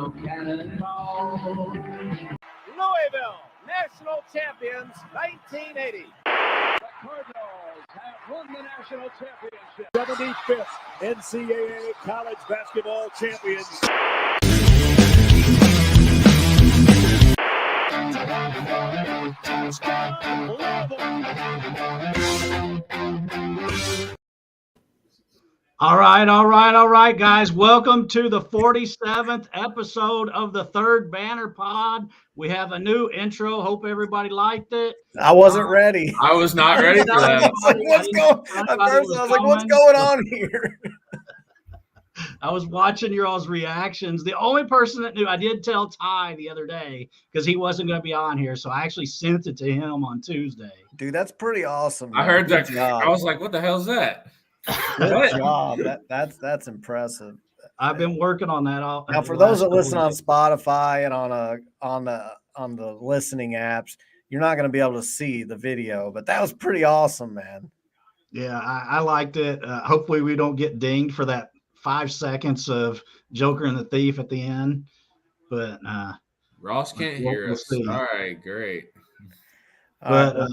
Louisville, national champions, 1980. The Cardinals have won the national championship. 75th NCAA college basketball champions. All right, guys. Welcome to the 47th episode of the Third Banner Pod. We have a new intro. Hope everybody liked it. I wasn't ready. I was not ready for that. I was like, what's going on here? I was watching your all's reactions. The only person that knew, I did tell Ty the other day because he wasn't going to be on here. So I actually sent it to him on Tuesday. Dude, that's pretty awesome. Man. I heard that. I was like, what the hell is that? Good job. That's impressive. I've been working on that. Now, for those that listen on Spotify and on the listening apps, you're not going to be able to see the video, but that was pretty awesome, man. Yeah, I liked it. Hopefully we don't get dinged for that 5 seconds of Joker and the Thief at the end, but Ross can't hear us. All right, great. But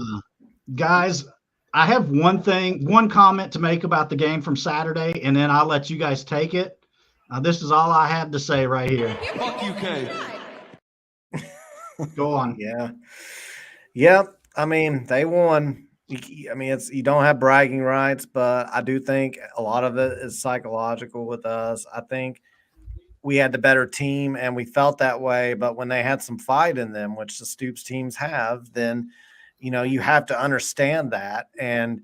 guys, I have one comment to make about the game from Saturday, and then I'll let you guys take it. This is all I have to say right here. Fuck UK. Go on. Yeah. I mean, they won. I mean, you don't have bragging rights, but I do think a lot of it is psychological with us. I think we had the better team, and we felt that way. But when they had some fight in them, which the Stoops teams have, then you have to understand that, and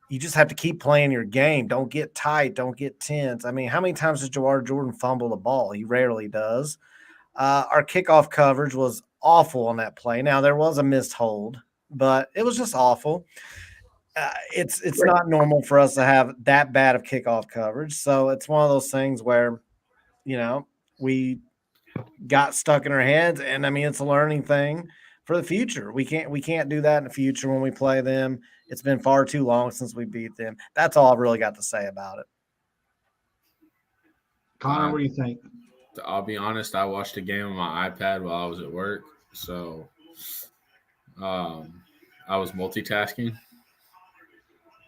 you just have to keep playing your game. Don't get tight. Don't get tense. I mean, how many times does Jawar Jordan fumble the ball? He rarely does. Our kickoff coverage was awful on that play. Now, there was a missed hold, but it was just awful. It's not normal for us to have that bad of kickoff coverage. So it's one of those things where, we got stuck in our heads, and I mean, it's a learning thing for the future. We can't do that in the future when we play them. It's been far too long since we beat them. That's all I've really got to say about it. Connor, what do you think? I'll be honest, I watched a game on my iPad while I was at work, so I was multitasking.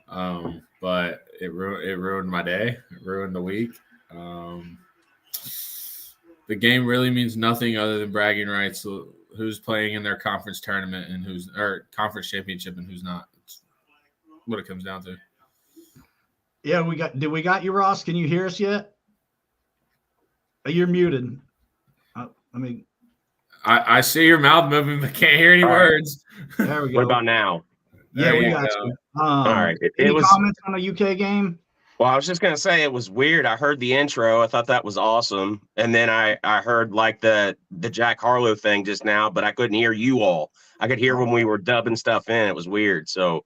But it ruined my day. It ruined the week. The game really means nothing other than bragging rights. So who's playing in their conference tournament and or conference championship and who's not. It's what it comes down to. Yeah, did we got you, Ross? Can you hear us yet? You're muted. I see your mouth moving, but can't hear any words. There we go. What about now? Yeah, we got you. All right. Any comments on the UK game? Well, I was just gonna say it was weird. I heard the intro. I thought that was awesome, and then I heard like the Jack Harlow thing just now, but I couldn't hear you all. I could hear when we were dubbing stuff in. It was weird. So,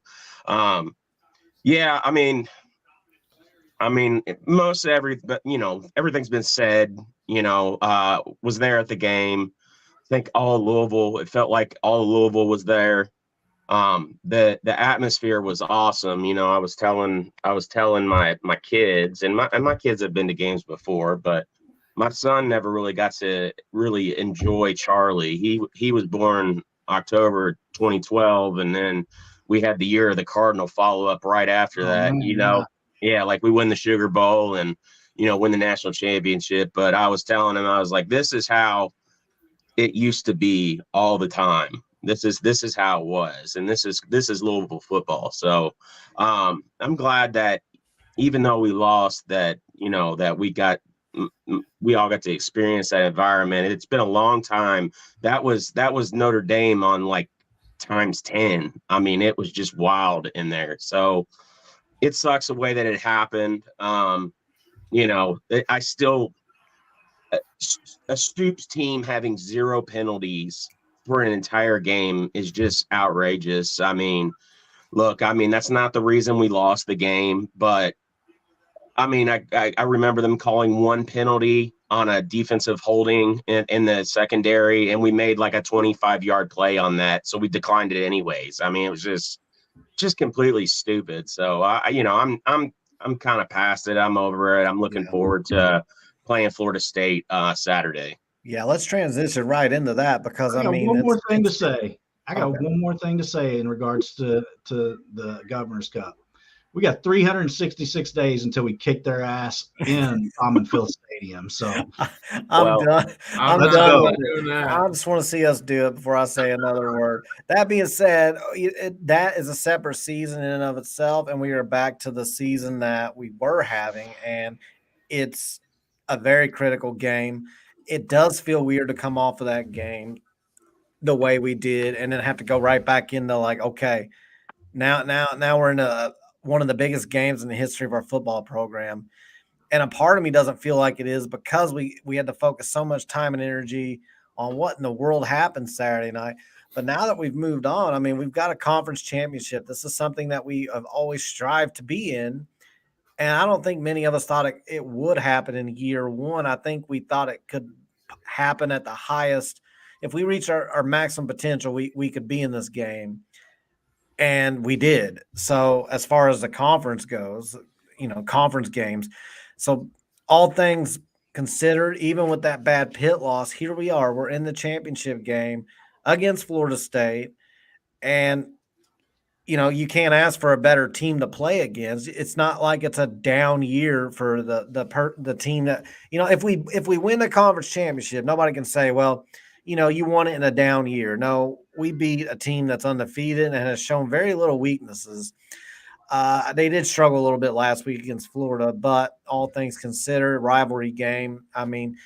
yeah. I mean, most everything's been said. Was there at the game. I think all of Louisville. It felt like all of Louisville was there. The atmosphere was awesome. I was telling my kids, and my kids have been to games before, but my son never really got to really enjoy Charlie. He was born October 2012, and then we had the year of the Cardinal follow up right after that. Yeah, like we win the Sugar Bowl and win the national championship. But I was telling him, I was like, this is how it used to be all the time. This is how it was, and this is Louisville football. So I'm glad that even though we lost, that that we all got to experience that environment. It's been a long time. That was Notre Dame on like times 10. I mean, it was just wild in there. So it sucks the way that it happened. I still a Stoops team having 0 penalties for an entire game is just outrageous. I mean, look, that's not the reason we lost the game, but I remember them calling 1 penalty on a defensive holding in the secondary, and we made like a 25-yard play on that, so we declined it anyways. I mean, it was just completely stupid. So I'm kind of past it. I'm over it. I'm looking forward to playing Florida State Saturday. Yeah, let's transition right into that because I I got mean, one more thing to it's say. I got okay. one more thing to say in regards to the Governor's Cup. We got 366 days until we kick their ass in Common Field Stadium. So I'm Well, done. I'm I'm let's not done go. with it. doing that. I just want to see us do it before I say another word. That being said, that is a separate season in and of itself, and we are back to the season that we were having, and it's a very critical game. It does feel weird to come off of that game the way we did, and then have to go right back into like, okay, now we're in one of the biggest games in the history of our football program. And a part of me doesn't feel like it is because we had to focus so much time and energy on what in the world happened Saturday night. But now that we've moved on, I mean, we've got a conference championship. This is something that we have always strived to be in. And I don't think many of us thought it would happen in year one. I think we thought it could happen at the highest. If we reach our maximum potential, we could be in this game. And we did. So as far as the conference goes, conference games. So all things considered, even with that bad pit loss, here we are. We're in the championship game against Florida State. And you can't ask for a better team to play against. It's not like it's a down year for the team that, if we win the conference championship, nobody can say, well, you won it in a down year. No, we beat a team that's undefeated and has shown very little weaknesses. They did struggle a little bit last week against Florida, but all things considered, rivalry game. I mean,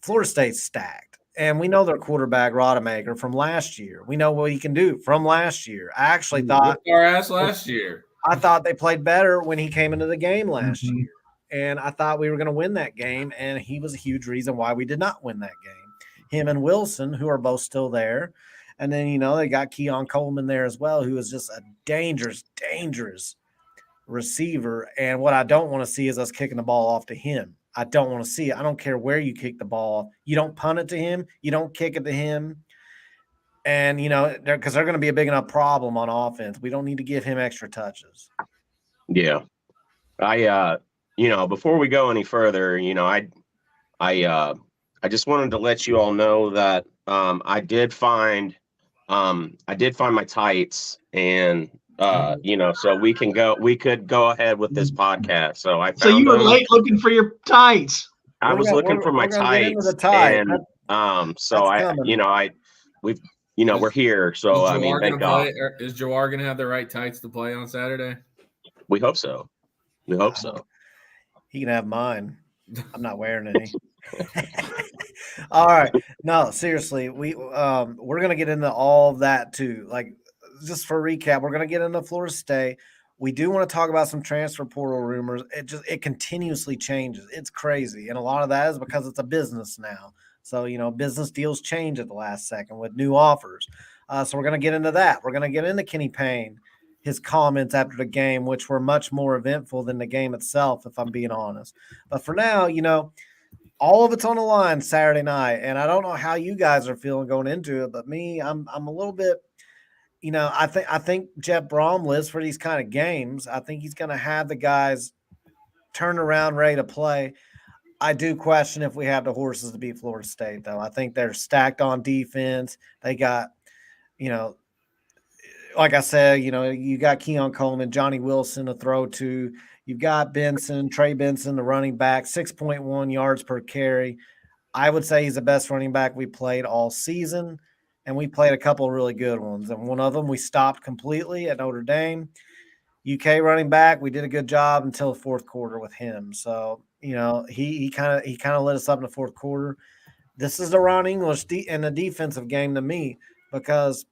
Florida State's stacked. And we know their quarterback, Rodemaker, from last year. We know what he can do from last year. I actually thought Whipped our ass last year. I thought they played better when he came into the game last Mhm. year. And I thought we were going to win that game. And he was a huge reason why we did not win that game. Him and Wilson, who are both still there. And then, they got Keon Coleman there as well, who is just a dangerous, dangerous receiver. And what I don't want to see is us kicking the ball off to him. I don't want to see it. I don't care where you kick the ball. You don't punt it to him. You don't kick it to him. And, because they're going to be a big enough problem on offense. We don't need to give him extra touches. yeah. Before we go any further, I just wanted to let you all know that I did find my tights, and so we could go ahead with this podcast. So I So found you were them. late looking for your tights. I was looking for my we're gonna get into tights, the tie. and so That's coming. we're here. So I mean, thank God. Is Jawar gonna have the right tights to play on Saturday? We hope so. We hope so. He can have mine. I'm not wearing any. All right. No, seriously, we're gonna get into all of that too. Like, just for recap, we're gonna get into Florida State. We do want to talk about some transfer portal rumors. It continuously changes. It's crazy, and a lot of that is because it's a business now. So business deals change at the last second with new offers. So we're gonna get into that. We're gonna get into Kenny Payne, his comments after the game, which were much more eventful than the game itself, if I'm being honest. But for now, all of it's on the line Saturday night, and I don't know how you guys are feeling going into it, but me, I'm a little bit, I think Jeff Brom lives for these kind of games. I think he's going to have the guys turned around, ready to play. I do question if we have the horses to beat Florida State, though. I think they're stacked on defense. They got, like I said, you got Keon Coleman, Johnny Wilson to throw to. You've got Trey Benson, the running back, 6.1 yards per carry. I would say he's the best running back we played all season, and we played a couple of really good ones. And one of them we stopped completely at Notre Dame. UK running back, we did a good job until the fourth quarter with him. So, he kind of lit us up in the fourth quarter. This is the Ron English and the defensive game to me, because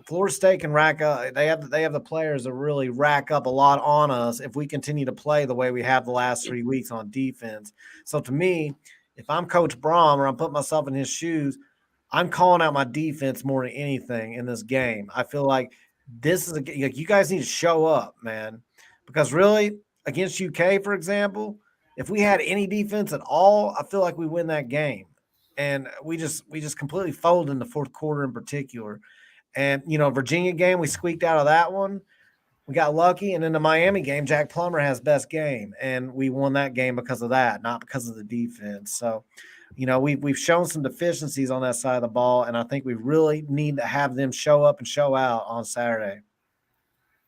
Florida State can rack up. They have the players that really rack up a lot on us if we continue to play the way we have the last 3 weeks on defense. So to me, if I'm Coach Brom or I'm putting myself in his shoes, I'm calling out my defense more than anything in this game. I feel like this is you guys need to show up, man, because really against UK, for example, if we had any defense at all, I feel like we win that game. And we just completely folded in the fourth quarter in particular. And, Virginia game, we squeaked out of that one. we got lucky. And in the Miami game, Jack Plummer has best game, and we won that game because of that, not because of the defense. So, we've shown some deficiencies on that side of the ball, and I think we really need to have them show up and show out on Saturday.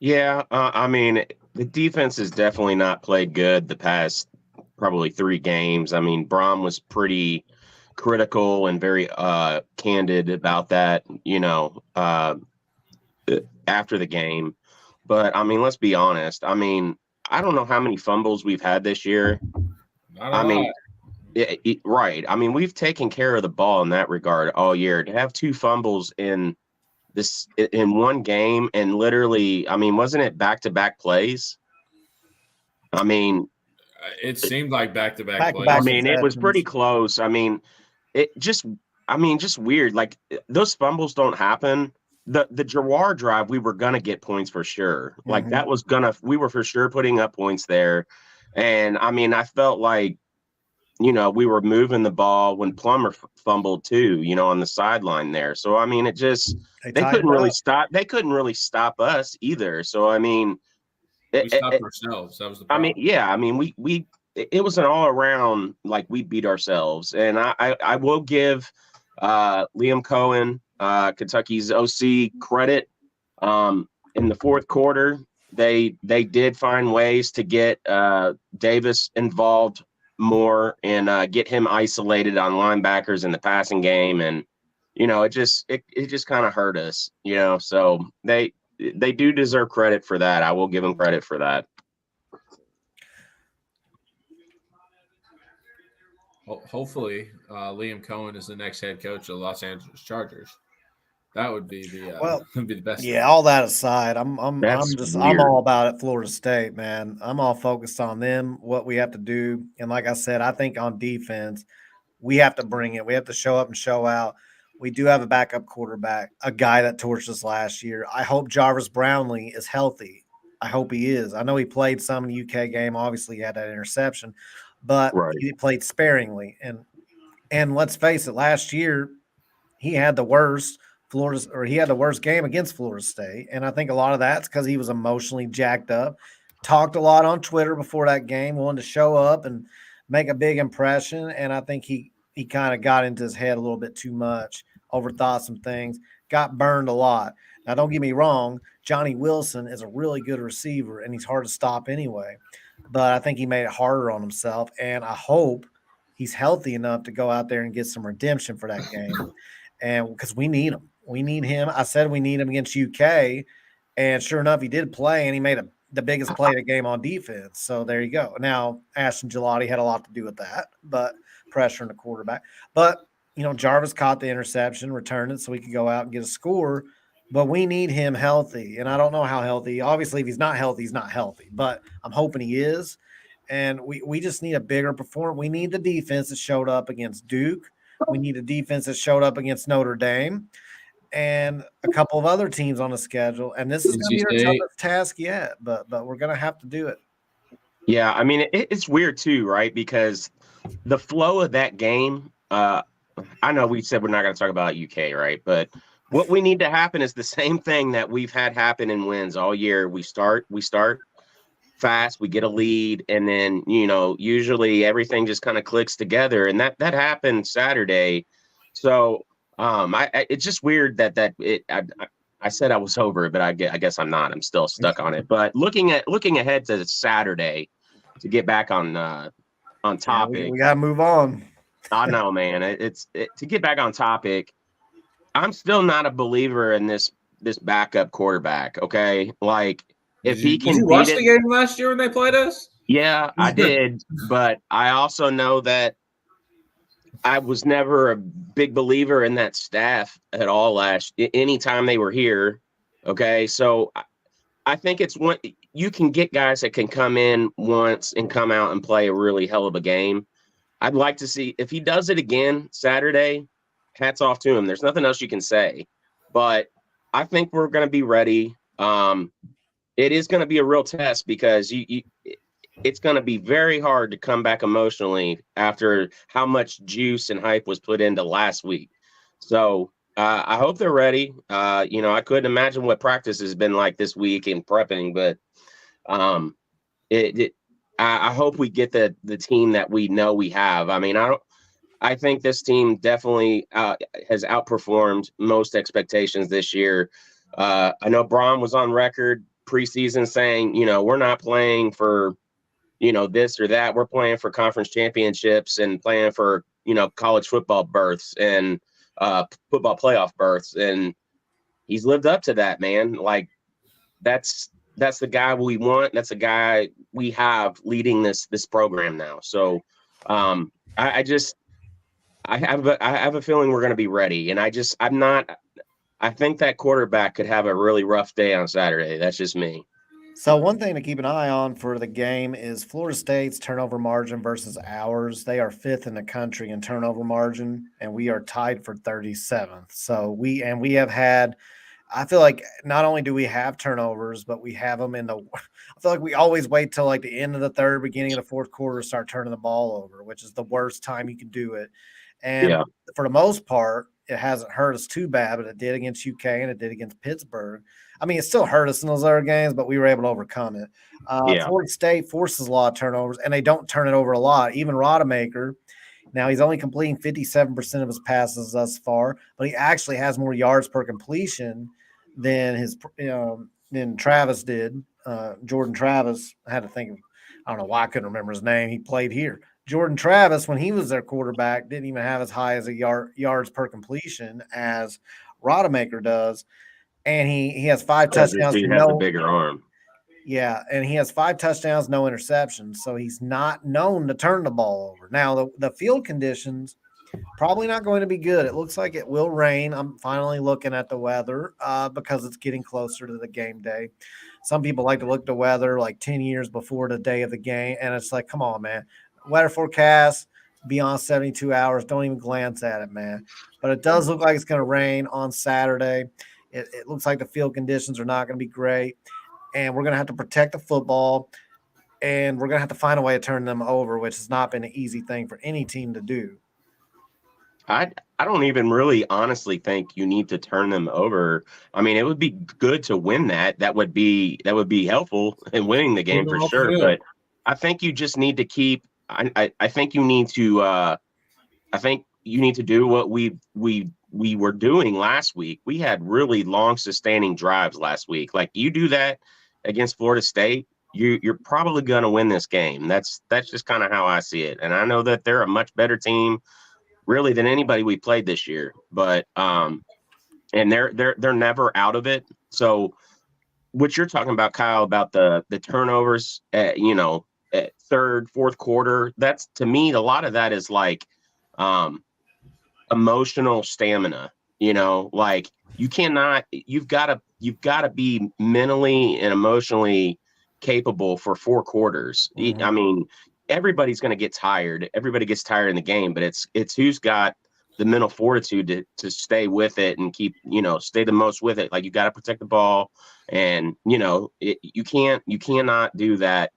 Yeah, I mean, the defense has definitely not played good the past probably 3 games. I mean, Brom was pretty critical and very candid about that, after the game. But I mean, let's be honest. I mean, I don't know how many fumbles we've had this year. Not a lot. Right. I mean, we've taken care of the ball in that regard all year. To have 2 fumbles in one game, and literally, I mean, wasn't it back-to-back plays? I mean, it seemed like back-to-back plays. I mean, it was pretty close. I mean, just weird. Like, those fumbles don't happen. The Jawar drive, we were gonna get points for sure. Like, we were for sure putting up points there. And I mean, I felt like, we were moving the ball when Plummer fumbled too, on the sideline there. So I mean, they couldn't really stop. They couldn't really stop us either. So I mean, we stopped ourselves. That was the problem. I mean, yeah. I mean, it was an all around, like, we beat ourselves. And I will give Liam Cohen, Kentucky's OC, credit. In the fourth quarter, they did find ways to get Davis involved more and get him isolated on linebackers in the passing game. And, it just kind of hurt us, so they do deserve credit for that. I will give them credit for that. Hopefully Liam Cohen is the next head coach of the Los Angeles Chargers. That would be the best. Yeah, all that aside, I'm all about it. Florida State, man. I'm all focused on them, what we have to do. And like I said, I think on defense, we have to bring it. We have to show up and show out. We do have a backup quarterback, a guy that torched us last year. I hope Jarvis Brownlee is healthy. I hope he is. I know he played some in the UK game. Obviously, he had that interception, but he played sparingly. And let's face it, last year he had the worst game against Florida State. And I think a lot of that's because he was emotionally jacked up, talked a lot on Twitter before that game, wanted to show up and make a big impression. And I think he kind of got into his head a little bit too much, overthought some things, got burned a lot. Now, don't get me wrong, Johnny Wilson is a really good receiver and he's hard to stop anyway. But I think he made it harder on himself. And I hope he's healthy enough to go out there and get some redemption for that game. And because we need him. We need him. I said we need him against UK, and sure enough, he did play, and he made the biggest play of the game on defense. So there you go. Now, Ashton Gelati had a lot to do with that, but pressuring the quarterback. But, Jarvis caught the interception, returned it so he could go out and get a score. But we need him healthy, and I don't know how healthy. Obviously, if he's not healthy, he's not healthy. But I'm hoping he is, and we just need a bigger performance. We need the defense that showed up against Duke. We need a defense that showed up against Notre Dame and a couple of other teams on the schedule. And this is going to be our toughest task yet, but we're going to have to do it. Yeah, I mean, it's weird too, right? Because the flow of that game, I know we said we're not going to talk about UK, right? But what we need to happen is the same thing that we've had happen in wins all year. We start fast, we get a lead, and then, usually everything just kind of clicks together. And that happened Saturday. So it's just weird I said I was over it, but I guess I'm not. I'm still stuck on it. But looking ahead to Saturday, to get back on topic. Yeah, we gotta move on. I know, man. To get back on topic. I'm still not a believer in this backup quarterback. Okay, like if he can. Did you watch the game last year when they played us? Yeah, I did, but I also know that I was never a big believer in that staff at all anytime they were here. Okay, so I think it's one you can get guys that can come in once and come out and play a really hell of a game. I'd like to see if he does it again Saturday. Hats off to him. There's nothing else you can say, but I think we're going to be ready. It is going to be a real test because it's going to be very hard to come back emotionally after how much juice and hype was put into last week. So I hope they're ready. I couldn't imagine what practice has been like this week in prepping, but um, I hope we get the team that we know we have. I mean, I think this team definitely has outperformed most expectations this year. I know Braun was on record preseason saying, we're not playing for, this or that. We're playing for conference championships and playing for, college football berths and football playoff berths. And he's lived up to that, man. Like that's the guy we want. That's the guy we have leading this program now. So I have a feeling we're going to be ready. And I think that quarterback could have a really rough day on Saturday. That's just me. So one thing to keep an eye on for the game is Florida State's turnover margin versus ours. They are 5th in the country in turnover margin, and we are tied for 37th. So we have had, I feel like not only do we have turnovers, but we have them I feel like we always wait till like the end of the third, beginning of the fourth quarter to start turning the ball over, which is the worst time you can do it. And for the most part, it hasn't hurt us too bad, but it did against UK and it did against Pittsburgh. I mean, it still hurt us in those other games, but we were able to overcome it. Florida State forces a lot of turnovers, and they don't turn it over a lot. Even Rodemaker, now he's only completing 57% of his passes thus far, but he actually has more yards per completion than than Travis did. Jordan Travis, I had to think of, I don't know why I couldn't remember his name. He played here. Jordan Travis, when he was their quarterback, didn't even have as high as yards per completion as Rodemaker does. And he has 5 touchdowns. He has a bigger arm. Yeah, and he has 5 touchdowns, no interceptions. So he's not known to turn the ball over. Now, the field conditions probably not going to be good. It looks like it will rain. I'm finally looking at the weather because it's getting closer to the game day. Some people like to look at the weather like 10 years before the day of the game, and it's like, come on, man. Weather forecast beyond 72 hours. Don't even glance at it, man. But it does look like it's going to rain on Saturday. It looks like the field conditions are not going to be great, and we're going to have to protect the football, and we're going to have to find a way to turn them over, which has not been an easy thing for any team to do. I don't even really honestly think you need to turn them over. I mean, it would be good to win that. That would be helpful in winning the game for sure. But I think you just need to keep. I think you need to. I think you need to do what we were doing last week. We had really long sustaining drives last week. Like you do that against Florida State, you're probably going to win this game. That's just kind of how I see it. And I know that they're a much better team really than anybody we played this year, but and they're never out of it. So what you're talking about, Kyle, about the turnovers at third, fourth quarter, that's, to me, a lot of that is like emotional stamina. Like you've got to be mentally and emotionally capable for 4 quarters. Mm-hmm. I mean, everybody's going to get tired. Everybody gets tired in the game, but it's who's got the mental fortitude to stay with it and keep, stay the most with it. Like you got to protect the ball, and you cannot do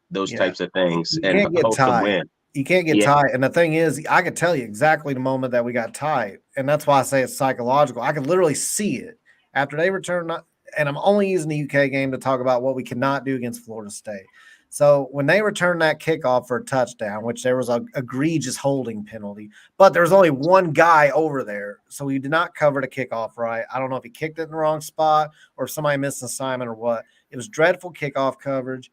those types of things and hope to win. You can't get tight. And the thing is, I could tell you exactly the moment that we got tight. And that's why I say it's psychological. I could literally see it after they return. And I'm only using the UK game to talk about what we cannot do against Florida State. So when they returned that kickoff for a touchdown, which there was an egregious holding penalty, but there was only one guy over there. So he did not cover the kickoff right. I don't know if he kicked it in the wrong spot or if somebody missed an assignment or what. It was dreadful kickoff coverage.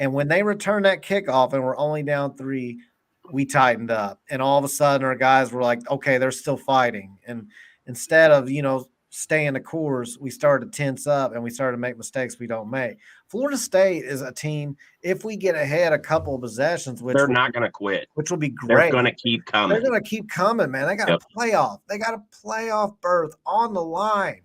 And when they returned that kickoff and we're only down 3, we tightened up. And all of a sudden our guys were like, okay, they're still fighting. And instead of, staying the course, we started to tense up and we started to make mistakes we don't make. Florida State is a team, if we get ahead a couple of possessions, which they're not going to quit, which will be great. They're going to keep coming. They're going to keep coming, man. They got a playoff. They got a playoff berth on the line.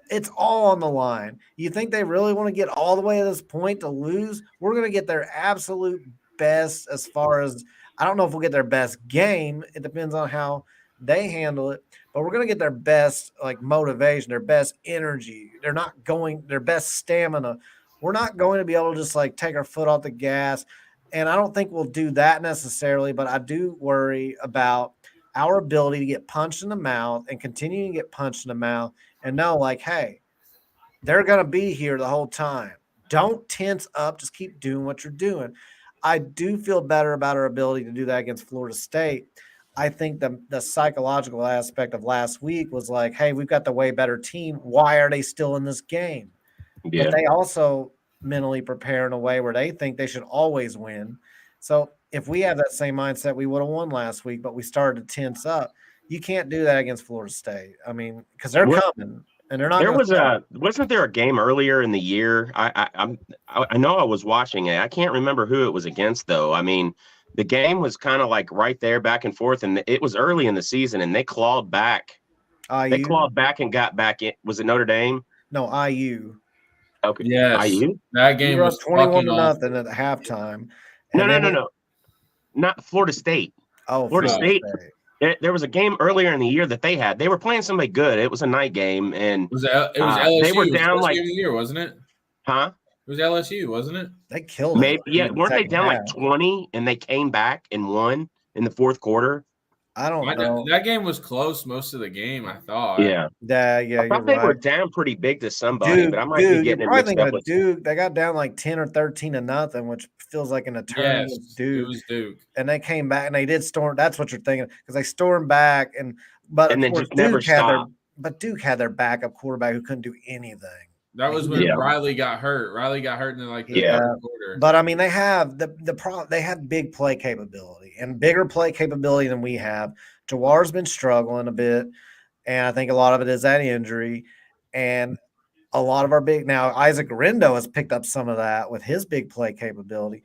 It's all on the line. You think they really want to get all the way to this point to lose? We're going to get their absolute best as far as, I don't know if we'll get their best game. It depends on how they handle it, but we're going to get their best motivation, their best energy. Their best stamina. We're not going to be able to just take our foot off the gas. And I don't think we'll do that necessarily, but I do worry about our ability to get punched in the mouth and continue to get punched in the mouth and know, like, hey, they're going to be here the whole time. Don't tense up. Just keep doing what you're doing. I do feel better about our ability to do that against Florida State. I think the psychological aspect of last week was like, hey, we've got the way better team. Why are they still in this game? Yeah. But they also mentally prepare in a way where they think they should always win. So if we have that same mindset, we would have won last week, but we started to tense up. You can't do that against Florida State. I mean, because they're coming and they're not. There was wasn't there a game earlier in the year? I know I was watching it. I can't remember who it was against though. I mean, the game was kind of like right there, back and forth, and it was early in the season, and they clawed back. They clawed back and got back in. Was it Notre Dame? No, IU. Okay. Yes. IU? That game was 21-0 at halftime. No. Not Florida State. Oh, Florida State. There was a game earlier in the year that they had. They were playing somebody good. It was a night game, and it was LSU. They were down like game of the year, wasn't it? Huh? It was LSU, wasn't it? They killed Maybe. it. Yeah, weren't they down like 20 and they came back and won in the fourth quarter? I don't know. That game was close most of the game, I thought. Yeah. I thought they were down pretty big to somebody, but I might be getting it mixed up with Duke. They got down like 10 or 13-0, which feels like an eternity. Yes, Duke. it was Duke. And they came back and they did storm. That's what you're thinking, because they stormed back but then just never stopped. But Duke had their backup quarterback who couldn't do anything. That was when Riley got hurt. Riley got hurt in the third quarter. But I mean, they have they have big play capability and bigger play capability than we have. Jawar's been struggling a bit, and I think a lot of it is that injury. And a lot of our now Isaac Rindo has picked up some of that with his big play capability,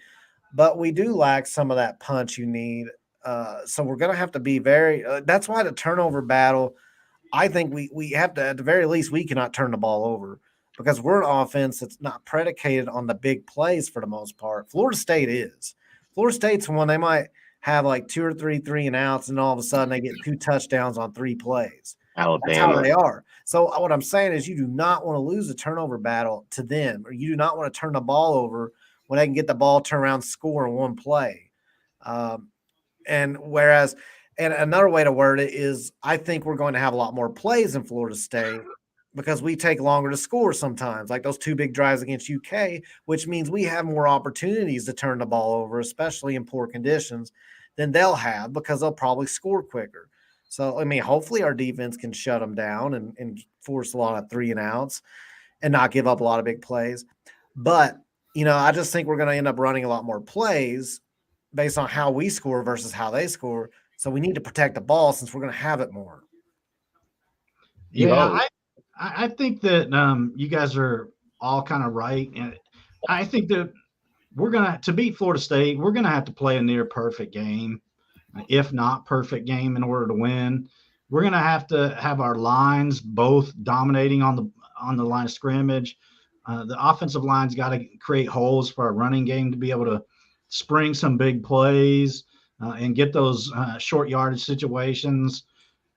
but we do lack some of that punch you need. So we're going to have to be very. That's why the turnover battle. I think we have to, at the very least, we cannot turn the ball over, because we're an offense that's not predicated on the big plays for the most part. Florida State is. Florida State's one, they might have like 2 or 3 and outs, and all of a sudden they get 2 touchdowns on 3 plays. Alabama. That's how they are. So what I'm saying is, you do not want to lose a turnover battle to them, or you do not want to turn the ball over when they can get the ball, turn around, score in one play. And another way to word it is, I think we're going to have a lot more plays in Florida State, because we take longer to score sometimes, like those 2 big drives against UK, which means we have more opportunities to turn the ball over, especially in poor conditions, than they'll have, because they'll probably score quicker. So, I mean, hopefully our defense can shut them down and force a lot of 3 and outs and not give up a lot of big plays. But, I just think we're going to end up running a lot more plays based on how we score versus how they score. So we need to protect the ball, since we're going to have it more. Yeah, I think that you guys are all kind of right. And I think that we're going to beat Florida State, we're going to have to play a near perfect game, if not perfect game, in order to win. We're going to have our lines both dominating on the line of scrimmage. The offensive line's got to create holes for our running game to be able to spring some big plays and get those short yardage situations.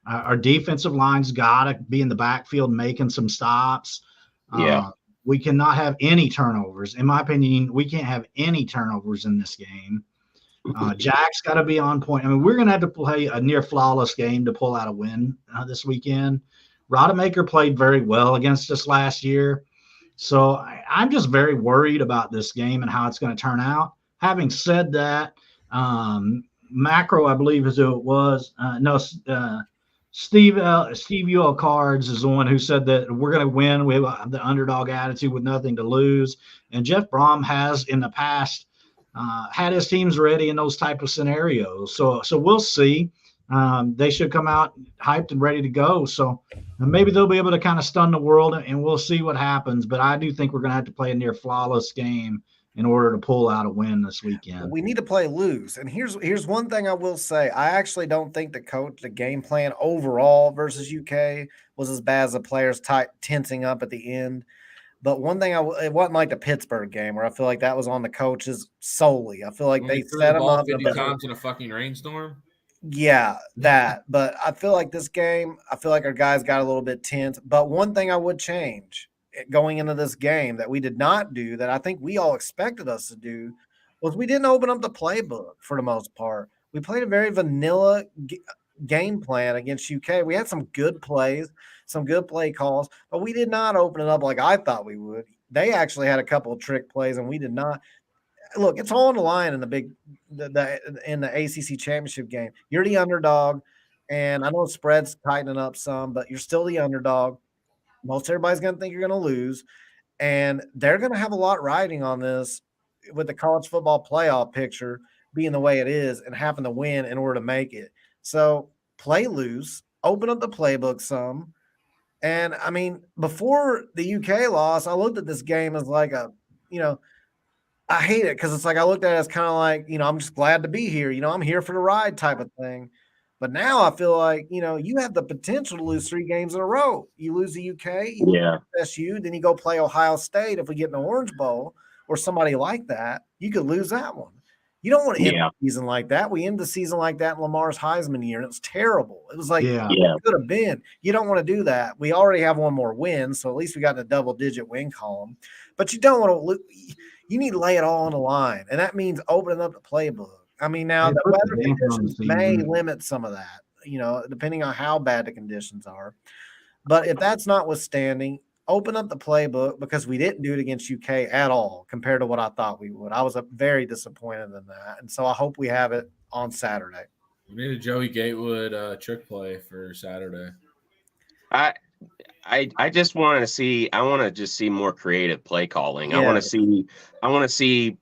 Our defensive line's got to be in the backfield making some stops. We cannot have any turnovers. In my opinion, we can't have any turnovers in this game. Jack's got to be on point. I mean, we're going to have to play a near flawless game to pull out a win this weekend. Rodemaker played very well against us last year. So I'm just very worried about this game and how it's going to turn out. Having said that, Macro, I believe is who it was. Steve UL Cards is the one who said that we're going to win. We have the underdog attitude with nothing to lose. And Jeff Brom has in the past had his teams ready in those type of scenarios. So we'll see. They should come out hyped and ready to go. So maybe they'll be able to kind of stun the world, and we'll see what happens. But I do think we're going to have to play a near flawless game in order to pull out a win this weekend. We need to play loose. And here's one thing I will say. I actually don't think the game plan overall versus UK was as bad as the players tensing up at the end. But one thing, it wasn't like the Pittsburgh game where I feel like that was on the coaches solely. I feel like they set them up 50 times in a fucking rainstorm. Yeah, that. But I feel like this game, I feel like our guys got a little bit tense. But one thing I would change going into this game that we did not do, that I think we all expected us to do, was we didn't open up the playbook for the most part. We played a very vanilla game plan against UK. We had some good plays, some good play calls, but we did not open it up like I thought we would. They actually had a couple of trick plays, and we did not. Look, it's all on the line in in the ACC Championship game. You're the underdog, and I know the spread's tightening up some, but you're still the underdog. Most everybody's going to think you're going to lose, and they're going to have a lot riding on this with the college football playoff picture being the way it is and having to win in order to make it. So play loose, open up the playbook some. And I mean, before the UK loss, I looked at this game as like I hate it because it's like I looked at it as kind of like, I'm just glad to be here. I'm here for the ride type of thing. But now I feel like, you have the potential to lose 3 games in a row. You lose the UK, you lose SU, then you go play Ohio State. If we get an Orange Bowl or somebody like that, you could lose that one. You don't want to end the season like that. We end the season like that in Lamar's Heisman year, and it was terrible. It was like it could have been. You don't want to do that. We already have one more win, so at least we got in a double-digit win column. But you don't want to – you need to lay it all on the line, and that means opening up the playbook. I mean, now the weather conditions may limit some of that, depending on how bad the conditions are. But if that's notwithstanding, open up the playbook because we didn't do it against UK at all compared to what I thought we would. I was very disappointed in that. And so I hope we have it on Saturday. We need a Joey Gatewood trick play for Saturday. I just want to see. I want to just see more creative play calling. Yeah. I want to see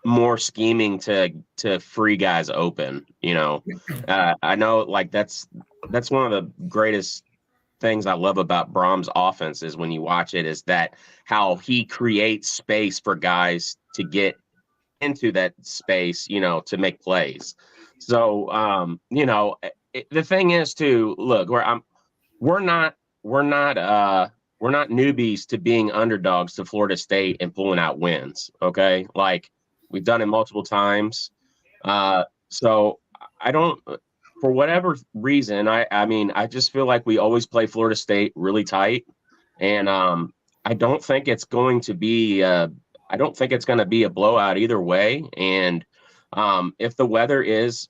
more scheming to free guys open. I know like that's one of the greatest things I love about Brahms' offense is when you watch it is that how he creates space for guys to get into that space, to make plays. So, the thing is to look we're not newbies to being underdogs to Florida State and pulling out wins. Okay. Like we've done it multiple times. So I don't, for whatever reason, I just feel like we always play Florida State really tight, and I don't think it's going to be a blowout either way. And if the weather is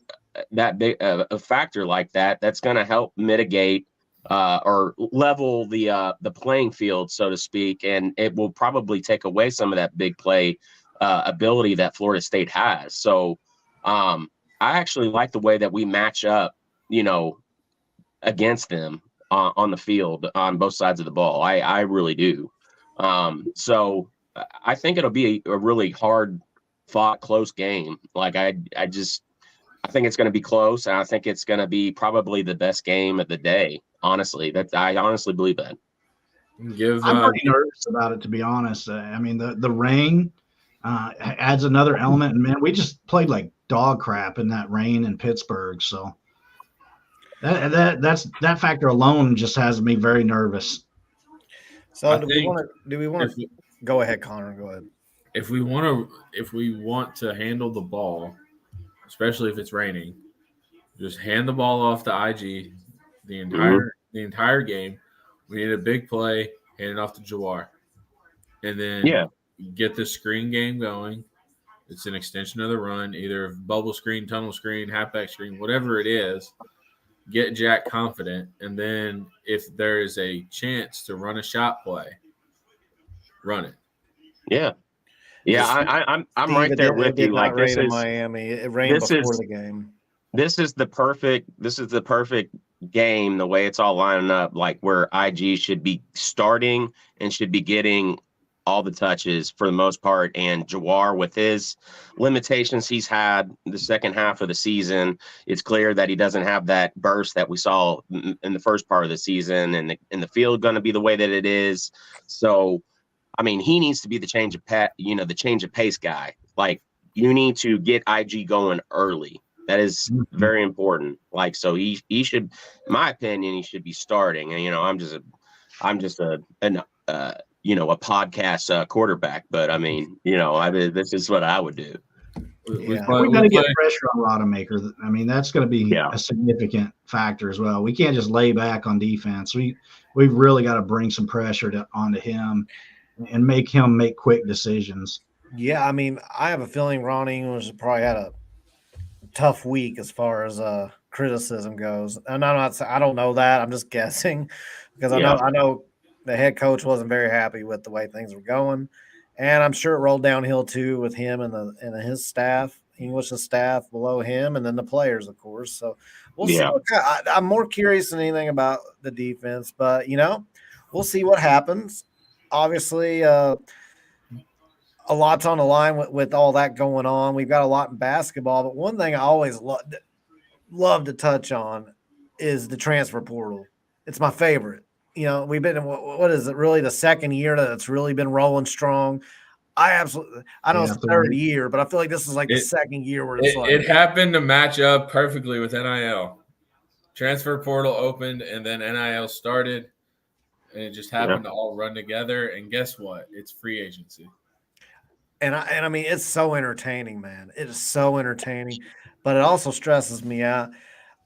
that big a factor like that, that's going to help mitigate or level the playing field, so to speak, and it will probably take away some of that big play ability that Florida State has. So. I actually like the way that we match up, against them on the field on both sides of the ball. I really do. So I think it'll be a really hard fought, close game. Like I think it's going to be close, and I think it's going to be probably the best game of the day. Honestly, I honestly believe that. I'm pretty nervous about it, to be honest. I mean, the rain adds another element, and man, we just played like dog crap in that rain in Pittsburgh. So that factor alone just has me very nervous. So do we want to go ahead, Connor? Go ahead. If we want to handle the ball, especially if it's raining, just hand the ball off to IG the entire game. We need a big play, hand it off to Jawar, and then get the screen game going. It's an extension of the run, either bubble screen, tunnel screen, halfback screen, whatever it is. Get Jack confident, and then if there is a chance to run a shot play, run it. Yeah. I'm right there with you. Like this is Miami. It rained before the game. This is the perfect game. The way it's all lining up, like where IG should be starting and should be getting all the touches for the most part, and Jawar, with his limitations he's had the second half of the season, it's clear that he doesn't have that burst that we saw in the first part of the season, and the field going to be the way that it is. So, I mean, he needs to be the change of pace guy. Like, you need to get IG going early. That is very important. Like, so he should, in my opinion, he should be starting. And I'm just a podcast quarterback, but I mean, this is what I would do. We got to get pressure on Rodemaker. I mean, that's going to be a significant factor as well. We can't just lay back on defense. We've really got to bring some pressure onto him and make him make quick decisions. Yeah, I mean, I have a feeling Ron English has probably had a tough week as far as criticism goes. And I don't know that. I'm just guessing because Yeah. I know the head coach wasn't very happy with the way things were going. And I'm sure it rolled downhill too with him and his staff, English's staff below him, and then the players, of course. So we'll see. Yeah. I'm more curious than anything about the defense, but we'll see what happens. Obviously, a lot's on the line with all that going on. We've got a lot in basketball, but one thing I always love to touch on is the transfer portal. It's my favorite. We've been in what is it really the second year that it's really been rolling strong. I know it's the third year, but I feel like this is like the second year where it happened to match up perfectly with NIL. Transfer portal opened and then NIL started, and it just happened to all run together. And guess what? It's free agency. And I mean, it's so entertaining, man. It is so entertaining, but it also stresses me out.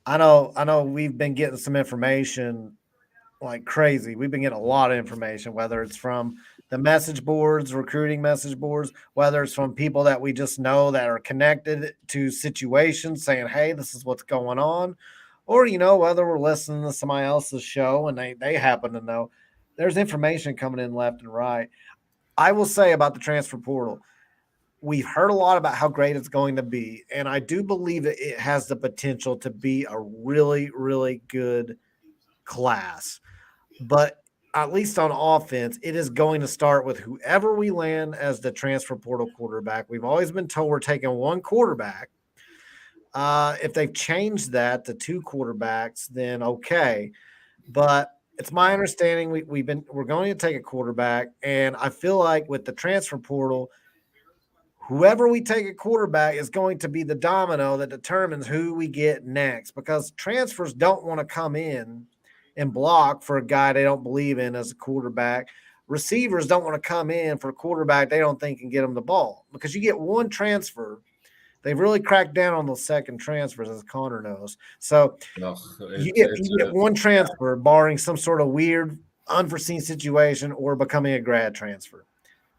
I know we've been getting some information like crazy. We've been getting a lot of information, whether it's from the message boards, recruiting message boards, whether it's from people that we just know that are connected to situations saying, hey, this is what's going on, or, whether we're listening to somebody else's show and they happen to know. There's information coming in left and right. I will say about the transfer portal, we've heard a lot about how great it's going to be, and I do believe that it has the potential to be a really, really good class. But at least on offense, it is going to start with whoever we land as the transfer portal quarterback. We've always been told we're taking one quarterback. If they've changed that to two quarterbacks, then okay. But it's my understanding we're going to take a quarterback, and I feel like with the transfer portal, whoever we take a quarterback is going to be the domino that determines who we get next, because transfers don't want to come in and block for a guy they don't believe in as a quarterback. Receivers don't want to come in for a quarterback they don't think can get them the ball, because you get one transfer. They've really cracked down on those second transfers, as Connor knows. So you get one transfer, barring some sort of weird, unforeseen situation or becoming a grad transfer.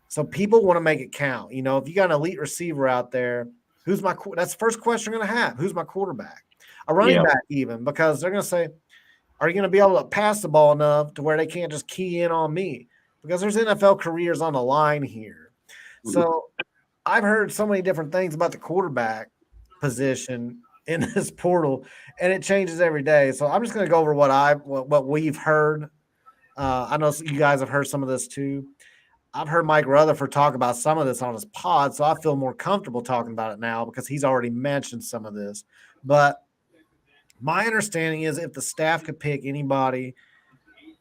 So people want to make it count. If you got an elite receiver out there, that's the first question you're going to have. Who's my quarterback? A running back even, because they're going to say, are you going to be able to pass the ball enough to where they can't just key in on me? Because there's NFL careers on the line here. So I've heard so many different things about the quarterback position in this portal, and it changes every day. So I'm just going to go over what we've heard. I know you guys have heard some of this too. I've heard Mike Rutherford talk about some of this on his pod, so I feel more comfortable talking about it now because he's already mentioned some of this. But my understanding is if the staff could pick anybody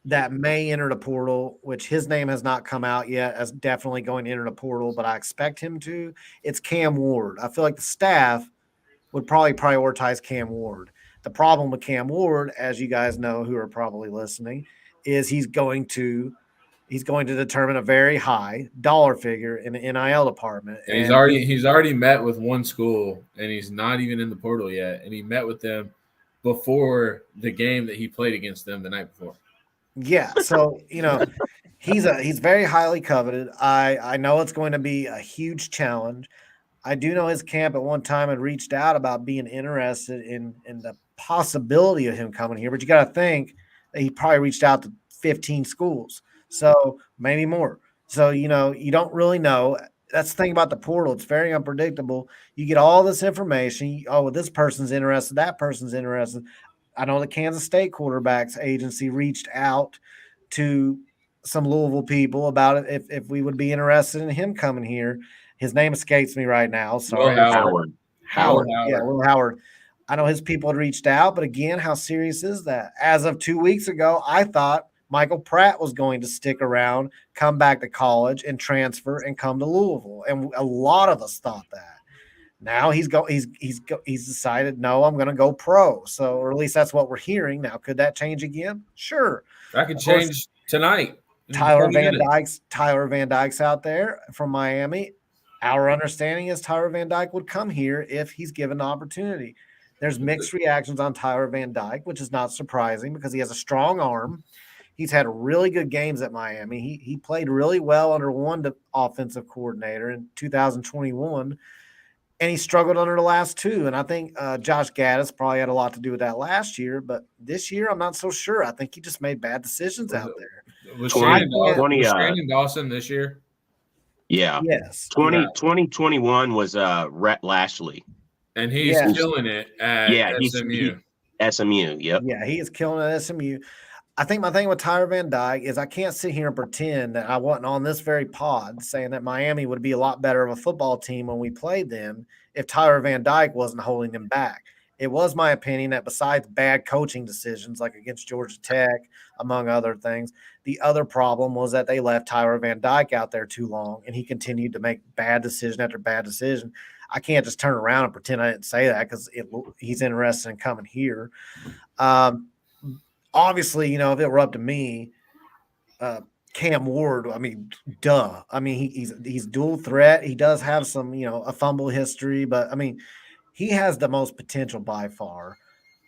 that may enter the portal, which his name has not come out yet as definitely going to enter the portal, but I expect him to, it's Cam Ward. I feel like the staff would probably prioritize Cam Ward. The problem with Cam Ward, as you guys know who are probably listening, is he's going to determine a very high dollar figure in the NIL department. And he's already met with one school, and he's not even in the portal yet. And he met with them before the game that he played against them the night before. Yeah, so he's very highly coveted. I know it's going to be a huge challenge. I do know his camp at one time had reached out about being interested in the possibility of him coming here, but you got to think that he probably reached out to 15 schools. So maybe more. So, you don't really know. That's the thing about the portal. It's very unpredictable. You get all this information. Oh, this person's interested. That person's interested. I know the Kansas State quarterbacks agency reached out to some Louisville people about it if we would be interested in him coming here. His name escapes me right now. Sorry. Howard. Yeah, Will Howard. I know his people had reached out, but again, how serious is that? As of 2 weeks ago, I thought Michael Pratt was going to stick around, come back to college, and transfer and come to Louisville, and a lot of us thought that. Now he's decided, no, I'm going to go pro. So, or at least that's what we're hearing. Now, could that change again? Sure, that could change tonight. Tyler Van Dyke's out there from Miami. Our understanding is Tyler Van Dyke would come here if he's given the opportunity. There's mixed reactions on Tyler Van Dyke, which is not surprising because he has a strong arm. He's had really good games at Miami. He played really well under one offensive coordinator in 2021. and he struggled under the last two. And I think Josh Gaddis probably had a lot to do with that last year, but this year I'm not so sure. I think he just made bad decisions out there. Was 20, Shannon Dawson this year? Yeah. Yes. 2021 was Rhett Lashley. And he's killing it at SMU. SMU, yep. Yeah, he is killing it at SMU. I think my thing with Tyler Van Dyke is I can't sit here and pretend that I wasn't on this very pod saying that Miami would be a lot better of a football team when we played them if Tyler Van Dyke wasn't holding them back. It was my opinion that besides bad coaching decisions like against Georgia Tech, among other things, the other problem was that they left Tyler Van Dyke out there too long, and he continued to make bad decision after bad decision. I can't just turn around and pretend I didn't say that because he's interested in coming here. Obviously, you know, if it were up to me, Cam Ward, I mean, duh. I mean, he's dual threat. He does have some, you know, a fumble history, but I mean, he has the most potential by far.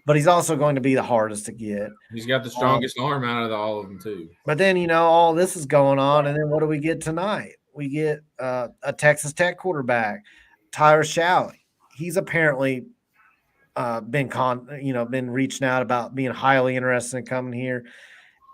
But he's also going to be the hardest to get. He's got the strongest arm out of all of them, too. But then, you know, all this is going on, and then what do we get tonight? We get a Texas Tech quarterback, Tyler Shalley. He's apparently been reaching out about being highly interested in coming here.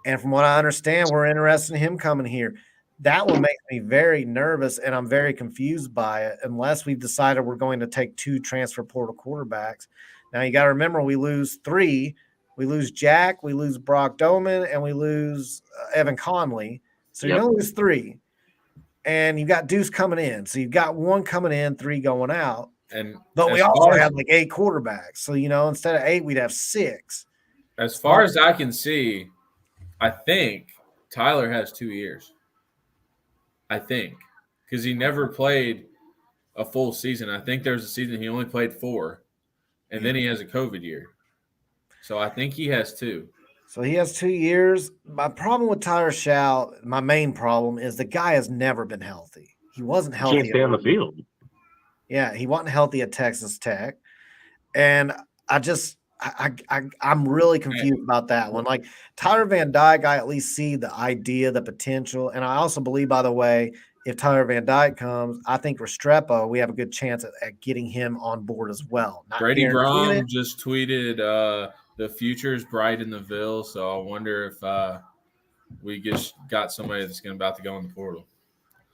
And from what I understand, we're interested in him coming here. That will make me very nervous, and I'm very confused by it unless we've decided we're going to take 2 transfer portal quarterbacks. Now, you got to remember, we lose 3. We lose Jack, we lose Brock Doman, and we lose Evan Conley. So you're going to lose 3. And you've got Deuce coming in. So you've got 1 coming in, 3 going out. But we also have like 8 quarterbacks. So, you know, instead of 8, we'd have 6. As far as I can see, I think Tyler has 2 years. I think. Because he never played a full season. I think there's a season he only played 4. And then he has a COVID year. So I think he has 2. So he has 2 years. My problem with Tyler Shall, my main problem, is the guy has never been healthy. He wasn't healthy. Can't stay on the field. Yeah, he wasn't healthy at Texas Tech. And I'm really confused about that one. Like Tyler Van Dyke, I at least see the idea, the potential. And I also believe, by the way, if Tyler Van Dyke comes, I think Restrepo, we have a good chance at getting him on board as well. Not Brady Grom just tweeted the future's bright in the Ville, so I wonder if we just got somebody that's about to go in the portal.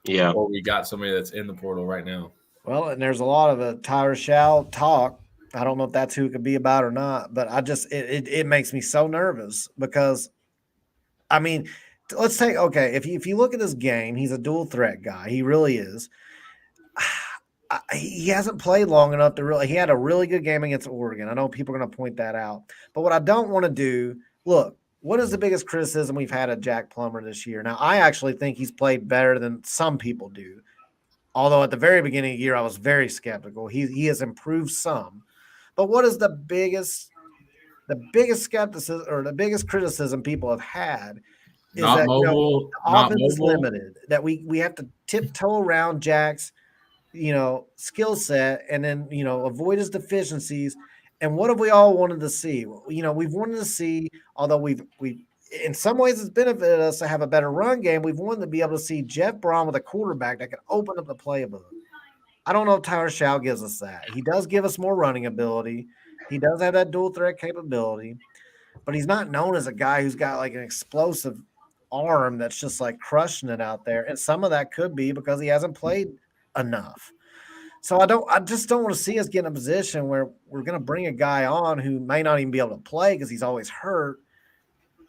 Yeah. Or we got somebody that's in the portal right now. Well, and there's a lot of Tyler Shall talk. I don't know if that's who it could be about or not, but it makes me so nervous because, I mean, let's take, okay, if you look at this game, he's a dual threat guy. He really is. He hasn't played long enough to really – he had a really good game against Oregon. I know people are going to point that out. But what I don't want to do – look, what is the biggest criticism we've had of Jack Plummer this year? Now, I actually think he's played better than some people do. Although at the very beginning of the year, I was very skeptical. He has improved some. But what is the biggest skepticism or the biggest criticism people have had is not that mobile, the offense is limited, that we have to tiptoe around Jack's, skill set and then, avoid his deficiencies. And what have we all wanted to see? We've wanted to see, although we've in some ways it's benefited us to have a better run game, we've wanted to be able to see Jeff Braun with a quarterback that can open up the playbook. I don't know if Tyler Shall gives us that. He does give us more running ability. He does have that dual threat capability, but he's not known as a guy who's got like an explosive arm that's just like crushing it out there. And some of that could be because he hasn't played enough. So I just don't want to see us get in a position where we're going to bring a guy on who may not even be able to play because he's always hurt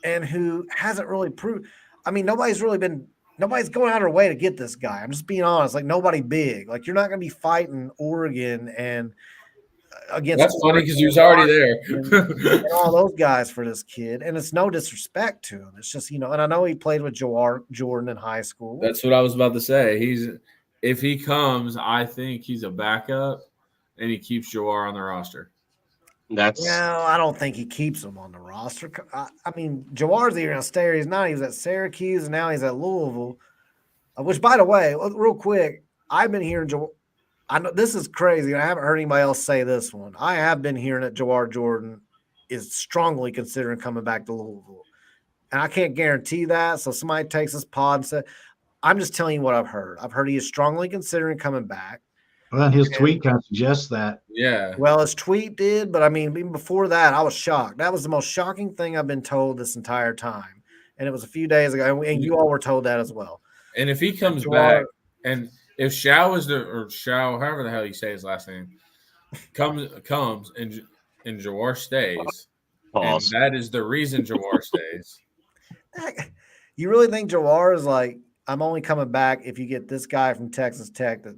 and who hasn't really proved. I mean, nobody's going out of their way to get this guy. I'm just being honest. Like nobody big. Like you're not going to be fighting Oregon and against. That's funny because he was already there. and all those guys for this kid, and it's no disrespect to him. It's just and I know he played with Jordan in high school. That's what I was about to say. If he comes, I think he's a backup, and he keeps Jawar on the roster. I don't think he keeps him on the roster. I mean, Jawar's either going to stay or he's not. He was at Syracuse, and now he's at Louisville. Which, by the way, real quick, I've been hearing I know this is crazy. I haven't heard anybody else say this one. I have been hearing that Jawar Jordan is strongly considering coming back to Louisville, and I can't guarantee that. So somebody takes this pod and says, I'm just telling you what I've heard. I've heard he is strongly considering coming back. Well, and his tweet kind of suggests that. Yeah. Well, his tweet did, but I mean, even before that, I was shocked. That was the most shocking thing I've been told this entire time, and it was a few days ago, and you all were told that as well. And if he comes Jawar- back, and if Shao, however the hell you say his last name, comes and Jawar stays, Pause. and that is the reason Jawar stays. You really think Jawar is like, I'm only coming back if you get this guy from Texas Tech? That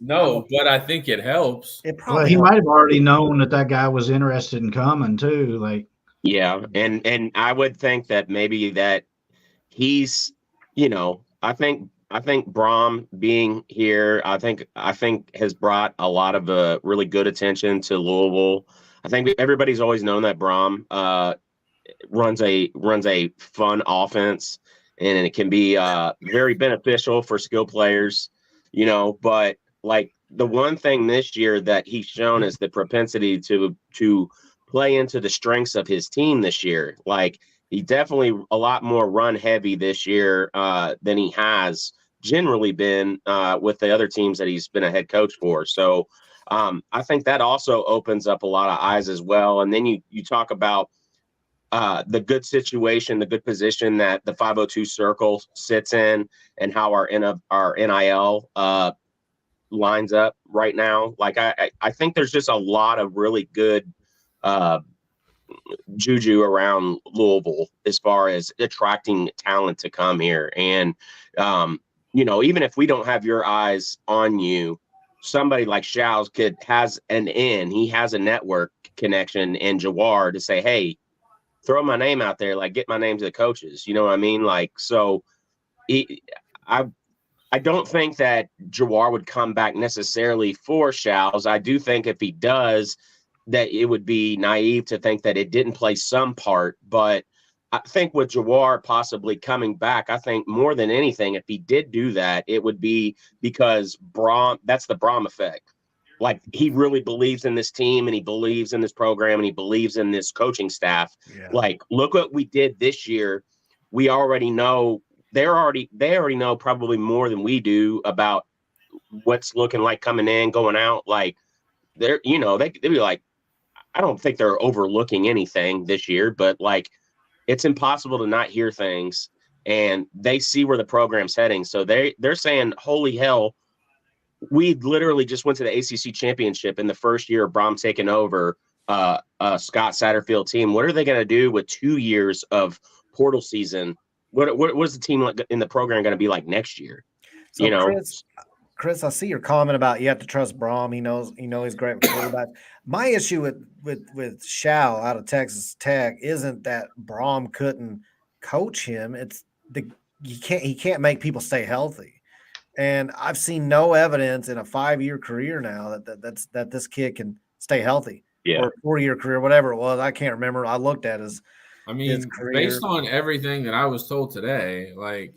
No, but I think it helps. It Well, probably he might have already known that guy was interested in coming too. Like, Yeah, and I would think that maybe that he's, I think Brom being here, I think has brought a lot of really good attention to Louisville. I think everybody's always known that Brom runs a fun offense, and it can be very beneficial for skill players, But like the one thing this year that he's shown is the propensity to play into the strengths of his team this year. Like he definitely a lot more run heavy this year than he has generally been with the other teams that he's been a head coach for. So I think that also opens up a lot of eyes as well. And then you talk about the good situation, the good position that the 502 circle sits in, and how our NIL lines up right now. Like I think there's just a lot of really good juju around Louisville as far as attracting talent to come here. And even if we don't have your eyes on you, somebody like Shao has an in. He has a network connection in Jawar to say, hey, throw my name out there, like get my name to the coaches. You know what I mean? Like, so I don't think that Jawar would come back necessarily for Shaw's. I do think if he does, that it would be naive to think that it didn't play some part. But I think with Jawar possibly coming back, I think more than anything, if he did do that, it would be because that's the Brom effect. Like he really believes in this team, and he believes in this program, and he believes in this coaching staff. Yeah. Like, look what we did this year. We already know they already know probably more than we do about what's looking like coming in, going out. Like they'd be like, I don't think they're overlooking anything this year, but like it's impossible to not hear things, and they see where the program's heading. So they're saying, holy hell, we literally just went to the ACC Championship in the first year of Brom taking over Scott Satterfield team. What are they going to do with 2 years of portal season? What is the team in the program going to be like next year? So Chris, I see your comment about you have to trust Brom. He knows he's great with quarterback. My issue with Shao out of Texas Tech isn't that Brom couldn't coach him. It's he can't make people stay healthy. And I've seen no evidence in a 5-year career now that this kid can stay healthy. Yeah. Or a 4-year career, whatever it was. I can't remember. I looked at his career. Based on everything that I was told today, like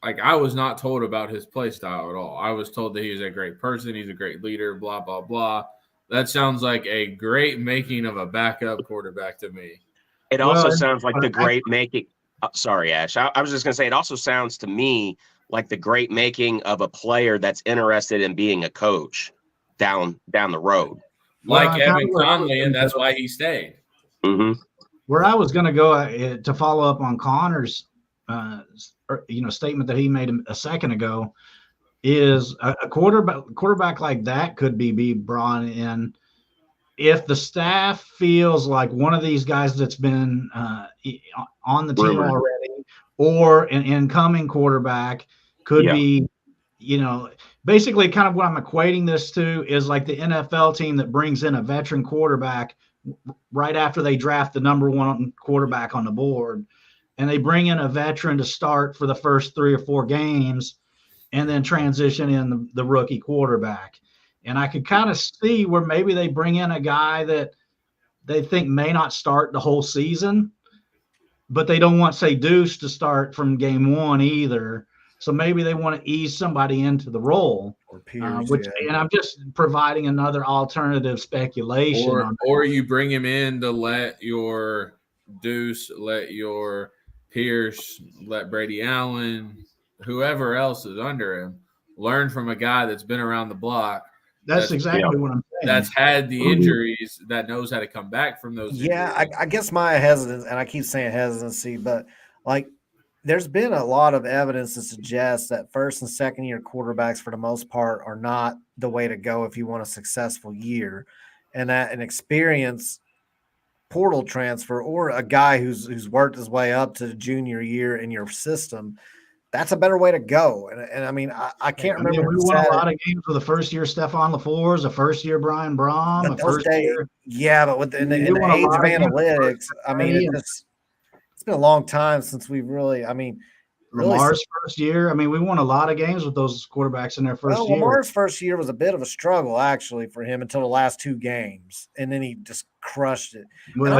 I was not told about his play style at all. I was told that he's a great person, he's a great leader, blah, blah, blah. That sounds like a great making of a backup quarterback to me. It also sounds like the great making. Sorry, Ash. I was just going to say, it also sounds to me like the great making of a player that's interested in being a coach down the road. Like Evan Conley, and that's why he stayed. Mm-hmm. Where I was going to go to follow up on Connor's statement that he made a second ago is a quarterback like that could be brought in if the staff feels like one of these guys that's been on the team already, or an incoming quarterback could be, basically kind of what I'm equating this to is like the NFL team that brings in a veteran quarterback right after they draft the number one quarterback on the board, and they bring in a veteran to start for the first 3 or 4 games and then transition in the rookie quarterback. And I could kind of see where maybe they bring in a guy that they think may not start the whole season, but they don't want, say, Deuce to start from game 1 either. So maybe they want to ease somebody into the role, and I'm just providing another alternative speculation. Or you bring him in to let your Deuce, let your Pierce, let Brady Allen, whoever else is under him, learn from a guy that's been around the block. That's exactly what I'm saying. That's had the injuries, that knows how to come back from those Yeah, injuries. I guess my hesitance, and I keep saying hesitancy, but like there's been a lot of evidence to suggest that first and second year quarterbacks, for the most part, are not the way to go if you want a successful year, and that an experienced portal transfer or a guy who's worked his way up to the junior year in your system, that's a better way to go. And I mean, I can't remember. We won a lot of games with a first year Stephon LaFours, a first year Brian Brom, but a those first days, year. yeah, but with in the age of analytics, I mean, it's been a long time since we've really, I mean, Lamar's first year. I mean, we won a lot of games with those quarterbacks in their first year. Lamar's first year was a bit of a struggle, actually, for him until the last 2 games, and then he just crushed it. Well,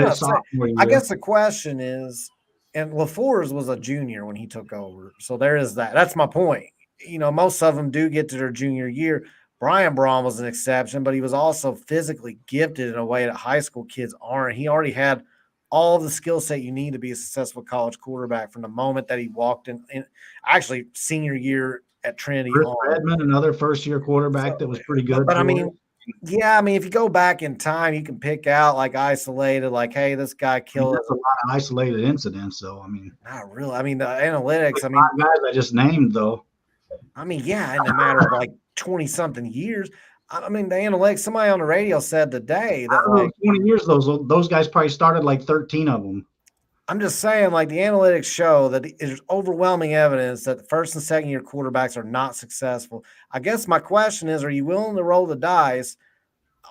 I guess the question is, and LaFours was a junior when he took over, so there is that. That's my point. You know, most of them do get to their junior year. Brian Brom was an exception, but he was also physically gifted in a way that high school kids aren't. He already had all of the skill set you need to be a successful college quarterback from the moment that he walked in actually senior year at Trinity. Chris Redmond, another first-year quarterback that was pretty good. But I mean, yeah, I mean, if you go back in time, you can pick out like isolated, like, hey, this guy killed us. A lot of isolated incidents, though. I mean, not really. I mean, the analytics. I mean, guys I just named, though. I mean, yeah, in a matter of like 20-something years. I mean, the analytics, somebody on the radio said today that like 20 years, those guys probably started like 13 of them. I'm just saying, like, the analytics show that there's overwhelming evidence that the first and second year quarterbacks are not successful. I guess my question is, are you willing to roll the dice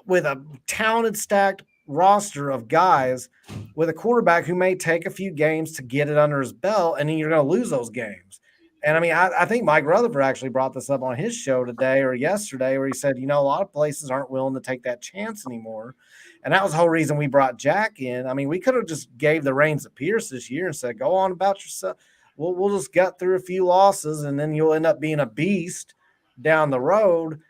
with a talented, stacked roster of guys with a quarterback who may take a few games to get it under his belt, and then you're going to lose those games? And I mean, I think Mike Rutherford actually brought this up on his show today or yesterday, where he said, you know, a lot of places aren't willing to take that chance anymore. And that was the whole reason we brought Jack in. I mean, we could have just gave the reins to Pierce this year and said, go on about yourself. We'll just gut through a few losses, and then you'll end up being a beast down the road.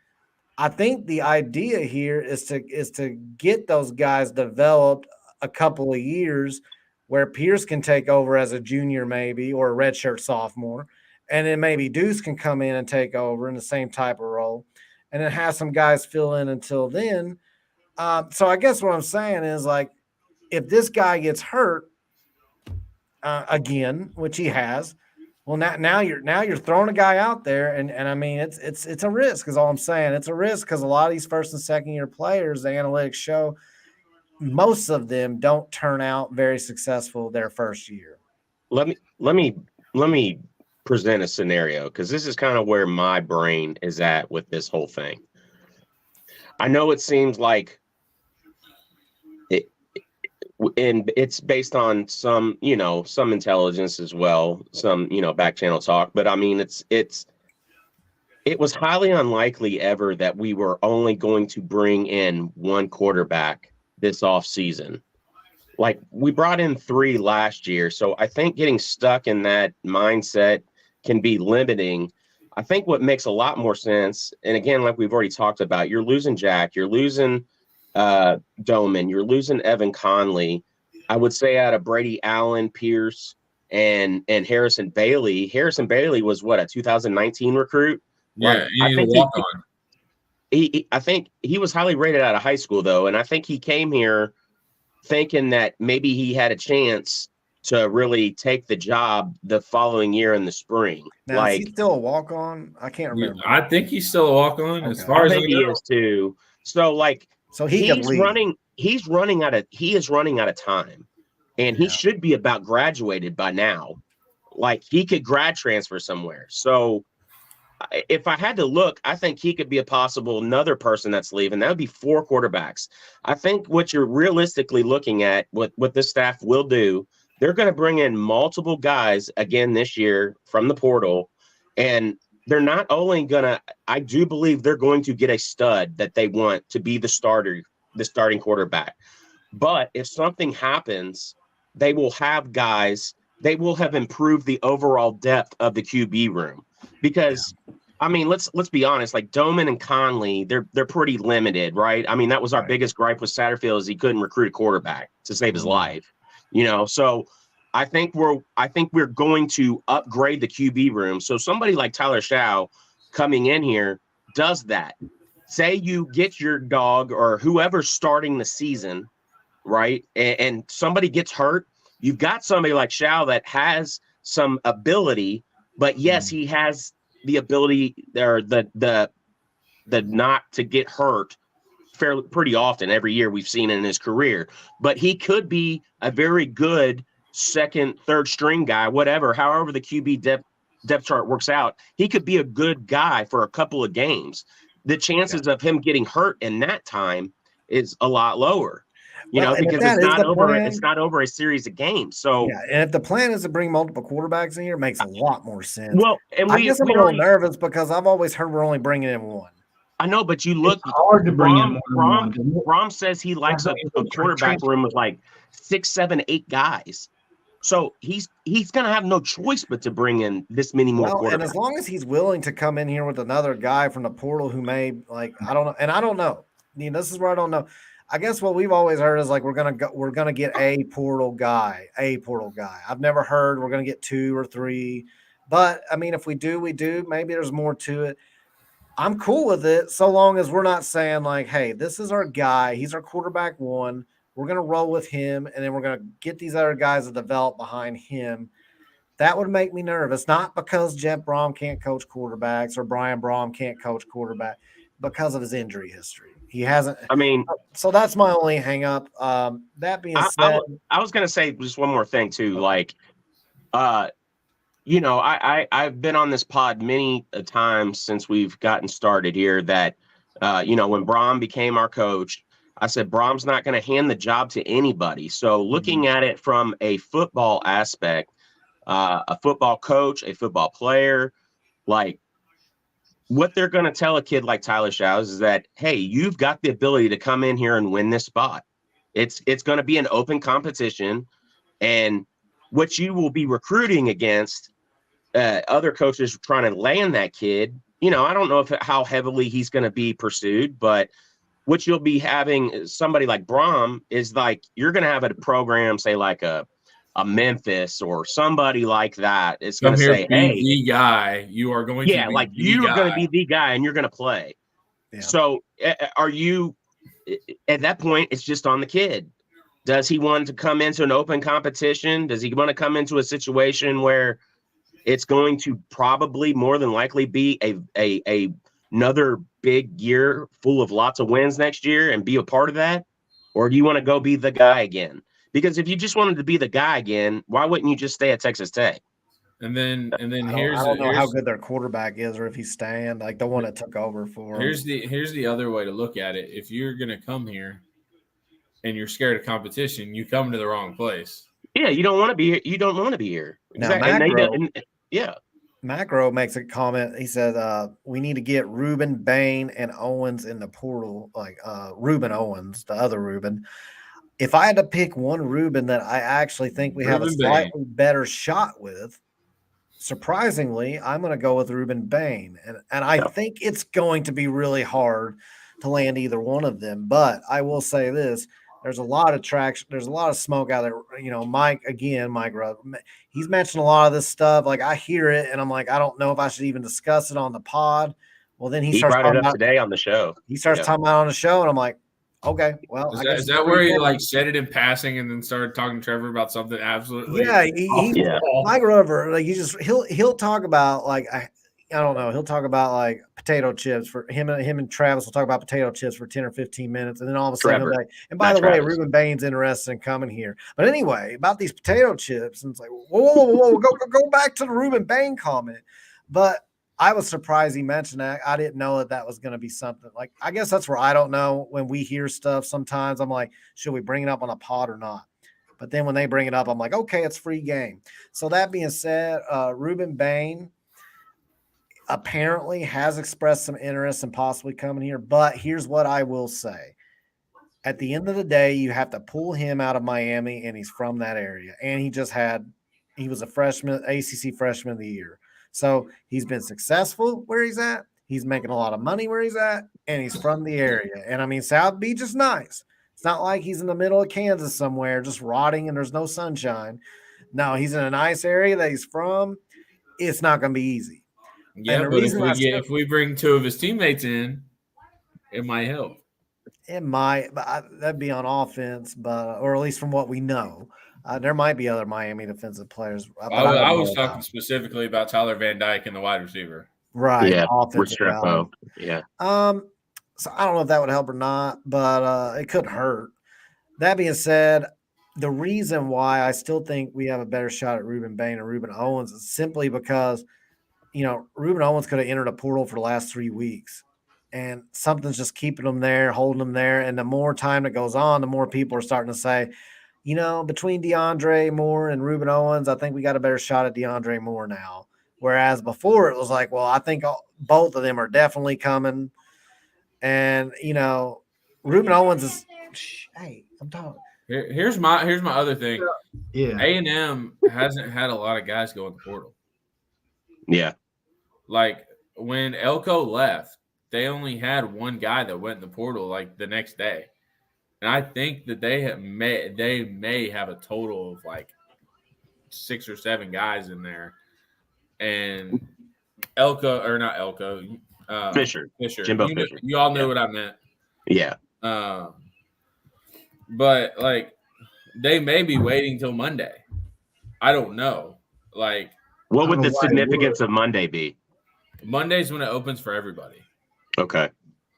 I think the idea here is to get those guys developed a couple of years where Pierce can take over as a junior maybe, or a redshirt sophomore. And then maybe Deuce can come in and take over in the same type of role, and then have some guys fill in until then. So I guess what I'm saying is, like, if this guy gets hurt again, which he has, well, now you're throwing a guy out there, and I mean it's a risk. Is all I'm saying. It's a risk because a lot of these first and second year players, the analytics show, most of them don't turn out very successful their first year. Let me present a scenario, because this is kind of where my brain is at with this whole thing. I know it seems like and it's based on some intelligence as well, some back channel talk, but I mean it was highly unlikely ever that we were only going to bring in one quarterback this off season. Like, we brought in 3 last year, so I think getting stuck in that mindset can be limiting. I think what makes a lot more sense, and again, like we've already talked about, you're losing Jack, you're losing Doman, you're losing Evan Conley. I would say out of Brady Allen, Pierce, and Harrison Bailey. Harrison Bailey was what, a 2019 recruit? Yeah, I think he was highly rated out of high school, though, and I think he came here thinking that maybe he had a chance to really take the job the following year in the spring. Now, is he still a walk-on? I can't remember. I think he's still a walk-on, as far as I know. He is too. So, like, he is running out of time, and he should be about graduated by now. Like, he could grad transfer somewhere. So, if I had to look, I think he could be a possible another person that's leaving. That would be 4 quarterbacks. I think what you're realistically looking at, what this staff will do, they're going to bring in multiple guys again this year from the portal, and they're not only going to, I do believe they're going to get a stud that they want to be the starting quarterback. But if something happens, they will have guys, they will have improved the overall depth of the QB room. Because, I mean, let's be honest, like Doman and Conley, they're pretty limited, right? I mean, that was our biggest gripe with Satterfield, is he couldn't recruit a quarterback to save his life. So I think we're going to upgrade the QB room. So somebody like Tyler Shaw, coming in here does that. Say you get your dog or whoever's starting the season, right? And somebody gets hurt. You've got somebody like Shao that has some ability, but yes, he has the ability or the not to get hurt pretty often every year we've seen in his career. But he could be a very good second, third string guy, whatever, however the QB depth chart works out. He could be a good guy for a couple of games. The chances of him getting hurt in that time is a lot lower, because it's not over a series of games. So yeah, and if the plan is to bring multiple quarterbacks in here, it makes a lot more sense. Well, and I guess I'm a little nervous because I've always heard we're only bringing in one. I know, but you look. It's hard to bring in more than one. Rom says he likes a quarterback room with like 6, 7, 8 guys. So he's going to have no choice but to bring in this many more quarterbacks. And as long as he's willing to come in here with another guy from the portal who may, like, I don't know. And I don't know. This is where I don't know. I guess what we've always heard is like we're gonna get a portal guy. I've never heard we're gonna get 2 or 3. But I mean, if we do, we do. Maybe there's more to it. I'm cool with it so long as we're not saying like, hey, this is our guy. He's our quarterback 1. We're going to roll with him, and then we're going to get these other guys to develop behind him. That would make me nervous, not because Jeff Brom can't coach quarterbacks or Brian Brom can't coach quarterback, because of his injury history. He hasn't. I mean, so that's my only hang up. That being said, I was going to say just one more thing too. Like, I've been on this pod many times since we've gotten started here that, when Brom became our coach, I said, Brom's not going to hand the job to anybody. So looking at it from a football aspect, a football coach, a football player, like what they're going to tell a kid like Tyler Shao is that, hey, you've got the ability to come in here and win this spot. It's going to be an open competition, and what you will be recruiting against other coaches trying to land that kid. I don't know how heavily he's going to be pursued, but what you'll be having somebody like Brom is like you're going to have a program, say like a Memphis or somebody like that. It's going to say, hey, the guy, you are going to be like you're going to be the guy and you're going to play. Yeah. So are you at that point? It's just on the kid. Does he want to come into an open competition? Does he want to come into a situation where it's going to probably more than likely be another big year full of lots of wins next year and be a part of that? Or do you want to go be the guy again? Because if you just wanted to be the guy again, why wouldn't you just stay at Texas Tech? And then I don't know how good their quarterback is or if he's staying, like the one that took over for him. Here's the other way to look at it. If you're going to come here and you're scared of competition, you come to the wrong place. Yeah, you don't want to be here. You don't want to be here. Exactly. Macro makes a comment. He said, we need to get Ruben, Bain, and Owens in the portal, like Ruben Owens, the other Ruben. If I had to pick one Ruben that I actually think we have a slightly better shot with, surprisingly, I'm going to go with Ruben Bain. And I think it's going to be really hard to land either one of them. But I will say this. There's a lot of traction. There's a lot of smoke out there. Mike Rudd, he's mentioned a lot of this stuff. Like I hear it and I'm like, I don't know if I should even discuss it on the pod. Well, then he starts brought it up today on the show. He starts talking about it on the show and I'm like, okay, well, is that where he like said it in passing and then started talking to Trevor about something absolutely? Yeah. Mike Rudd, like he'll talk about like, I don't know. He'll talk about like potato chips for him and Travis will talk about potato chips for 10 or 15 minutes. And then all of a sudden, he'll be like, and by the way, Ruben Bain's interested in coming here. But anyway, about these potato chips, and it's like, whoa, go back to the Ruben Bain comment. But I was surprised he mentioned that. I didn't know that was going to be something like, I guess that's where I don't know when we hear stuff. Sometimes I'm like, should we bring it up on a pod or not? But then when they bring it up, I'm like, okay, it's free game. So that being said, Ruben Bain apparently has expressed some interest in possibly coming here. But here's what I will say. At the end of the day, you have to pull him out of Miami, and he's from that area. And he was a freshman, ACC freshman of the year. So he's been successful where he's at. He's making a lot of money where he's at, and he's from the area. And I mean, South Beach is nice. It's not like he's in the middle of Kansas somewhere just rotting and there's no sunshine. No, he's in a nice area that he's from. It's not going to be easy. Yeah, the but reason if we bring two of his teammates in, it might help. It might, but that'd be on offense, or at least from what we know. There might be other Miami defensive players. But I was talking specifically about Tyler Van Dyke and the wide receiver. Right. Yeah, Offensive Restrepo. Yeah. So I don't know if that would help or not, but it could hurt. That being said, the reason why I still think we have a better shot at Reuben Bain and Reuben Owens is simply because, Reuben Owens could have entered a portal for the last 3 weeks. And something's just keeping them there, holding them there. And the more time that goes on, the more people are starting to say, between DeAndre Moore and Reuben Owens, I think we got a better shot at DeAndre Moore now. Whereas before it was like, well, I think both of them are definitely coming. And, Reuben Owens is – hey, I'm talking. Here's my other thing. Yeah. A&M hasn't had a lot of guys go in the portal. Yeah. Like when Elko left, they only had one guy that went in the portal like the next day. And I think that they may have a total of like 6 or 7 guys in there. And Fisher. Jimbo Fisher. You all know what I meant. Yeah. But like they may be waiting till Monday. I don't know. Like, what would the significance of Monday be? Monday's when it opens for everybody. Okay.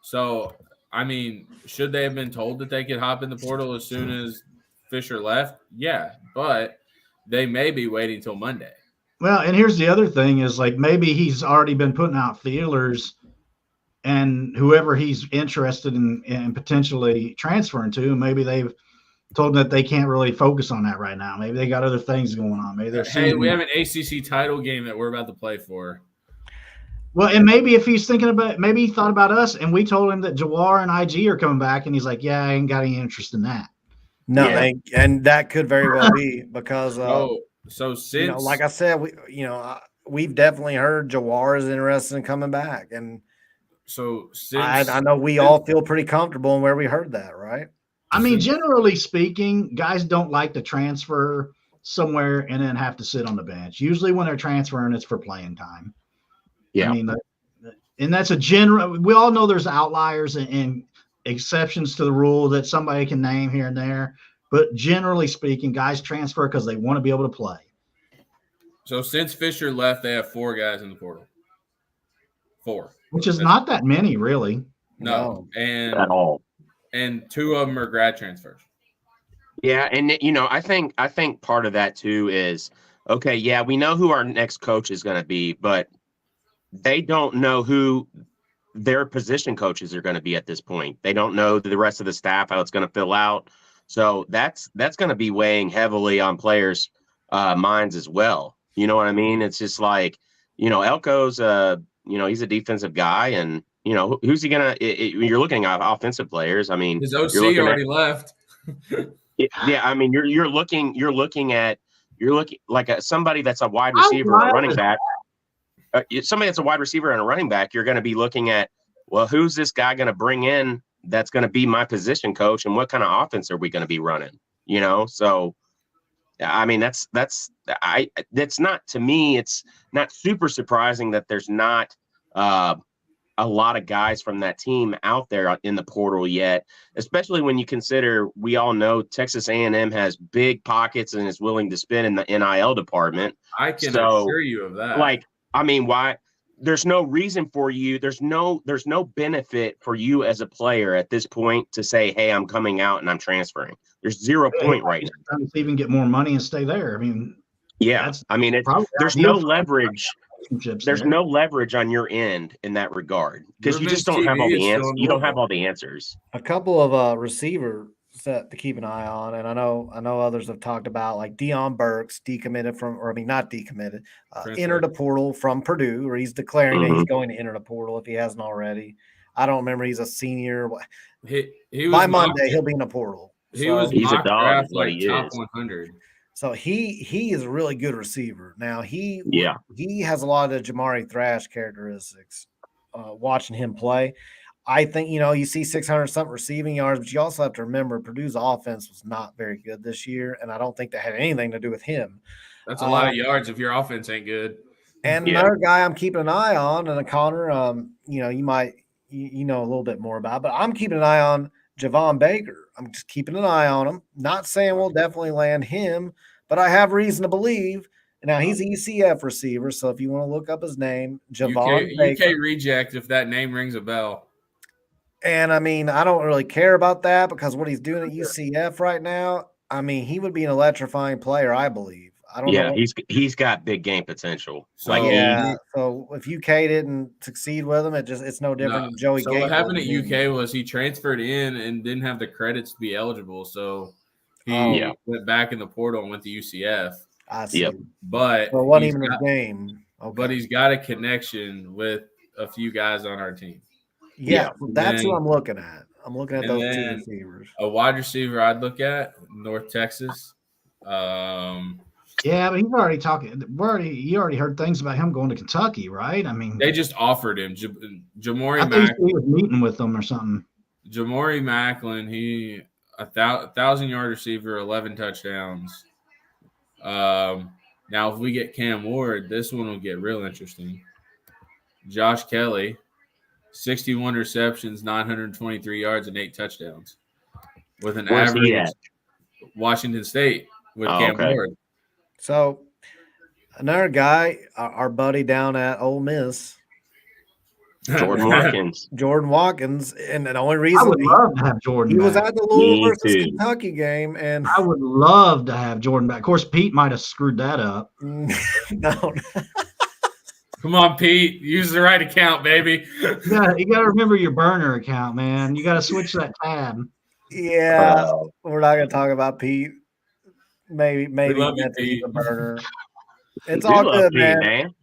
So, I mean, should they have been told that they could hop in the portal as soon as Fisher left? Yeah, but they may be waiting till Monday. Well, and here's the other thing is like maybe he's already been putting out feelers, and whoever he's interested in potentially transferring to, maybe they've told him that they can't really focus on that right now. Maybe they got other things going on. Maybe they're we have an ACC title game that we're about to play for. Well, and maybe if he's maybe he thought about us and we told him that Jawar and IG are coming back, and he's like, yeah, I ain't got any interest in that. No, and that could very well be because so since like I said, we've definitely heard Jawar is interested in coming back, and so I know we all feel pretty comfortable in where we heard that, right? I mean, generally speaking, guys don't like to transfer somewhere and then have to sit on the bench. Usually when they're transferring, it's for playing time. Yeah. I mean, and that's a general – we all know there's outliers and exceptions to the rule that somebody can name here and there. But generally speaking, guys transfer because they want to be able to play. So since Fisher left, they have 4 guys in the portal. 4. Which is not that many, really. No. And at all. And 2 of them are grad transfers. Yeah, and I think part of that too is okay. Yeah, we know who our next coach is going to be, but they don't know who their position coaches are going to be at this point. They don't know the rest of the staff how it's going to fill out. So that's going to be weighing heavily on players' minds as well. You know what I mean? It's just like Elko's he's a defensive guy, and who's he gonna? You're looking at offensive players. I mean, his OC already left. Yeah, I mean, you're looking like somebody that's a wide receiver or a running back. Somebody that's a wide receiver and a running back. You're going to be looking at, well, who's this guy going to bring in that's going to be my position coach, and what kind of offense are we going to be running? So. I mean, that's not, to me, it's not super surprising that there's not a lot of guys from that team out there in the portal yet, especially when you consider we all know Texas A&M has big pockets and is willing to spend in the NIL department. I can assure you of that. Like, I mean, why? There's no reason for you. There's no benefit for you as a player at this point to say, hey, I'm coming out and I'm transferring. There's 0 point right now. To even get more money and stay there. I mean, yeah. I mean, there's no leverage. There's no leverage on your end in that regard because you just don't have all the answers. You don't have all the answers. A couple of receivers to keep an eye on, and I know others have talked about, like Deion Burks not decommitted, entered a portal from Purdue, or he's declaring that he's going to enter the portal if he hasn't already. I don't remember. He's a senior. By Monday, he'll be in the portal. He's a dog, like top 100. So he is a really good receiver. Now he has a lot of the Jamari Thrash characteristics. Watching him play, I think you see 600-something receiving yards, but you also have to remember Purdue's offense was not very good this year, and I don't think that had anything to do with him. That's a lot of yards if your offense ain't good. And Yeah. another guy I'm keeping an eye on, and Connor, you might you know a little bit more about, but I'm keeping an eye on Javon Baker. I'm just keeping an eye on him. Not saying we'll definitely land him, but I have reason to believe. Now he's an ECF receiver, so if you want to look up his name, Javon Baker. UK reject if that name rings a bell. And I mean, I don't really care about that because what he's doing at UCF right now, I mean, he would be an electrifying player, I believe. I don't know. He's got big game potential. So, So if UK didn't succeed with him, it's no different than Joey So Gatewood. what happened at UK was he transferred in and didn't have the credits to be eligible, so he went back in the portal and went to UCF. I see. Yep. But it wasn't even a game. Okay. But he's got a connection with a few guys on our team. Yeah, that's who I'm looking at. I'm looking at those two receivers. A wide receiver I'd look at, North Texas. Yeah, but he's already talking. You already heard things about him going to Kentucky, right? I mean, they just offered him. Jamori I think he was meeting with them or something. Jamori Macklin, he 1,000-yard receiver, 11 touchdowns. Now, if we get Cam Ward, this one will get real interesting. Josh Kelly, 61 receptions, 923 yards, and 8 touchdowns, with an average. Washington State with Cam Ward. So another guy, our buddy down at Ole Miss, Jordan Watkins. And the only reason I would love to have Jordan. He was at the Louisville versus Kentucky game, and I would love to have Jordan back. Of course, Pete might have screwed that up. No. Come on, Pete. Use the right account, baby. You got to remember your burner account, man. You got to switch that tab. Yeah, we're not going to talk about Pete. Maybe love that's Pete. a burner. It's all good, Pete, man.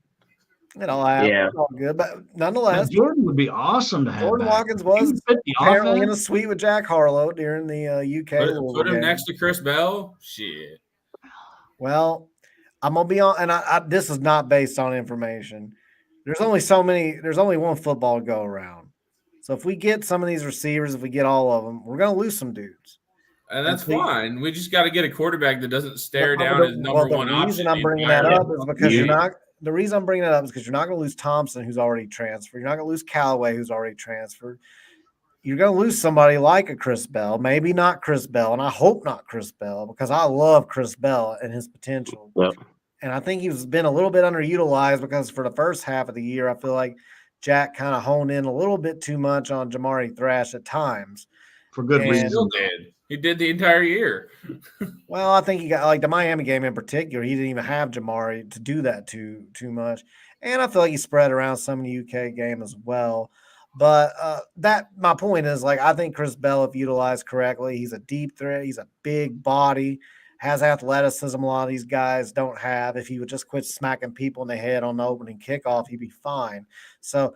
It all happens. Yeah. It's all good, but nonetheless, Jordan would be awesome to have. Jordan back. Watkins was apparently in a suite with Jack Harlow during the UK. Put him next to Chris Bell. Shit. Well, I'm gonna be on, and this is not based on information. There's only one football to go around. So if we get some of these receivers, if we get all of them, we're gonna lose some dudes. And that's fine. We just got to get a quarterback that doesn't stare down his number one option. The reason I'm bringing that up is because you're not going to lose Thompson, who's already transferred. You're not going to lose Callaway, who's already transferred. You're going to lose somebody like a Chris Bell, maybe not Chris Bell, and I hope not Chris Bell because I love Chris Bell and his potential. Yep. And I think he's been a little bit underutilized because for the first half of the year, I feel like Jack kind of honed in a little bit too much on Jamari Thrash at times. For good reason. Still did. He did the entire year. Well, I think he got like the Miami game in particular. He didn't even have Jamari to do that too much, and I feel like he spread around some in the UK game as well. But my point is like I think Chris Bell, if utilized correctly, he's a deep threat. He's a big body, has athleticism. A lot of these guys don't have. If he would just quit smacking people in the head on the opening kickoff, he'd be fine. So.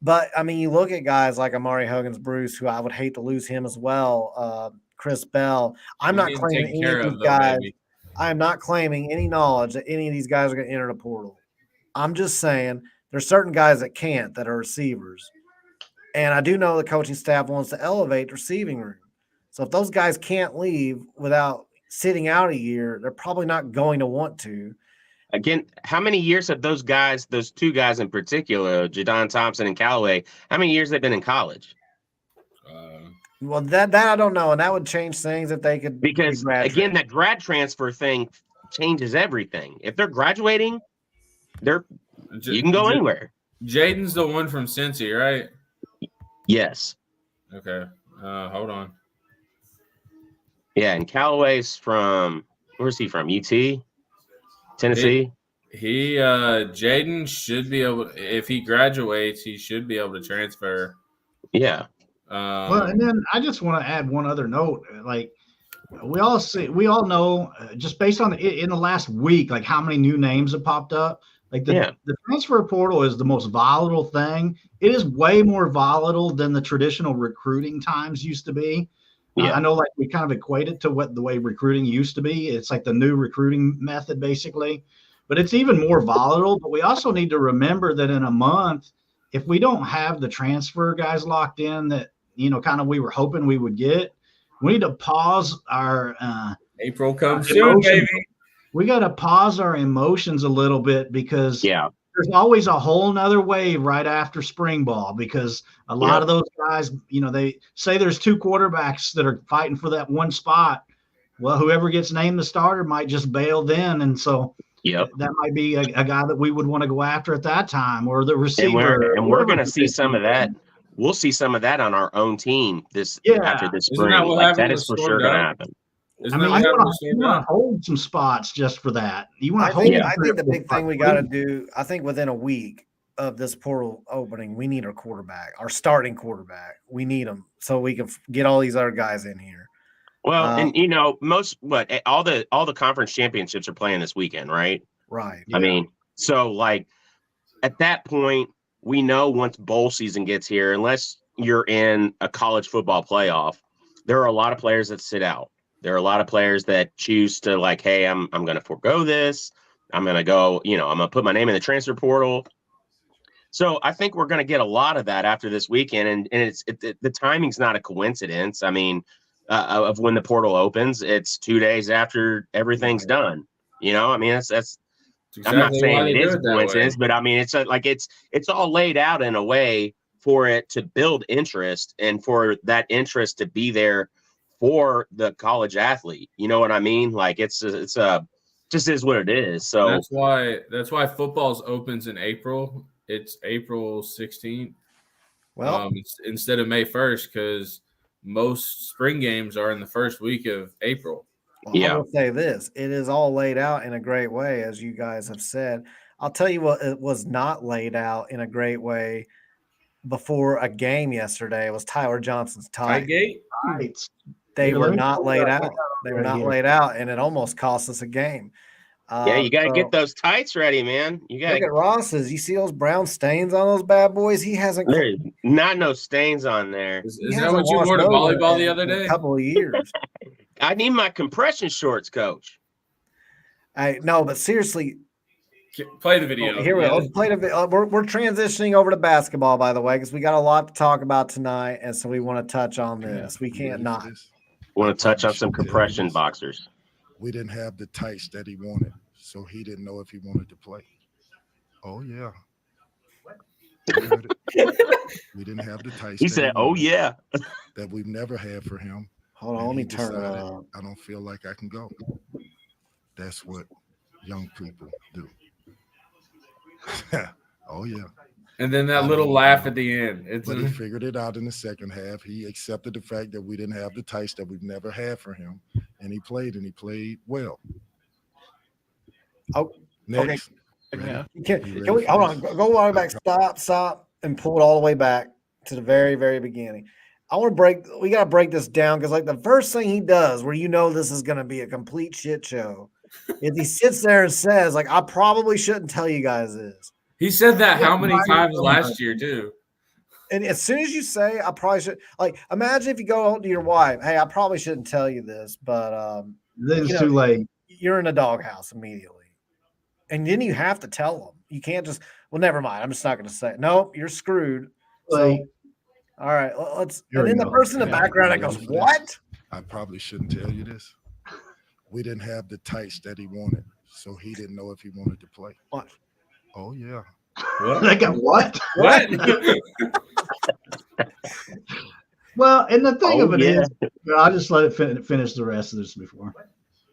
But, I mean, you look at guys like Amari Huggins-Bruce, who I would hate to lose him as well, Chris Bell. I'm not claiming any of these guys. I am not claiming any knowledge that any of these guys are going to enter the portal. I'm just saying there's certain guys that can't, that are receivers. And I do know the coaching staff wants to elevate the receiving room. So if those guys can't leave without sitting out a year, they're probably not going to want to. Again, how many years have those guys, those two guys in particular, Jadon Thompson and Callaway, how many years they've been in college? Well, that I don't know, and that would change things if they could. Because, again, that grad transfer thing changes everything. If they're graduating, you can go anywhere. Jaden's the one from Cincy, right? Yes. Okay. Hold on. Yeah, and Callaway's from – where's he from? UT? Tennessee? Jaden should be able – if he graduates, he should be able to transfer. Yeah. Well, and then I just want to add one other note. Like, we all know just based on in the last week, like how many new names have popped up. Like the transfer portal is the most volatile thing. It is way more volatile than the traditional recruiting times used to be. Yeah. I know, like, we kind of equate it to the way recruiting used to be. It's like the new recruiting method, basically. But it's even more volatile. But we also need to remember that in a month, if we don't have the transfer guys locked in that, kind of we were hoping we would get, we need to pause our April comes soon, baby. We got to pause our emotions a little bit because there's there's always a whole nother wave right after spring ball because a lot of those guys, they say there's two quarterbacks that are fighting for that one spot. Well, whoever gets named the starter might just bail then. And so that might be a guy that we would want to go after at that time, or the receiver. And we're going to see some of that. We'll see some of that on our own team after this spring. That is for sure going to happen. You want to hold some spots just for that. You want to hold. I think the big thing we got to do, I think within a week of this portal opening, we need our quarterback, our starting quarterback. We need him so we can get all these other guys in here. Well, and all the conference championships are playing this weekend, right? Right. I mean, so like at that point, we know once bowl season gets here, unless you're in a college football playoff, there are a lot of players that sit out. There are a lot of players that choose to like, hey, I'm going to forego this. I'm going to go, I'm going to put my name in the transfer portal. So I think we're going to get a lot of that after this weekend, and the timing's not a coincidence. I mean, of when the portal opens, it's 2 days after everything's done. I mean, that's exactly, I'm not saying it is a coincidence, but I mean, it's all laid out in a way for it to build interest and for that interest to be there for the college athlete. You know what I mean? Like it's just is what it is. So that's why football's opens in April. It's April 16th. Well, instead of May 1st, because most spring games are in the first week of April. Well, I will say this. It is all laid out in a great way, as you guys have said. I'll tell you what, it was not laid out in a great way before a game yesterday. It was Tyler Johnson's tie. They were not laid out. They were not laid out, and it almost cost us a game. You got to get those tights ready, man. You got to look at Ross's. You see those brown stains on those bad boys? He hasn't. There's not no stains on there. Is that what you wore to volleyball the other day? A couple of years. I need my compression shorts, coach. No, but seriously. Play the video. Here we go. Let's play the video. We're transitioning over to basketball, by the way, because we got a lot to talk about tonight, and so we want to touch on this. We can't not. Want to touch on some compression boxers. We didn't have the tights that he wanted, so he didn't know if he wanted to play. Oh, yeah. We didn't have the tights. He said, oh, yeah. That we've never had for him. Hold on, let me turn it on. I don't feel like I can go. That's what young people do. Oh, yeah. And then that little laugh at the end. But he figured it out in the second half. He accepted the fact that we didn't have the tights that we've never had for him. And he played well. Oh, next. Okay. Can we hold on? Go all the way back. Stop, and pull it all the way back to the very, very beginning. We got to break this down because, like, the first thing he does, where this is going to be a complete shit show, is he sits there and says, like, I probably shouldn't tell you guys this. He said that how many times last year, too? And as soon as you say, I probably should, like, imagine if you go to your wife, hey, I probably shouldn't tell you this, but then it's too late. You're in a doghouse immediately. And then you have to tell them. You can't just, well, never mind. I'm just not going to say it. Nope, you're screwed. So, all right, let's. And then the person in the background that goes, what? I probably shouldn't tell you this. We didn't have the tights that he wanted, so he didn't know if he wanted to play. What? Oh, yeah. What? They got what? What? Well, and the thing of it is, I'll just let it finish the rest of this before.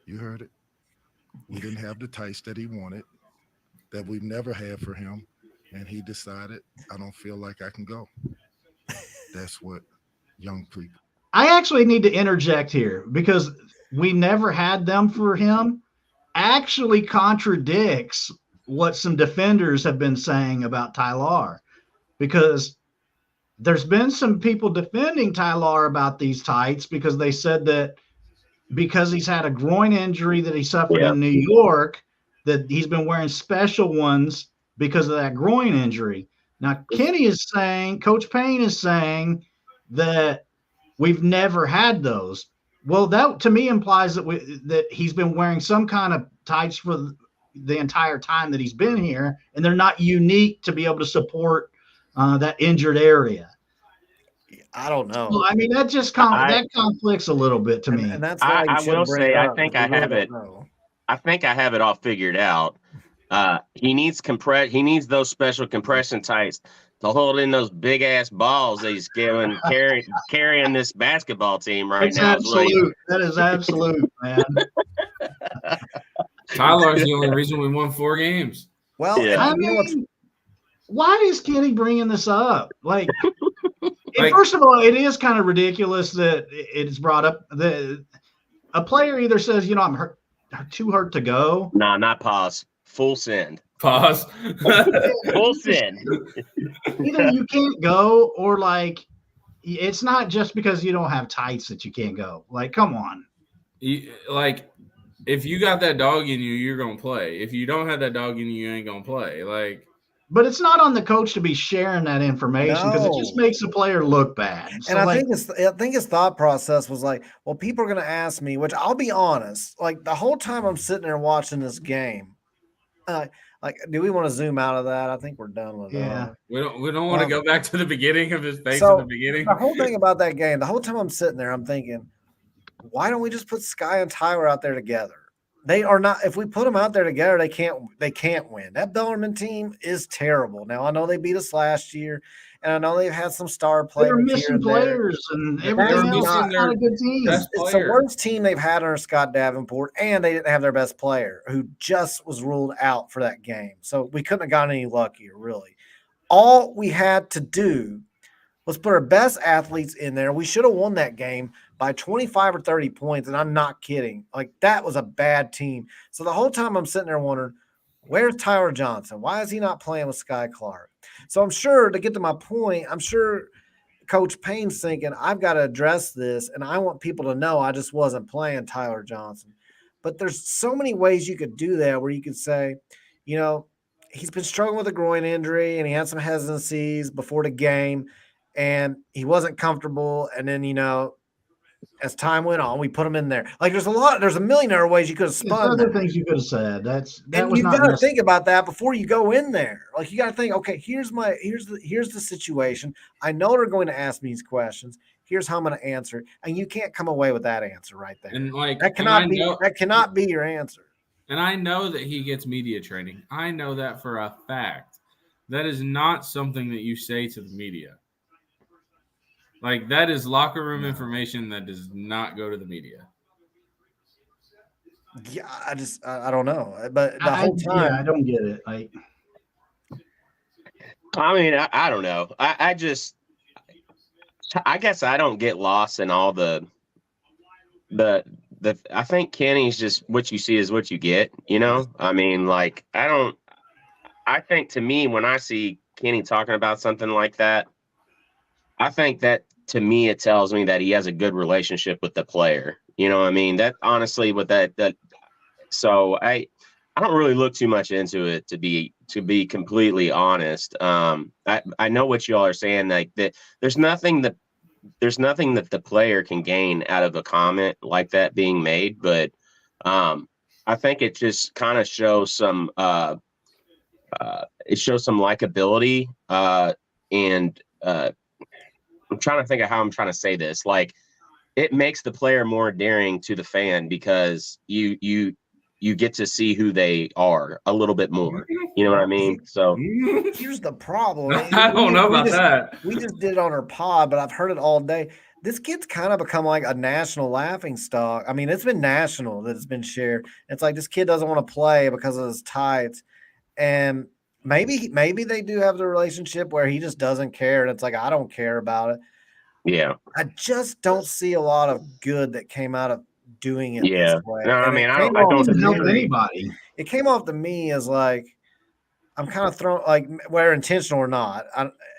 You heard it. We didn't have the tights that he wanted, that we've never had for him, and he decided, I don't feel like I can go. That's what young people. I actually need to interject here because we never had them for him actually contradicts what some defenders have been saying about Tyler, because there's been some people defending Tyler about these tights because they said that because he's had a groin injury that he suffered in New York, that he's been wearing special ones because of that groin injury. Now, Kenny is saying, Coach Payne is saying that we've never had those. Well, that to me implies that he's been wearing some kind of tights for the entire time that he's been here, and they're not unique to be able to support that injured area. I don't know. Well, I mean, that just that conflicts a little bit to me. And that's why I will say I think I have it. I think I have it all figured out. He needs those special compression tights to hold in those big ass balls that he's carrying this basketball team right It's now. absolute. That is absolute, man. Tyler's the only reason we won 4 games. Well, Yeah. I you know what's mean, why is Kenny bringing this up? Like, Like- first of all, it is kind of ridiculous that it's brought up. A player either says, I'm too hurt to go. Nah, not pause. Full send. Pause. Full send. Either you can't go, or like, it's not just because you don't have tights that you can't go. Like, come on. Like, if you got that dog in you, you're gonna play. If you don't have that dog in you, you ain't gonna play. Like, but it's not on the coach to be sharing that information because it just No. makes the player look bad. So, And I like, think his thought process was like, well, people are going to ask me, which I'll be honest, like the whole time I'm sitting there watching this game, like, do we want to zoom out of that? I think we're done with Yeah. that. we don't want to go back to the beginning of his face So in the beginning. the whole thing about that game, the whole time I'm sitting there, I'm thinking, why don't we just put Sky and Tyler out there together? They are not. If we put them out there together, they can't win. That Bellarmine team is terrible. Now I know they beat us last year, and I know they've had some star they're players. missing players and everything They're else. missing It's not a good team. best It's the player. worst team they've had under Scott Davenport, and they didn't have their best player, who just was ruled out for that game. So we couldn't have gotten any luckier, really. All we had to do was put our best athletes in there. We should have won that game by 25 or 30 points, and I'm not kidding. Like, that was a bad team. So the whole time I'm sitting there wondering, where's Tyler Johnson? Why is he not playing with Sky Clark? So I'm sure, to get to my point, I'm sure Coach Payne's thinking, I've got to address this, and I want people to know I just wasn't playing Tyler Johnson. But there's so many ways you could do that, where you could say, he's been struggling with a groin injury, and he had some hesitancies before the game, and he wasn't comfortable. And then, as time went on, we put him in there. Like, there's a million other ways you could have spun other that. things you could have said. That was You not got to think about that before you go in there. Like, you got to think, okay, here's the situation. I know they're going to ask me these questions. Here's how I'm going to answer it, and you can't come away with that answer right there. And like That cannot be your answer. And I know that he gets media training. I know that for a fact. That is not something that you say to the media. Like, that is locker room information that does not go to the media. Yeah, I don't know. But the whole time, I don't get it. Like, I mean, I don't know. I guess I don't get lost in all the I think Kenny's just what you see is what you get, I mean, like, I think, to me, when I see Kenny talking about something like that, I think that, to me, it tells me that he has a good relationship with the player. You know what I mean? That, honestly, with that so I don't really look too much into it, to be completely honest. I know what y'all are saying, like, that there's nothing that the player can gain out of a comment like that being made, but I think it just kind of shows some likability, and I'm trying to think of how I'm trying to say this. Like, it makes the player more endearing to the fan because you get to see who they are a little bit more. You know what I mean? So here's the problem. I don't know about that. We just did it on our pod, but I've heard it all day. This kid's kind of become like a national laughing stock. I mean, it's been national that it's been shared. It's like, this kid doesn't want to play because of his tights. And maybe they do have the relationship where he just doesn't care. And it's like, I don't care about it. yeah. I just don't see a lot of good that came out of doing it Yeah. this way. No, I And mean, it I came don't off to doesn't help me- anybody. It came off to me as like, I'm kind of throwing, like, whether intentional or not,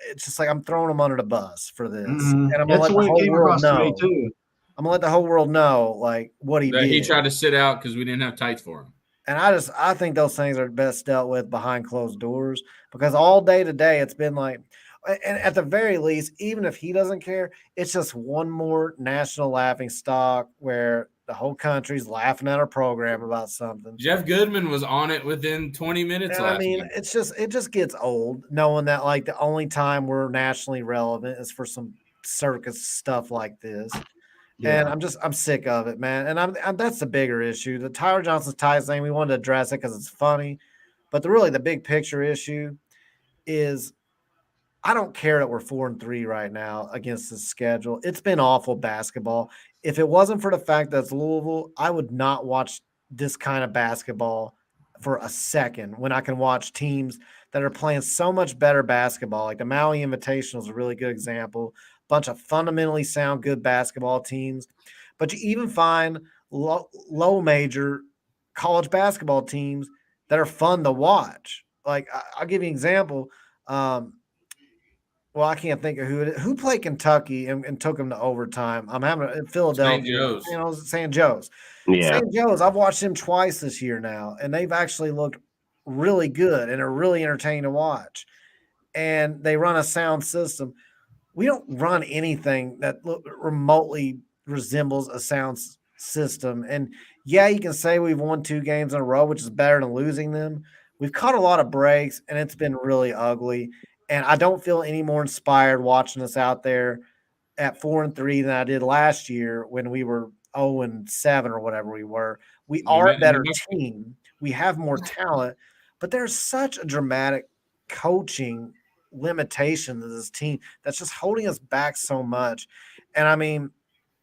it's just like I'm throwing them under the bus for this. Mhm. And I'm going That's to the let way the it whole came world across to me know. too. I'm going to let the whole world know, like, what he That did. he tried to sit out because we didn't have tights for him. And I think those things are best dealt with behind closed doors, because all day today it's been like, and at the very least, even if he doesn't care, it's just one more national laughing stock where the whole country's laughing at our program about something. Jeff Goodman was on it within 20 minutes And last I mean, night. it just gets old knowing that, like, the only time we're nationally relevant is for some circus stuff like this. Yeah. And I'm sick of it, man. And I'm that's the bigger issue. The Tyler Johnson's ties thing, we wanted to address it because it's funny, But the big picture issue is I don't care that we're 4-3 right now against the schedule. It's been awful basketball. If it wasn't for the fact that it's Louisville, I would not watch this kind of basketball for a second when I can watch teams that are playing so much better basketball. Like the Maui Invitational is a really good example. Bunch of fundamentally sound, good basketball teams. But you even find low major college basketball teams that are fun to watch. Like I'll give you an example. Well, I can't think of who played Kentucky and took them to overtime. I'm having Philadelphia, St. Joe's. Yeah. St. Joe's. I've watched them twice this year now, and they've actually looked really good and are really entertaining to watch. And they run a sound system. We don't run anything that remotely resembles a sound system. And yeah, you can say we've won 2 games in a row, which is better than losing them. We've caught a lot of breaks, and it's been really ugly. And I don't feel any more inspired watching us out there at 4-3 than I did last year when we were 0-7 or whatever we were. We are a better team. We have more talent, but there's such a dramatic coaching limitation to this team that's just holding us back so much. And I mean,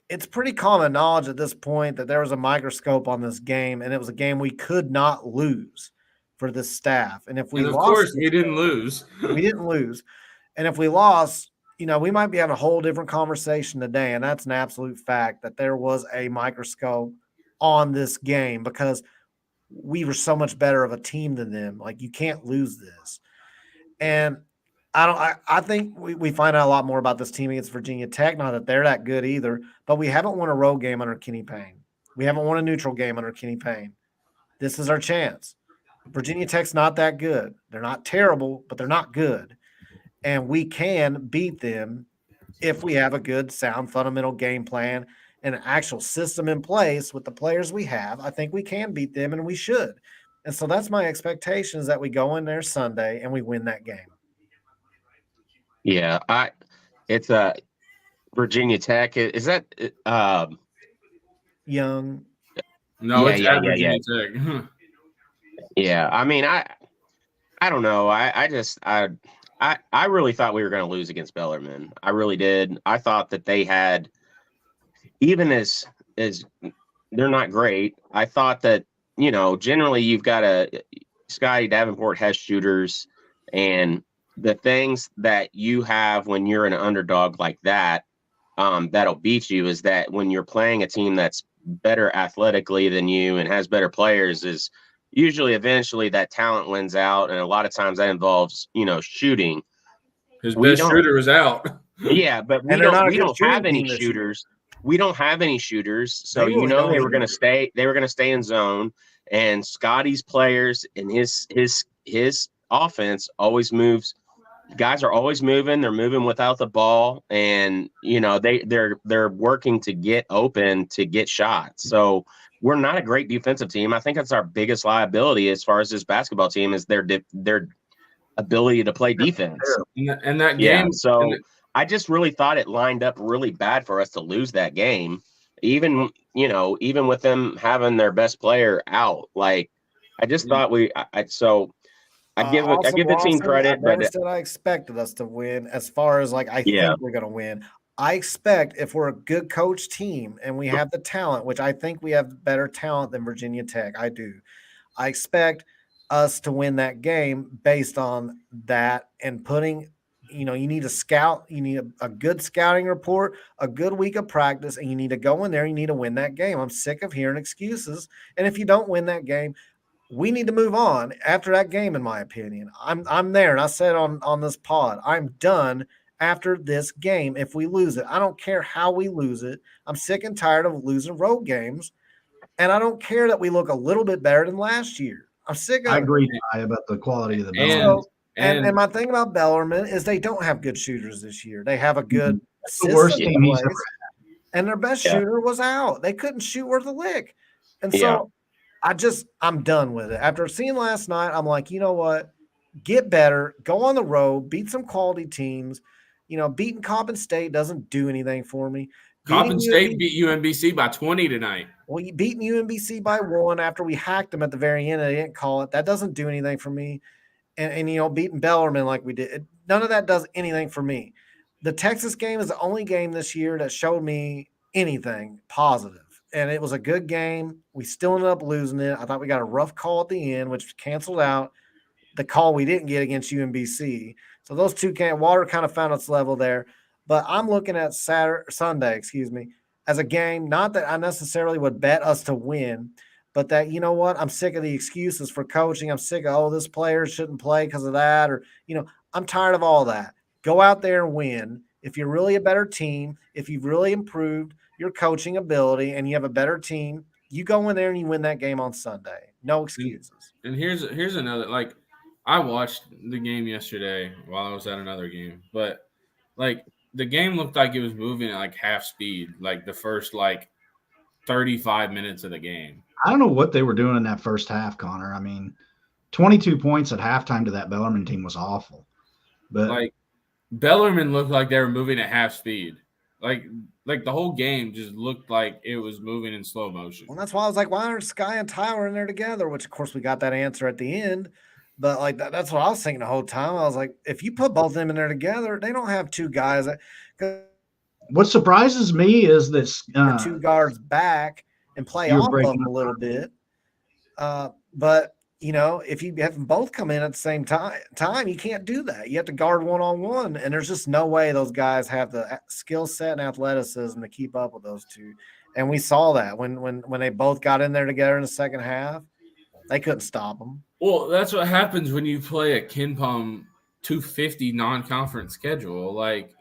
it's pretty common knowledge at this point that there was a microscope on this game, and it was a game we could not lose for this staff. And if we lost, of course, we didn't lose. We didn't lose. And if we lost, we might be having a whole different conversation today. And that's an absolute fact that there was a microscope on this game because we were so much better of a team than them. Like, you can't lose this. And I think we find out a lot more about this team against Virginia Tech. Not that they're that good either, but we haven't won a road game under Kenny Payne. We haven't won a neutral game under Kenny Payne. This is our chance. Virginia Tech's not that good. They're not terrible, but they're not good. And we can beat them if we have a good, sound, fundamental game plan and an actual system in place with the players we have. I think we can beat them, and we should. And so that's my expectation, is that we go in there Sunday and we win that game. Yeah, it's Virginia Tech. Is that Young? No, it's at Virginia Tech. Yeah, I mean, I don't know. I really thought we were going to lose against Bellarmine. I really did. I thought that they had, even as they're not great. I thought that generally you've got Scotty Davenport has shooters, and the things that you have when you're an underdog like that, that'll beat you is that when you're playing a team that's better athletically than you and has better players, is usually eventually that talent wins out, and a lot of times that involves shooting. His best shooter was out. Yeah, but we don't have any shooters. We don't have any shooters, so they were going to stay. They were going to stay in zone, and Scotty's players and his offense always moves. Guys are always moving. They're moving without the ball, and they're working to get open to get shots. So we're not a great defensive team. I think that's our biggest liability as far as this basketball team is their ability to play defense. And that game. So I just really thought it lined up really bad for us to lose that game, even with them having their best player out. Like, I just thought I give the team credit. I never said I expected us to win. As far as I think we're going to win. I expect if we're a good coach team and we have the talent, which I think we have better talent than Virginia Tech. I do. I expect us to win that game based on that and putting, you need a scout, you need a good scouting report, a good week of practice, and you need to go in there. You need to win that game. I'm sick of hearing excuses. And if you don't win that game, we need to move on after that game, in my opinion. I'm there, and I said on this pod, I'm done after this game if we lose it. I don't care how we lose it. I'm sick and tired of losing road games, and I don't care that we look a little bit better than last year. I'm sick of it. I agree about the quality of the Bellarmine. And my thing about Bellarmine is they don't have good shooters this year. They have a good the worst team he's ever had. And their best shooter was out. They couldn't shoot worth a lick. And so I'm done with it. After seeing last night, I'm like, you know what? Get better. Go on the road. Beat some quality teams. Beating Coppin State doesn't do anything for me. Coppin State beat UMBC by 20 tonight. Well, you beating UMBC by 1 after we hacked them at the very end. They didn't call it. That doesn't do anything for me. And beating Bellarmine like we did. None of that does anything for me. The Texas game is the only game this year that showed me anything positive. And it was a good game. We still ended up losing it. I thought we got a rough call at the end, which canceled out the call we didn't get against UMBC. So those two water kind of found its level there. But I'm looking at Sunday, as a game, not that I necessarily would bet us to win, but that, you know what, I'm sick of the excuses for coaching. I'm sick of, this player shouldn't play because of that. Or, I'm tired of all that. Go out there and win. If you're really a better team, if you've really improved your coaching ability and you have a better team, you go in there and you win that game on Sunday. No excuses. And here's another, I watched the game yesterday while I was at another game, but the game looked like it was moving at half speed, the first 35 minutes of the game. I don't know what they were doing in that first half, Connor. I mean, 22 points at halftime to that Bellarmine team was awful. But Bellarmine looked like they were moving at half speed. The whole game just looked like it was moving in slow motion. Well, that's why I was like, why aren't Sky and Tyler in there together? Which, of course, we got that answer at the end. But that's what I was thinking the whole time. I was like, if you put both of them in there together, they don't have two guys. What surprises me is that two guards back and play off of them a little bit. But if you have them both come in at the same time, you can't do that. You have to guard one-on-one, and there's just no way those guys have the skill set and athleticism to keep up with those two. And we saw that when they both got in there together in the second half, they couldn't stop them. Well, that's what happens when you play a KenPom 250 non-conference schedule.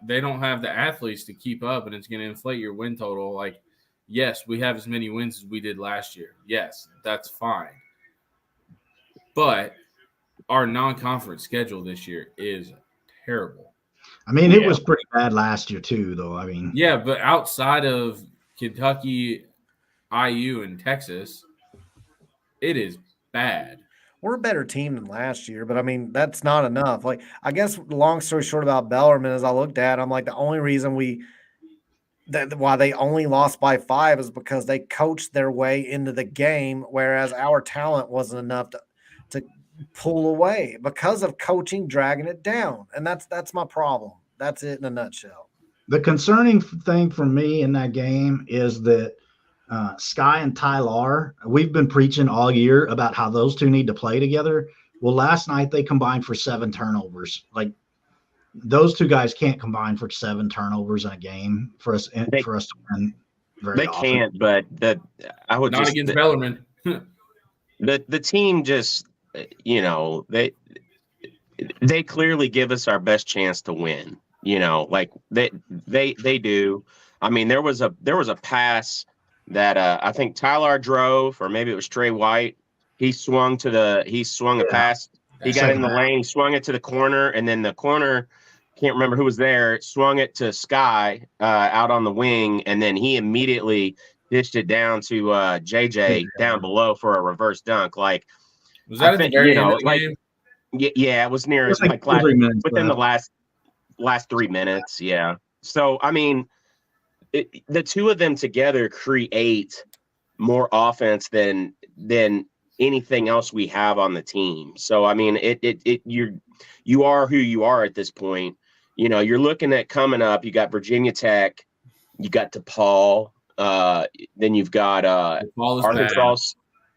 They don't have the athletes to keep up, and it's going to inflate your win total. Yes, we have as many wins as we did last year. Yes, that's fine. But our non-conference schedule this year is terrible. I mean, it was pretty bad last year too, though. I mean, yeah, but outside of Kentucky, IU, and Texas, it is bad. We're a better team than last year, but I mean, that's not enough. I guess the long story short about Bellarmine, as I looked at, I'm the only reason why they only lost by 5 is because they coached their way into the game, whereas our talent wasn't enough to pull away because of coaching dragging it down. And that's my problem. That's it in a nutshell. The concerning thing for me in that game is that Sky and Tyler, we've been preaching all year about how those two need to play together. Well, last night they combined for 7 turnovers. Those two guys can't combine for 7 turnovers in a game for us to win. They often can't, but I would not against Bellarmine. The team just, they clearly give us our best chance to win. They do. I mean, there was a pass that I think Tyler drove, or maybe it was Trey White. He swung a pass. He got in the lane, he swung it to the corner, and then the corner, can't remember who was there, swung it to Sky out on the wing, and then he immediately dished it down to JJ down below for a reverse dunk. Was that at the very end of the game? Yeah, it was near within the last 3 minutes. Yeah. So I mean, the two of them together create more offense than anything else we have on the team. So I mean, you are who you are at this point. You're looking at coming up. You got Virginia Tech, you got DePaul, then you've got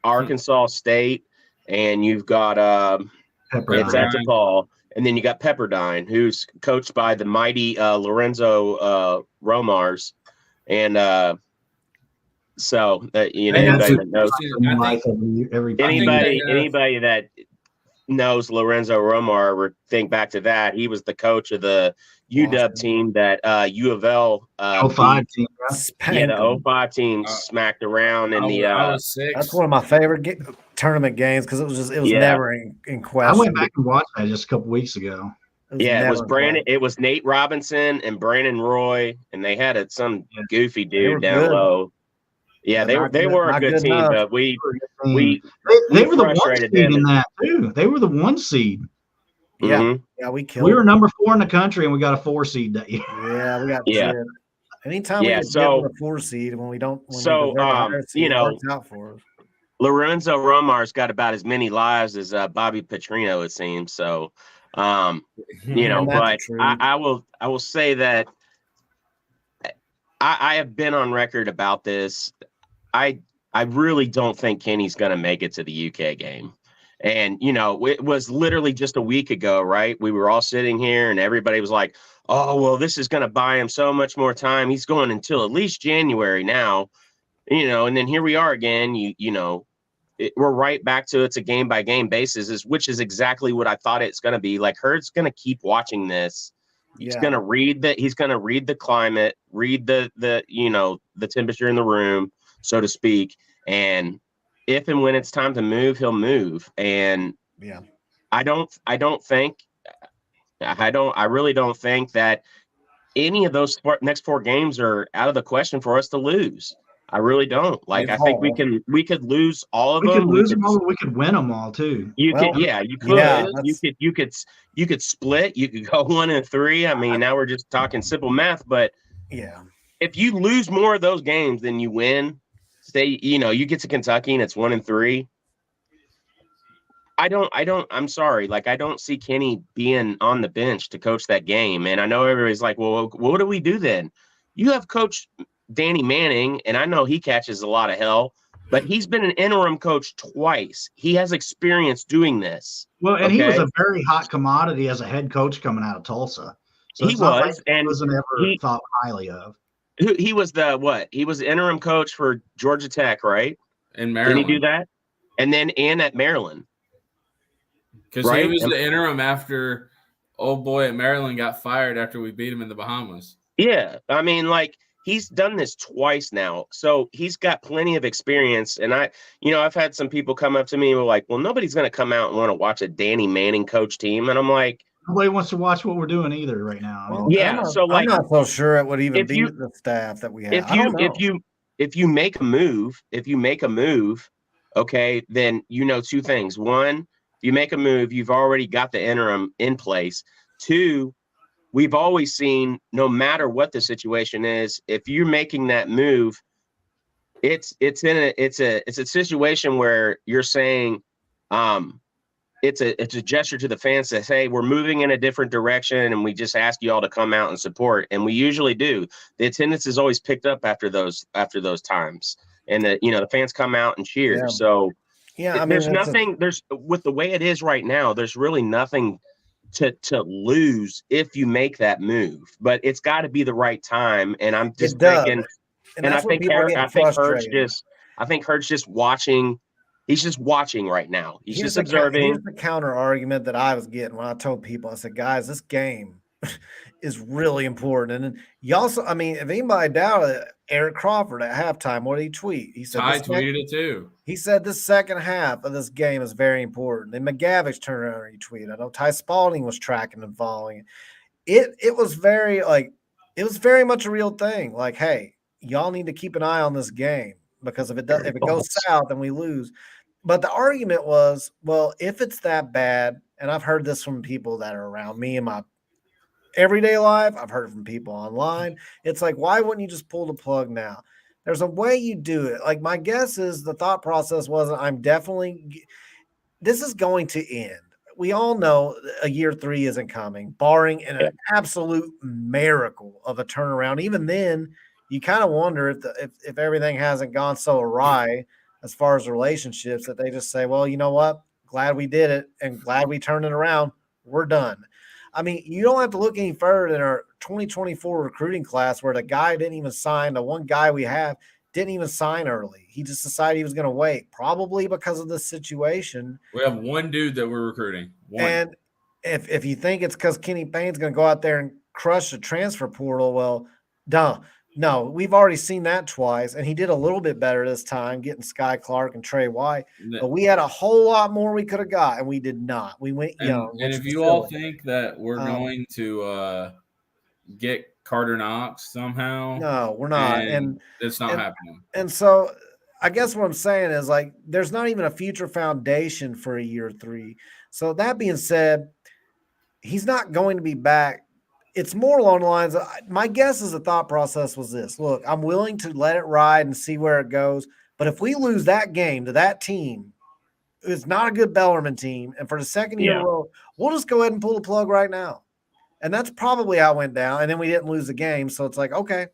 Arkansas State, and you've got it's at DePaul, and then you got Pepperdine, who's coached by the mighty Lorenzo Romars, and so anybody that knows anybody that knows Lorenzo Romar, think back to that. He was the coach of the UW team that U of L 05 team. The 05 team smacked around in that's one of my favorite tournament games because it was never in question. I went back and watched that just a couple weeks ago. It was Nate Robinson and Brandon Roy, and they had some goofy dude down low. Yeah, they were a good team, but we were the 1 seed in that too. They were the 1 seed. Yeah, we killed. We were number 4 in the country, and we got a 4 seed that year. Yeah, we got. Anytime we Yeah. get with So a 4 seed when we deserve a higher you seed, it know, works out for us. Lorenzo Romar's got about as many lives as Bobby Petrino, it seems. So, you know, And that's but true. I will say that I have been on record about this. I really don't think Kenny's going to make it to the UK game. And, you know, it was literally just a week ago, right? We were all sitting here and everybody was like, oh, well, this is going to buy him so much more time. He's going until at least January now, you know, and then here we are again, you know, we're right back to it's a game by game basis, which is exactly what I thought it's going to be. Like Hurd's going to keep watching this. He's going to read the climate, read the you know, the temperature in the room, so to speak. And if and when it's time to move, he'll move. And I really don't think that any of those next 4 games are out of the question for us to lose. I really don't. Like, I think we could lose all of We them. could lose them all, but we could win them all too. You could split. You could go 1-3. I mean, now we're just talking simple math, but if you lose more of those games than you win, say, you know, you get to Kentucky and it's 1-3. I'm sorry. Like, I don't see Kenny being on the bench to coach that game. And I know everybody's like, well, what do we do then? You have Coach Danny Manning, and I know he catches a lot of hell, but he's been an interim coach twice. He has experience doing this. Well, and he was a very hot commodity as a head coach coming out of Tulsa. So he was, and he wasn't ever thought highly of. He was He was the interim coach for Georgia Tech, right? In Maryland. Did he do that? And then at Maryland. Because he was the interim after old boy at Maryland got fired after we beat him in the Bahamas. Yeah. I mean, like, he's done this twice now. So he's got plenty of experience. And I've had some people come up to me and were like, well, nobody's going to come out and want to watch a Danny Manning coach team. And I'm like, nobody wants to watch what we're doing either right now. Well, I'm not so sure it would even be the staff that we have. If you make a move, okay, then you know 2 things. 1, if you make a move, you've already got the interim in place. 2, we've always seen, no matter what the situation is, if you're making that move, it's a situation where you're saying, it's a gesture to the fans that, hey, we're moving in a different direction, and we just ask you all to come out and support, and we usually do. The attendance is always picked up after those times, and the fans come out and cheer. Yeah. So I mean, there's nothing. There's with the way it is right now. There's really nothing to lose if you make that move, but it's got to be the right time. And I'm just thinking, and I think Hurd's just watching. He's just watching right now. He's just observing. Here's the counter argument that I was getting when I told people. I said, guys, this game is really important. And you also, I mean, if anybody doubted it, Eric Crawford at halftime, what did he tweet? He said, I tweeted it too. He said this second half of this game is very important. And McGavick's turned around and retweeted. I know Ty Spalding was tracking and following it. It was very much a real thing. Like, hey, y'all need to keep an eye on this game, because if it goes south and we lose. But the argument was, well, if it's that bad, and I've heard this from people that are around me in my everyday life, I've heard it from people online. It's like, why wouldn't you just pull the plug now? There's a way you do it. Like, my guess is the thought process wasn't, this is going to end. We all know a year 3 isn't coming, barring an absolute miracle of a turnaround. Even then, you kind of wonder if everything hasn't gone so awry as far as relationships that they just say, well, you know what? Glad we did it and glad we turned it around. We're done. I mean, you don't have to look any further than our 2024 recruiting class, where the guy didn't even sign. The one guy we have didn't even sign early. He just decided he was going to wait, probably because of the situation. We have one dude that we're recruiting. One. And if you think it's because Kenny Payne's going to go out there and crush the transfer portal, well, duh. No, we've already seen that twice, and he did a little bit better this time, getting Sky Clark and Trey White. But we had a whole lot more we could have got, and we did not. We went young. And if you all think that we're going to get Carter Knox somehow, no, we're not, and it's not happening. And so, I guess what I'm saying is, like, there's not even a future foundation for a year 3. So that being said, he's not going to be back. it's more along the lines of, my guess is the thought process was this. Look, I'm willing to let it ride and see where it goes. But if we lose that game to that team, it's not a good Bellarmine team, and for the second year in a row, we'll just go ahead and pull the plug right now. And that's probably how it went down. And then we didn't lose the game. So it's like, okay.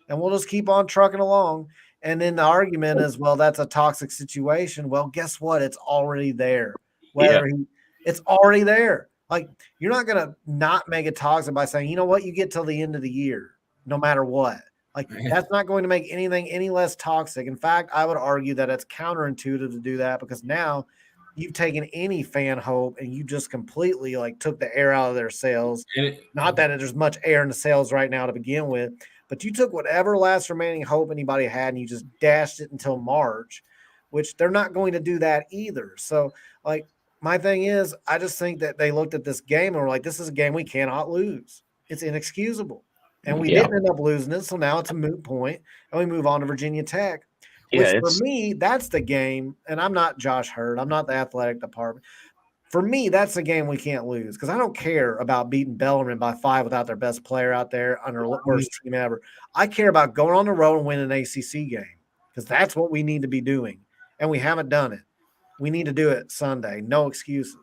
And we'll just keep on trucking along. And then the argument is, well, that's a toxic situation. Well, guess what? It's already there. It's already there. Like, you're not going to not make it toxic by saying, you know what, you get till the end of the year, no matter what. Like, that's not going to make anything any less toxic. In fact, I would argue that it's counterintuitive to do that, because now you've taken any fan hope and you just completely like took the air out of their sails. Not that there's much air in the sails right now to begin with, but you took whatever last remaining hope anybody had and you just dashed it until March, which they're not going to do that either. So, like, my thing is, I just think that they looked at this game and were like, this is a game we cannot lose. It's inexcusable. And we didn't end up losing it, so now it's a moot point, and we move on to Virginia Tech. Which for me, that's the game, and I'm not Josh Hurd. I'm not the athletic department. For me, that's the game we can't lose, because I don't care about beating Bellarmine by 5 without their best player out there under the worst team ever. I care about going on the road and winning an ACC game, because that's what we need to be doing, and we haven't done it. We need to do it Sunday. No excuses.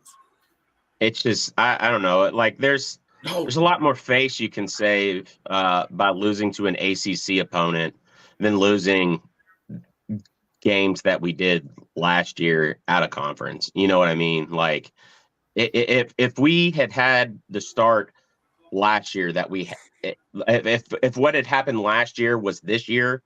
It's just, I don't know. Like, there's a lot more face you can save by losing to an ACC opponent than losing games that we did last year out of conference. You know what I mean? Like, if we had the start last year that we if what had happened last year was this year,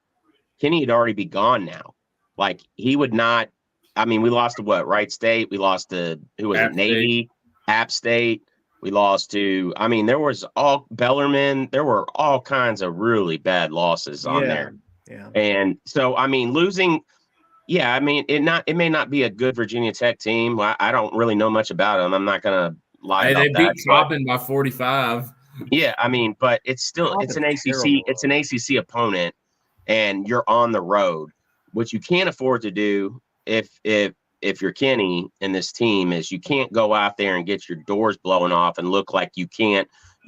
Kenny would already be gone now. Like, he would not. I mean, we lost to what? Wright State. We lost to Navy, App State. We lost to. I mean, there was all Bellarmine. There were all kinds of really bad losses on there. Yeah. And so, I mean, losing. Yeah, I mean, it may not be a good Virginia Tech team. I don't really know much about them. I'm not gonna lie about they that. Beat Coppin by 45. Yeah, I mean, but it's still it's an ACC terrible. It's an ACC opponent, and you're on the road. What you can't afford to do if you're Kenny and this team is you can't go out there and get your doors blown off and look like you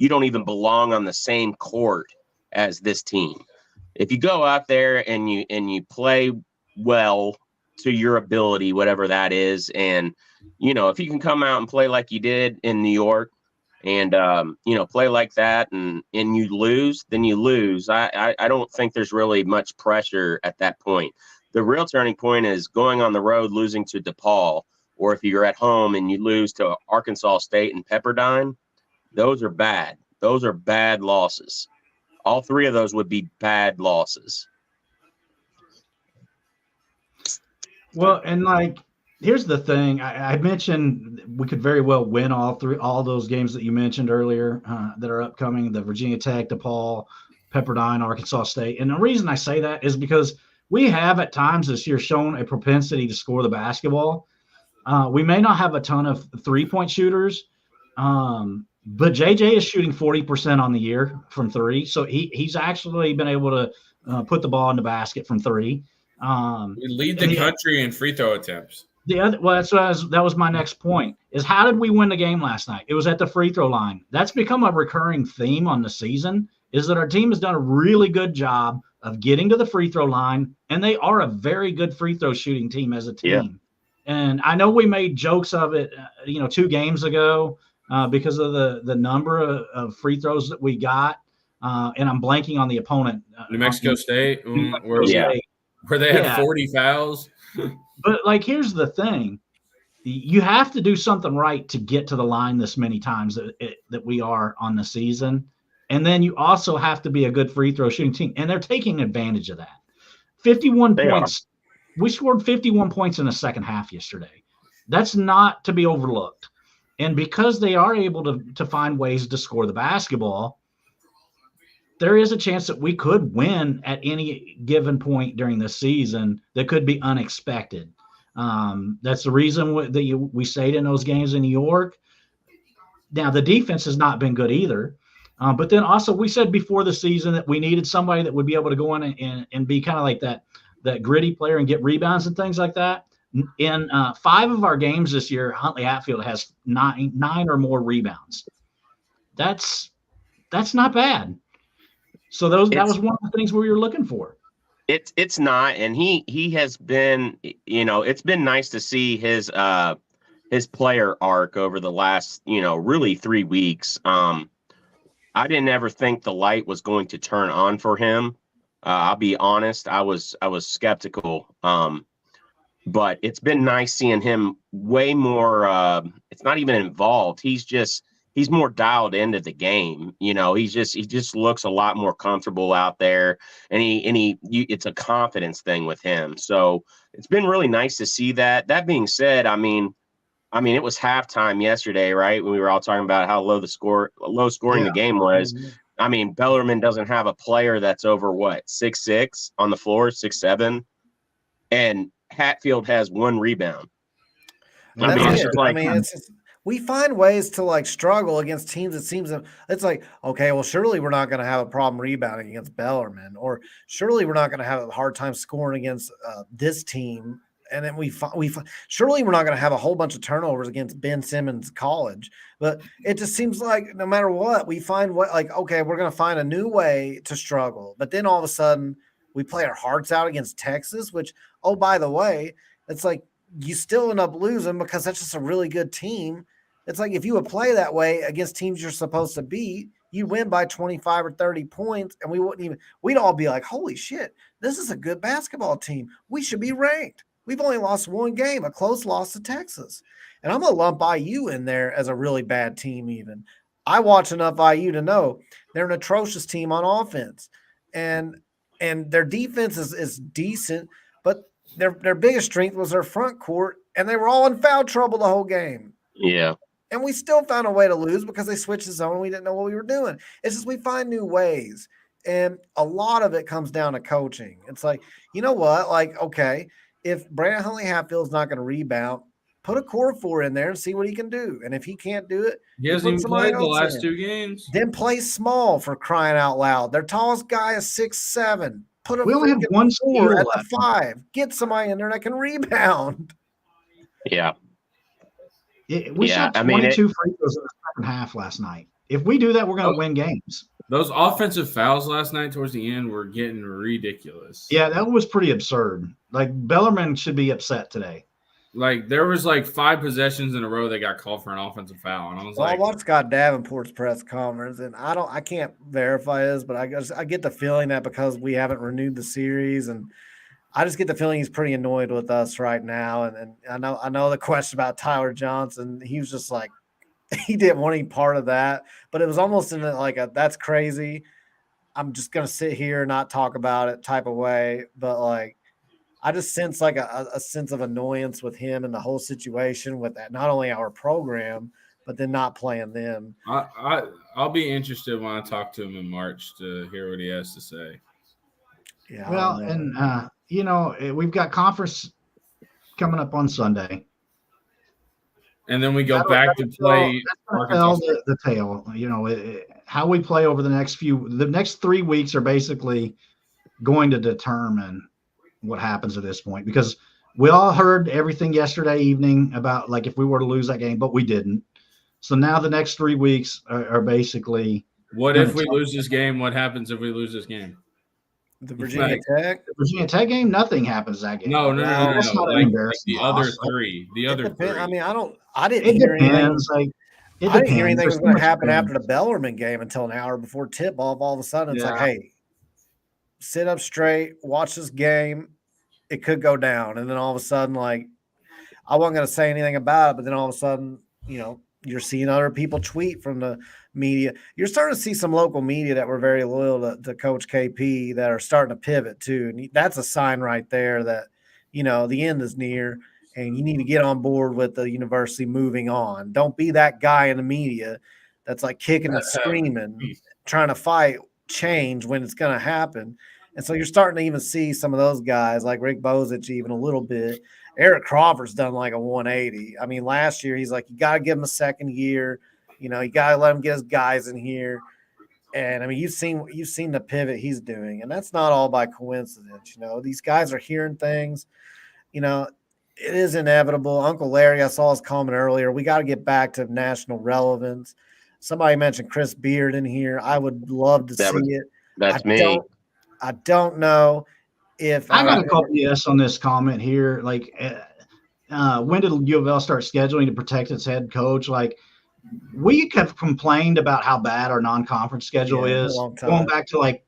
don't even belong on the same court as this team. If you go out there and you play well to your ability, whatever that is, and if you can come out and play like you did in New York and play like that and you lose, then you lose. I don't think there's really much pressure at that point. The real turning point is going on the road, losing to DePaul, or if you're at home and you lose to Arkansas State and Pepperdine. Those are bad. Those are bad losses. All 3 of those would be bad losses. Well, and like, here's the thing. I mentioned we could very well win all those games that you mentioned earlier that are upcoming, the Virginia Tech, DePaul, Pepperdine, Arkansas State. And the reason I say that is because we have at times this year shown a propensity to score the basketball. We may not have a ton of 3-point shooters, but JJ is shooting 40% on the year from 3. So he's actually been able to put the ball in the basket from 3. We lead the country in free throw attempts. That was my next point, is how did we win the game last night? It was at the free throw line. That's become a recurring theme on the season, is that our team has done a really good job of getting to the free throw line, and they are a very good free throw shooting team as a team. Yeah. And I know we made jokes of it, 2 games ago because of the number of free throws that we got, and I'm blanking on the opponent. New Mexico State, where they had 40 fouls. But, like, here's the thing. You have to do something right to get to the line this many times that we are on the season. And then you also have to be a good free throw shooting team. And they're taking advantage of that. 51 points. We scored 51 points in the second half yesterday. That's not to be overlooked. And because they are able to find ways to score the basketball, there is a chance that we could win at any given point during the season that could be unexpected. That's the reason that we stayed in those games in New York. Now, the defense has not been good either. But then also we said before the season that we needed somebody that would be able to go in and be kind of like that gritty player and get rebounds and things like that. In 5 of our games this year, Huntley Hatfield has nine or more rebounds. That's that's not bad. So that was one of the things we were looking for. It's not, and he has been, it's been nice to see his player arc over the last, really 3 weeks. I didn't ever think the light was going to turn on for him. I'll be honest, I was skeptical. But it's been nice seeing him way more. It's not even involved. He's more dialed into the game. He just looks a lot more comfortable out there, and it's a confidence thing with him. So it's been really nice to see that. That being said, I mean, it was halftime yesterday, right? When we were all talking about how low scoring the game was. Mm-hmm. I mean, Bellarmine doesn't have a player that's over 6'6" on the floor, 6'7", and Hatfield has 1 rebound. That's it's it. just like, it's just, we find ways to struggle against teams. It seems it's like, okay, well, surely we're not going to have a problem rebounding against Bellarmine, or surely we're not going to have a hard time scoring against this team. And then surely we're not going to have a whole bunch of turnovers against Ben Simmons College. But it just seems like no matter what, we find okay, we're going to find a new way to struggle. But then all of a sudden we play our hearts out against Texas, which, oh, by the way, it's like you still end up losing because that's just a really good team. It's like if you would play that way against teams you're supposed to beat, you win by 25 or 30 points, and we'd all be like, holy shit, this is a good basketball team. We should be ranked. We've only lost 1 game, a close loss to Texas. And I'm going to lump IU in there as a really bad team even. I watch enough IU to know they're an atrocious team on offense. And their defense is decent, but their biggest strength was their front court, and they were all in foul trouble the whole game. Yeah. And we still found a way to lose because they switched the zone and we didn't know what we were doing. It's just we find new ways. And a lot of it comes down to coaching. It's like, you know what? Okay, if Brandon Huntley Hatfield's not going to rebound, put a core 4 in there and see what he can do. And if he can't do it, he hasn't even played the last 2 games. Then play small, for crying out loud. Their tallest guy is 6'7". We only have 1 4 at left. the 5. Get somebody in there that can rebound. Yeah. We shot 22 free throws in the second half last night. If we do that, we're going to win games. Those offensive fouls last night towards the end were getting ridiculous. Yeah, that was pretty absurd. Bellarmine should be upset today. There was 5 possessions in a row that got called for an offensive foul, and I was I watched Scott Davenport's press conference, and I can't verify this, but I get the feeling that because we haven't renewed the series, and I just get the feeling he's pretty annoyed with us right now. And I know the question about Tyler Johnson, he was just like, he didn't want any part of that, but it was almost in that's crazy. I'm just going to sit here and not talk about it type of way. But I just sense a sense of annoyance with him and the whole situation with that, not only our program, but then not playing them. I'll be interested when I talk to him in March to hear what he has to say. Yeah. Well, and we've got conference coming up on Sunday. And then we go back to play Arkansas. The tale, how we play over the next 3 weeks are basically going to determine what happens at this point, because we all heard everything yesterday evening about if we were to lose that game, but we didn't. So now the next 3 weeks are basically. What if we lose this game? What happens if we lose this game? The Virginia Tech game, nothing happens that game. No. That's not an embarrassing the other loss. 3. The other 3. I mean, I didn't hear anything. I didn't hear anything was going to happen after the Bellarmine game until an hour before tip-off. All of a sudden, it's hey, sit up straight, watch this game. It could go down. And then all of a sudden, I wasn't going to say anything about it, but then all of a sudden, you're seeing other people tweet from the media. You're starting to see some local media that were very loyal to Coach KP that are starting to pivot too. And that's a sign right there that, the end is near and you need to get on board with the university moving on. Don't be that guy in the media that's kicking and screaming, trying to fight change when it's going to happen. And so you're starting to even see some of those guys like Rick Bozich even a little bit. Eric Crawford's done a 180. I mean, last year he's you got to give him a second year. You got to let him get his guys in here. And I mean, you've seen the pivot he's doing, and that's not all by coincidence. These guys are hearing things. It is inevitable. Uncle Larry, I saw his comment earlier. We got to get back to national relevance. Somebody mentioned Chris Beard in here. I would love to see it. That's me. I don't know if I got a couple yes on this comment here. Like, when did U of L start scheduling to protect its head coach? Like, we have complained about how bad our non-conference schedule is going back to like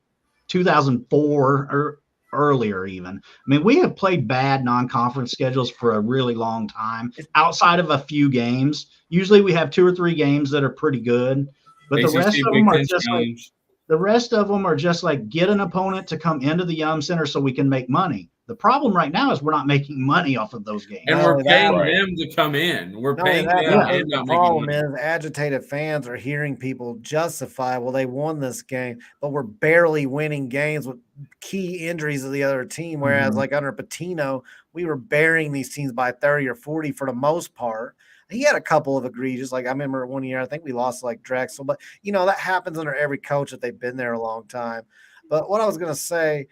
2004 or earlier even. I mean, we have played bad non-conference schedules for a really long time outside of a few games. Usually we have 2 or 3 games that are pretty good, but ACC the rest of Big them are Ten just Challenge. like the rest of them are just like get an opponent to come into the Yum Center so we can make money. The problem right now is we're not making money off of those games. And we're paying them to come in. We're paying them and the not problem making money. is agitated fans are hearing people justify, well, they won this game, but we're barely winning games with key injuries of the other team. Whereas like under Patino, we were burying these teams by 30 or 40 for the most part. He had a couple of egregious, like I remember one year, I think we lost like Drexel, but that happens under every coach if they've been there a long time. But what I was going to say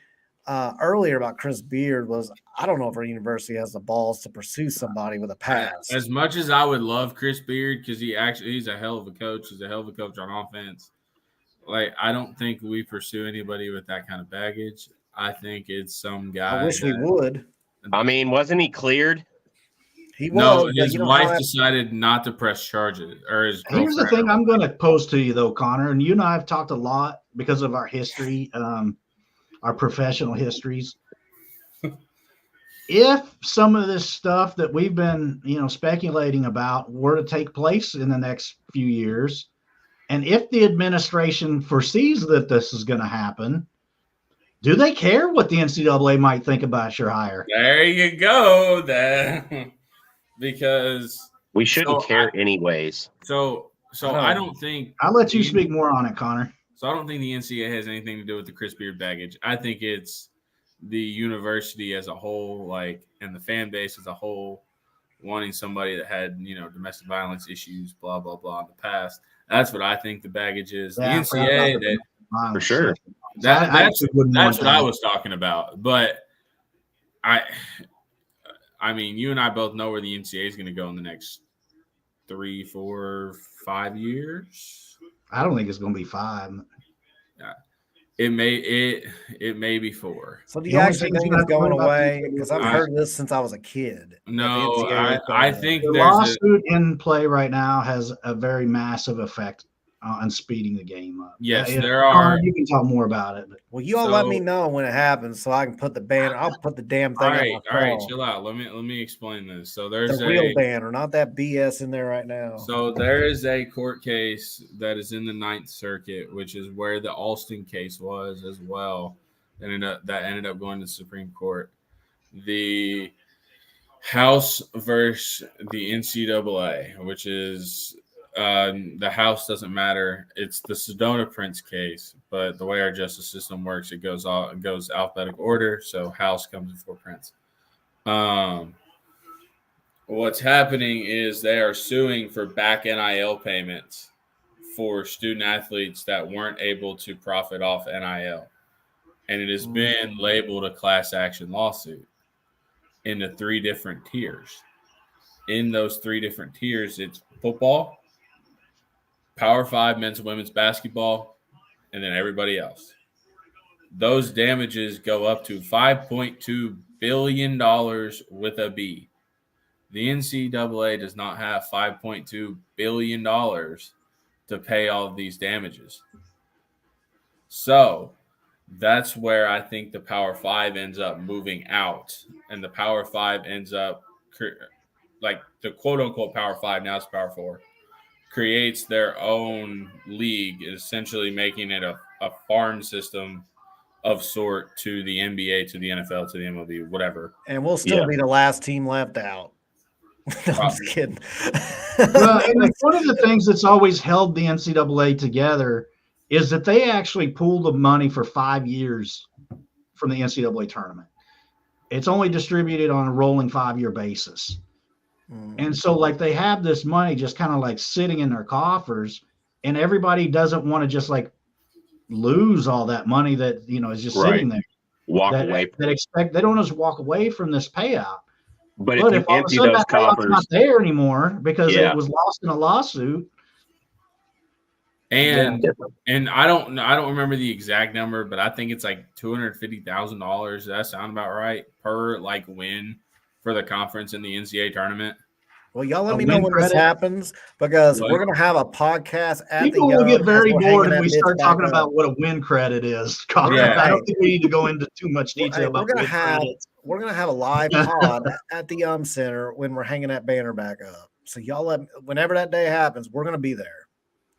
earlier about Chris Beard was, I don't know if our university has the balls to pursue somebody with a pass. As much as I would love Chris Beard, because he's a hell of a coach. He's a hell of a coach on offense. Like, I don't think we pursue anybody with that kind of baggage. I think it's some guy. I wish we would. I mean, wasn't he cleared? He was. No, his wife decided not to press charges. Or his girlfriend. Here's the thing I'm going to pose to you, though, Connor, and you and I have talked a lot because of our history, our professional histories. If some of this stuff that we've been, speculating about were to take place in the next few years, and if the administration foresees that this is going to happen, do they care what the NCAA might think about your hire? There you go. Because we shouldn't care anyways. So I don't think I'll let you speak more on it, Connor. So I don't think the NCAA has anything to do with the Chris Beard baggage. I think it's the university as a whole, and the fan base as a whole, wanting somebody that had, domestic violence issues, blah, blah, blah in the past. That's what I think the baggage is. The NCAA, for sure. That's what I was talking about. But I mean, you and I both know where the NCAA is going to go in the next 3, 4, 5 years. I don't think it's going to be 5. Yeah. It may be 4. So do you actually think it's going away? Because I've heard this since I was a kid. No, I think the lawsuit in play right now has a very massive effect on speeding the game up. Yes, there are. You can talk more about it. Well, you all let me know when it happens so I can put the banner. I'll put the damn thing all right, chill out. Let me explain this. So there's the real banner, not that BS in there right now. So there is a court case that is in the 9th Circuit, which is where the Alston case was as well. That ended up going to the Supreme Court. The House versus the NCAA, which is the House doesn't matter. It's the Sedona Prince case, but the way our justice system works, it goes alphabetical order. So House comes before Prince. What's happening is they are suing for back NIL payments for student athletes that weren't able to profit off NIL. And it has been labeled a class action lawsuit into 3 different tiers. In those 3 different tiers, it's football, Power 5 men's and women's basketball, and then everybody else. Those damages go up to $5.2 billion with a B. The NCAA does not have $5.2 billion to pay all of these damages. So that's where I think the Power 5 ends up moving out. And the Power 5 ends up, like the quote-unquote Power 5, now it's Power 4, creates their own league, essentially making it a farm system of sort to the NBA, to the NFL, to the MLB, whatever. And we'll still be the last team left out. No, I'm just kidding. Well, and one of the things that's always held the NCAA together is that they actually pool the money for 5 years from the NCAA tournament. It's only distributed on a rolling 5-year basis. And so they have this money just kind of sitting in their coffers, and everybody doesn't want to just lose all that money that, is just sitting there. They don't just walk away from this payout. But if you empty those coffers, not there anymore because it was lost in a lawsuit, And I don't remember the exact number, but I think it's like $250,000. Does that sound about right per like win for the conference in the NCAA tournament? Well, y'all let me know when this happens because we're going to have a podcast at People the will get very bored and if we start talking about what a win credit is. Yeah. I don't think we need to go into too much detail about win credits. We're going to have a live pod at the Center when we're hanging that banner back up. So y'all whenever that day happens, we're going to be there.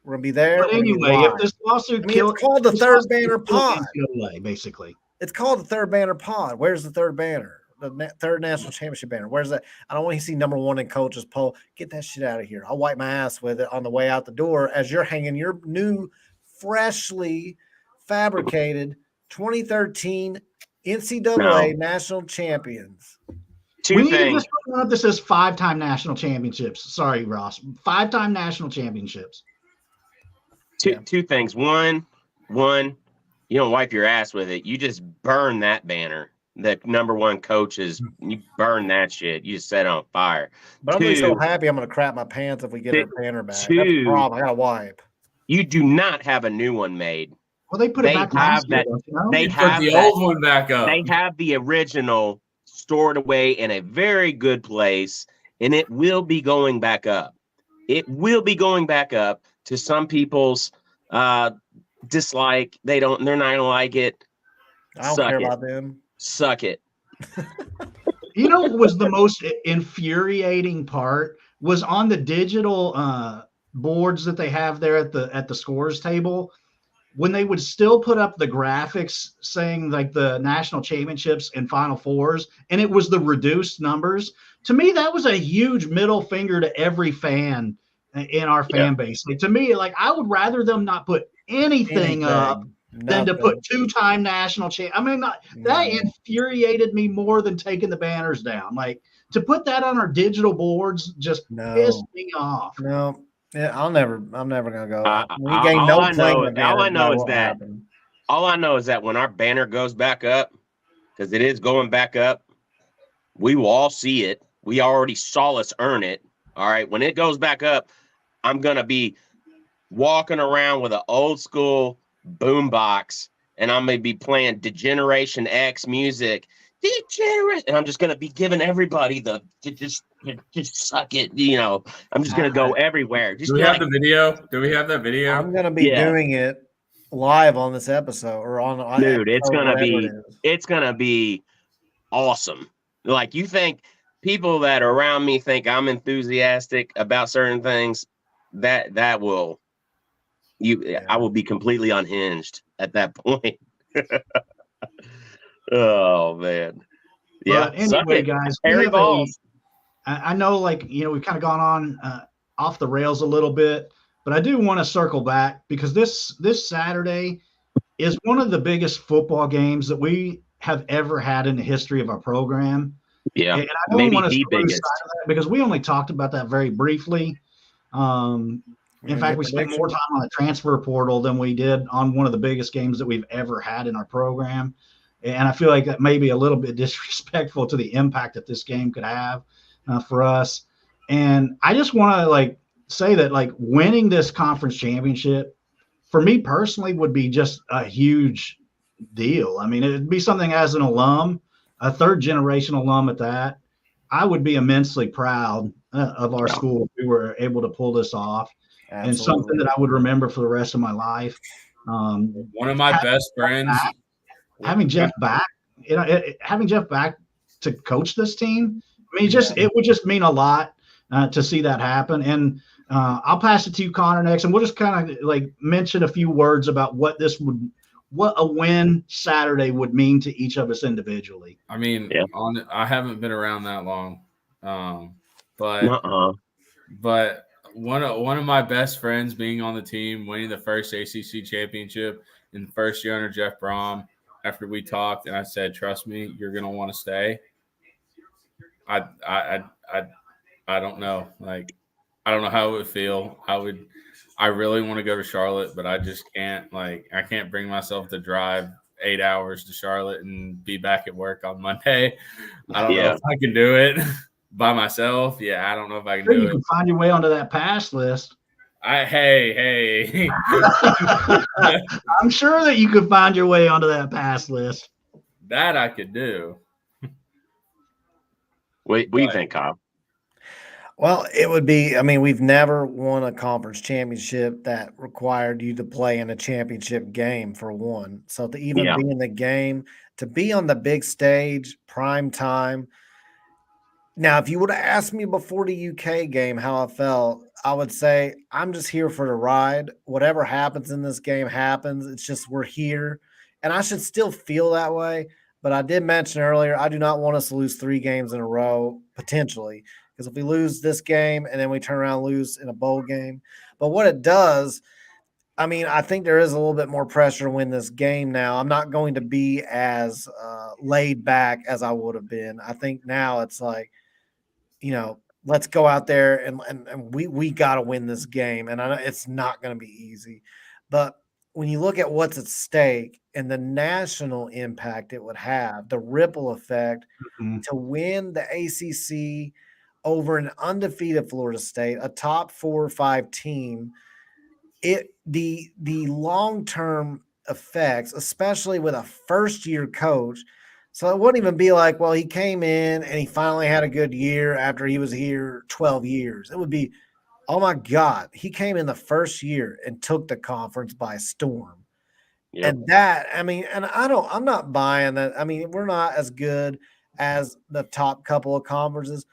We're going to be there. But anyway, if this lawsuit it's called the third banner pod. Basically. It's called the third banner pod. Where's the third banner? The third national championship banner. Where's that? I don't want to see number one in coaches poll. Get that shit out of here. I'll wipe my ass with it on the way out the door as you're hanging your new, freshly fabricated 2013 NCAA national champions. We need to just put up this as 5-time national championships. Sorry, Ross. 5-time national championships. Two things. One, you don't wipe your ass with it. You just burn that banner. The number one coaches, you burn that shit. You just set it on fire. But I'm gonna be so happy I'm gonna crap my pants if we get our banner back. That's the problem. I gotta wipe. You do not have a new one made. Well, they put it back last year. They have the old one back up. They have the original stored away in a very good place, and it will be going back up. It will be going back up to some people's dislike. They're not gonna like it. I don't care about them. Suck it. You know what was the most infuriating part was on the digital boards that they have there at the scores table, when they would still put up the graphics saying like the national championships and Final Fours, and it was the reduced numbers. To me, that was a huge middle finger to every fan in our fan base. Like, to me, like, I would rather them not put anything up than to put 2-time national champ. I mean, that infuriated me more than taking the banners down. Like, to put that on our digital boards just pissed me off. No, I'm never gonna go. All I know is that when our banner goes back up, because it is going back up, we will all see it. We already saw us earn it. All right. When it goes back up, I'm gonna be walking around with an old school boombox, and I'm gonna be playing Degeneration X music. And I'm just gonna be giving everybody just suck it. You know, I'm just gonna go everywhere. Do we have the video? Do we have that video? I'm gonna be doing it live on this episode or on. Dude, it's gonna be awesome. Like, you think people that are around me think I'm enthusiastic about certain things, that will. I will be completely unhinged at that point. Oh man, yeah. But anyway, guys, I know, like, you know, we've kind of gone on off the rails a little bit, but I do want to circle back because this Saturday is one of the biggest football games that we have ever had in the history of our program. Yeah, and I don't want to lose sight of that because we only talked about that very briefly. In fact, we spent more time on the transfer portal than we did on one of the biggest games that we've ever had in our program. And I feel like that may be a little bit disrespectful to the impact that this game could have for us. And I just want to say that winning this conference championship for me personally would be just a huge deal. I mean, it'd be something as an alum, a third generation alum at that. I would be immensely proud of our school if we were able to pull this off. Absolutely. And something that I would remember for the rest of my life. One of my best friends. Having Jeff back, having Jeff back to coach this team, I mean, it would just mean a lot to see that happen. And I'll pass it to you, Connor, next, and we'll just kind of mention a few words about what a win Saturday would mean to each of us individually. I mean, I haven't been around that long, but one of my best friends being on the team, winning the first ACC championship in the first year under Jeff Brom. After we talked, and I said, "Trust me, you're gonna want to stay." I don't know. I don't know how it would feel. I really want to go to Charlotte, but I just can't. I can't bring myself to drive 8 hours to Charlotte and be back at work on Monday. I don't know if I can do it by myself. Yeah, I don't know if I can do it. You can find your way onto that pass list. Hey. I'm sure that you could find your way onto that pass list. That I could do. What do you think, Kyle? Well, it would be, I mean, we've never won a conference championship that required you to play in a championship game, for one. So to even Yeah. be in the game, to be on the big stage, prime time. Now, if you would have asked me before the UK game how I felt, I would say I'm just here for the ride. Whatever happens in this game happens. It's just we're here. And I should still feel that way. But I did mention earlier, I do not want us to lose 3 games in a row, potentially. Because if we lose this game and then we turn around and lose in a bowl game. But what it does, I mean, I think there is a little bit more pressure to win this game now. I'm not going to be as laid back as I would have been. I think now it's like, let's go out there and we got to win this game. And I know it's not going to be easy. But when you look at what's at stake and the national impact it would have, the ripple effect to win the ACC over an undefeated Florida State, a top 4 or 5 team, the long-term effects, especially with a first-year coach. So it wouldn't even be like, well, he came in and he finally had a good year after he was here 12 years. It would be, oh my God, he came in the first year and took the conference by storm. Yep. And that, I mean, and I'm not buying that. I mean, we're not as good as the top couple of conferences,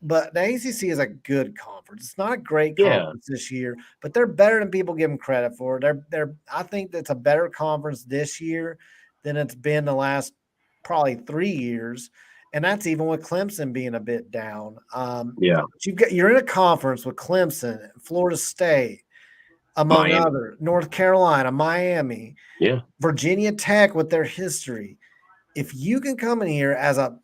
but the ACC is a good conference. It's not a great conference this year, but they're better than people give them credit for. I think that's a better conference this year than it's been the last probably 3 years, and that's even with Clemson being a bit down. You're in a conference with Clemson, Florida State, among other, North Carolina, Miami, Virginia Tech with their history. If you can come in here as a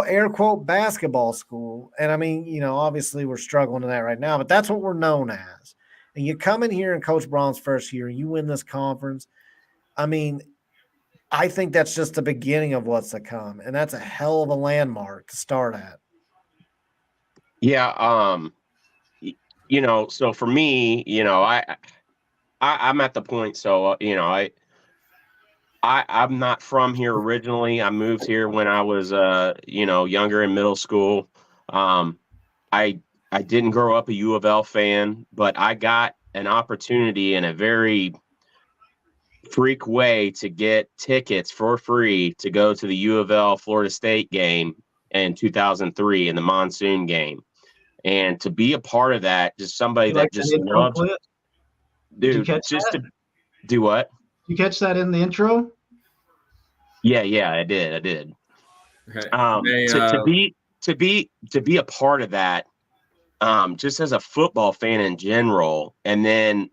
air quote basketball school, and I mean, obviously we're struggling in that right now, but that's what we're known as. And you come in here in Coach Braun's first year, and you win this conference. I mean, I think that's just the beginning of what's to come, and that's a hell of a landmark to start at. Yeah. So for me, I'm at the point. So, I'm not from here originally. I moved here when I was, younger in middle school. I didn't grow up a U of L fan, but I got an opportunity in a very freak way to get tickets for free to go to the U of L Florida State game in 2003 in the monsoon game. And to be a part of that, just somebody that just loves it. Dude, just to do what? You catch that in the intro? Yeah, I did. To be a part of that, just as a football fan in general, and then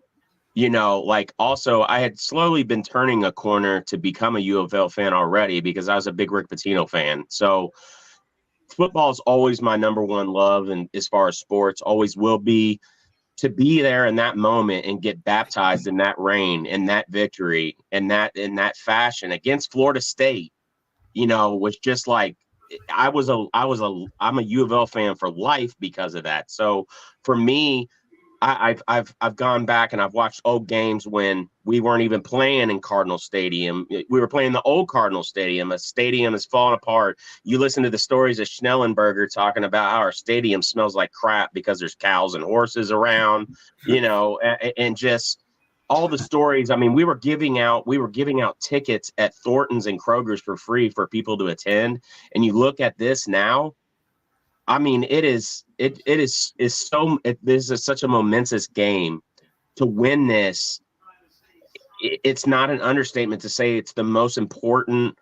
also I had slowly been turning a corner to become a U of L fan already because I was a big Rick Pitino fan. So football is always my number one love, and as far as sports, always will be. To be there in that moment and get baptized in that rain and that victory and that in that fashion against Florida State, was just like I'm a U of L fan for life because of that. So for me, I've gone back and I've watched old games when we weren't even playing in Cardinal Stadium. We were playing the old Cardinal Stadium. A stadium is falling apart. You listen to the stories of Schnellenberger talking about how our stadium smells like crap because there's cows and horses around, and just all the stories. I mean, we were giving out tickets at Thornton's and Kroger's for free for people to attend. And you look at this now. I mean, this is such a momentous game. To win this, it's not an understatement to say it's the most important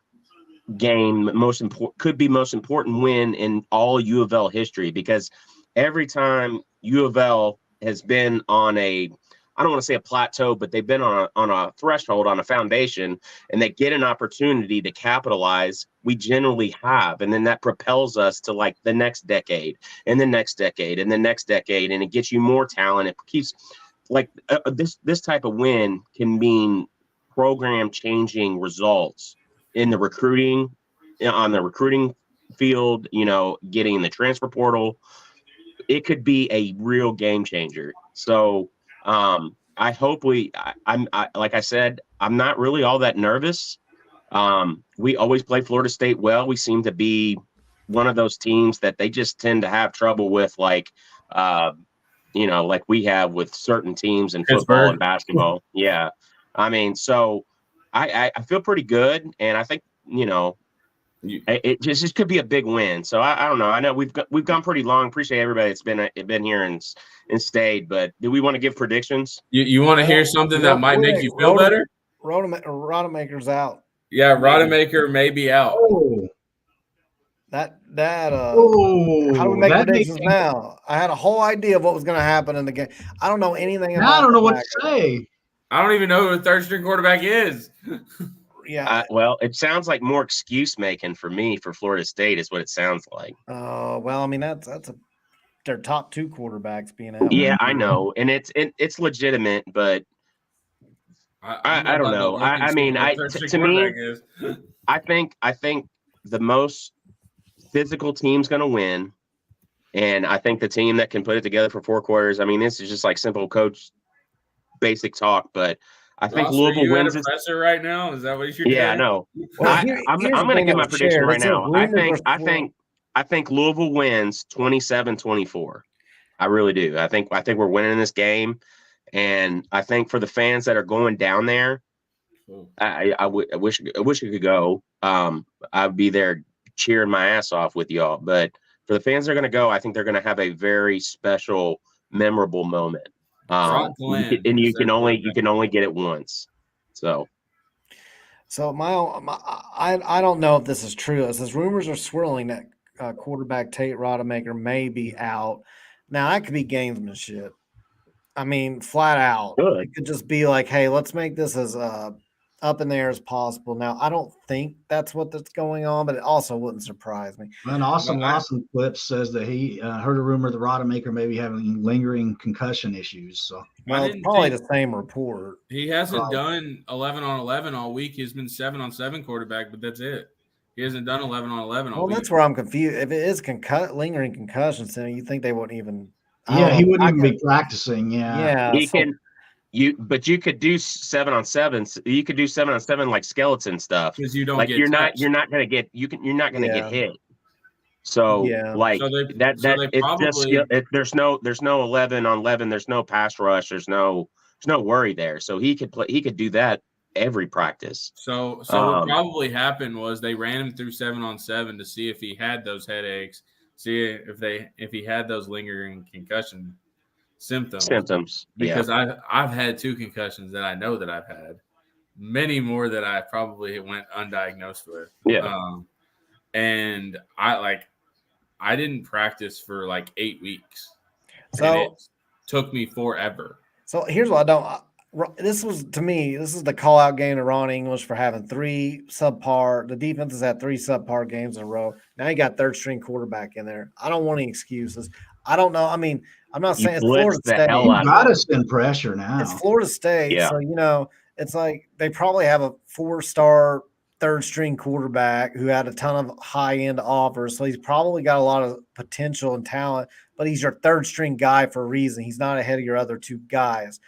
game, most important win in all U of L history, because every time U of L has been on I don't want to say a plateau, but they've been on a threshold, on a foundation, and they get an opportunity to capitalize. We generally have, and then that propels us to like the next decade and the next decade and the next decade, and it gets you more talent. It keeps this type of win can mean program changing results in the recruiting, on the recruiting field, getting in the transfer portal. It could be a real game changer. So I hope I'm like I said, I'm not really all that nervous. We always play Florida State well. We seem to be one of those teams that they just tend to have trouble with, like, like we have with certain teams in football and Pittsburgh. basketball. Yeah. I mean, so I feel pretty good. And I think, it just could be a big win. So I don't know. I know we've gone pretty long. Appreciate everybody that's been here and stayed. But do we want to give predictions? You want to hear something that might make you feel better? Rodemaker's out. Yeah, Rodemaker may be out. Oh, How do we make predictions now? I had a whole idea of what was going to happen in the game. I don't know anything about. I don't know what to say. I don't even know who the third string quarterback is. Yeah. Well, it sounds like more excuse making for me for Florida State is what it sounds like. Well, I mean that's their top two quarterbacks being out. Yeah, I know, and it's legitimate, but I don't know. I mean, to me, I think the most physical team's going to win, and I think the team that can put it together for 4 quarters. I mean, this is just like simple coach basic talk, but I think Ross, Louisville wins. It right now? Is that what you're doing? Yeah, no. Well, I'm going to give my prediction right now. I think Louisville wins 27-24. I really do. I think we're winning this game, and I think for the fans that are going down there, I wish it could go. I'd be there cheering my ass off with y'all. But for the fans that are going to go, I think they're going to have a very special, memorable moment. And you can only get it once. So I don't know if this is true. It says rumors are swirling that quarterback Tate Rodemaker may be out. Now that could be gamesmanship. I mean, flat out. Good. It could just be like, hey, let's make this as up in the air as possible. Now, I don't think that's that's going on, but it also wouldn't surprise me. And Austin Lawson clip says that he heard a rumor the Rodemaker may be having lingering concussion issues. So, well, it's probably the same report. He hasn't done 11 on 11 all week. He's been 7 on 7 quarterback, but that's it. He hasn't done 11 on 11 all week. Well, that's where I'm confused. If it is lingering concussion syndrome, you think they wouldn't even? He wouldn't even be practicing. Yeah, he can. But you could do 7 on 7s. You could do 7 on 7 like skeleton stuff. Because you don't like get you're touched. you're not gonna get get hit. So there's no 11 on 11. There's no pass rush. There's no worry there. So he could do that every practice. So what probably happened was they ran him through 7 on 7 to see if he had those headaches, see if he had those lingering concussion symptoms. Because I've had 2 concussions that I know that I've had, many more that I probably went undiagnosed with. Yeah. And I didn't practice for like 8 weeks. So it took me forever. So here's what I don't. This is the call out game to Ron English for having 3 subpar. The defense has had 3 subpar games in a row. Now you got third string quarterback in there. I don't want any excuses. I don't know. I mean, I'm not saying it's Florida State. You got to send pressure now. It's Florida State. Yeah. So, it's like they probably have a 4-star third string quarterback who had a ton of high end offers. So he's probably got a lot of potential and talent, but he's your third string guy for a reason. He's not ahead of your other 2 guys.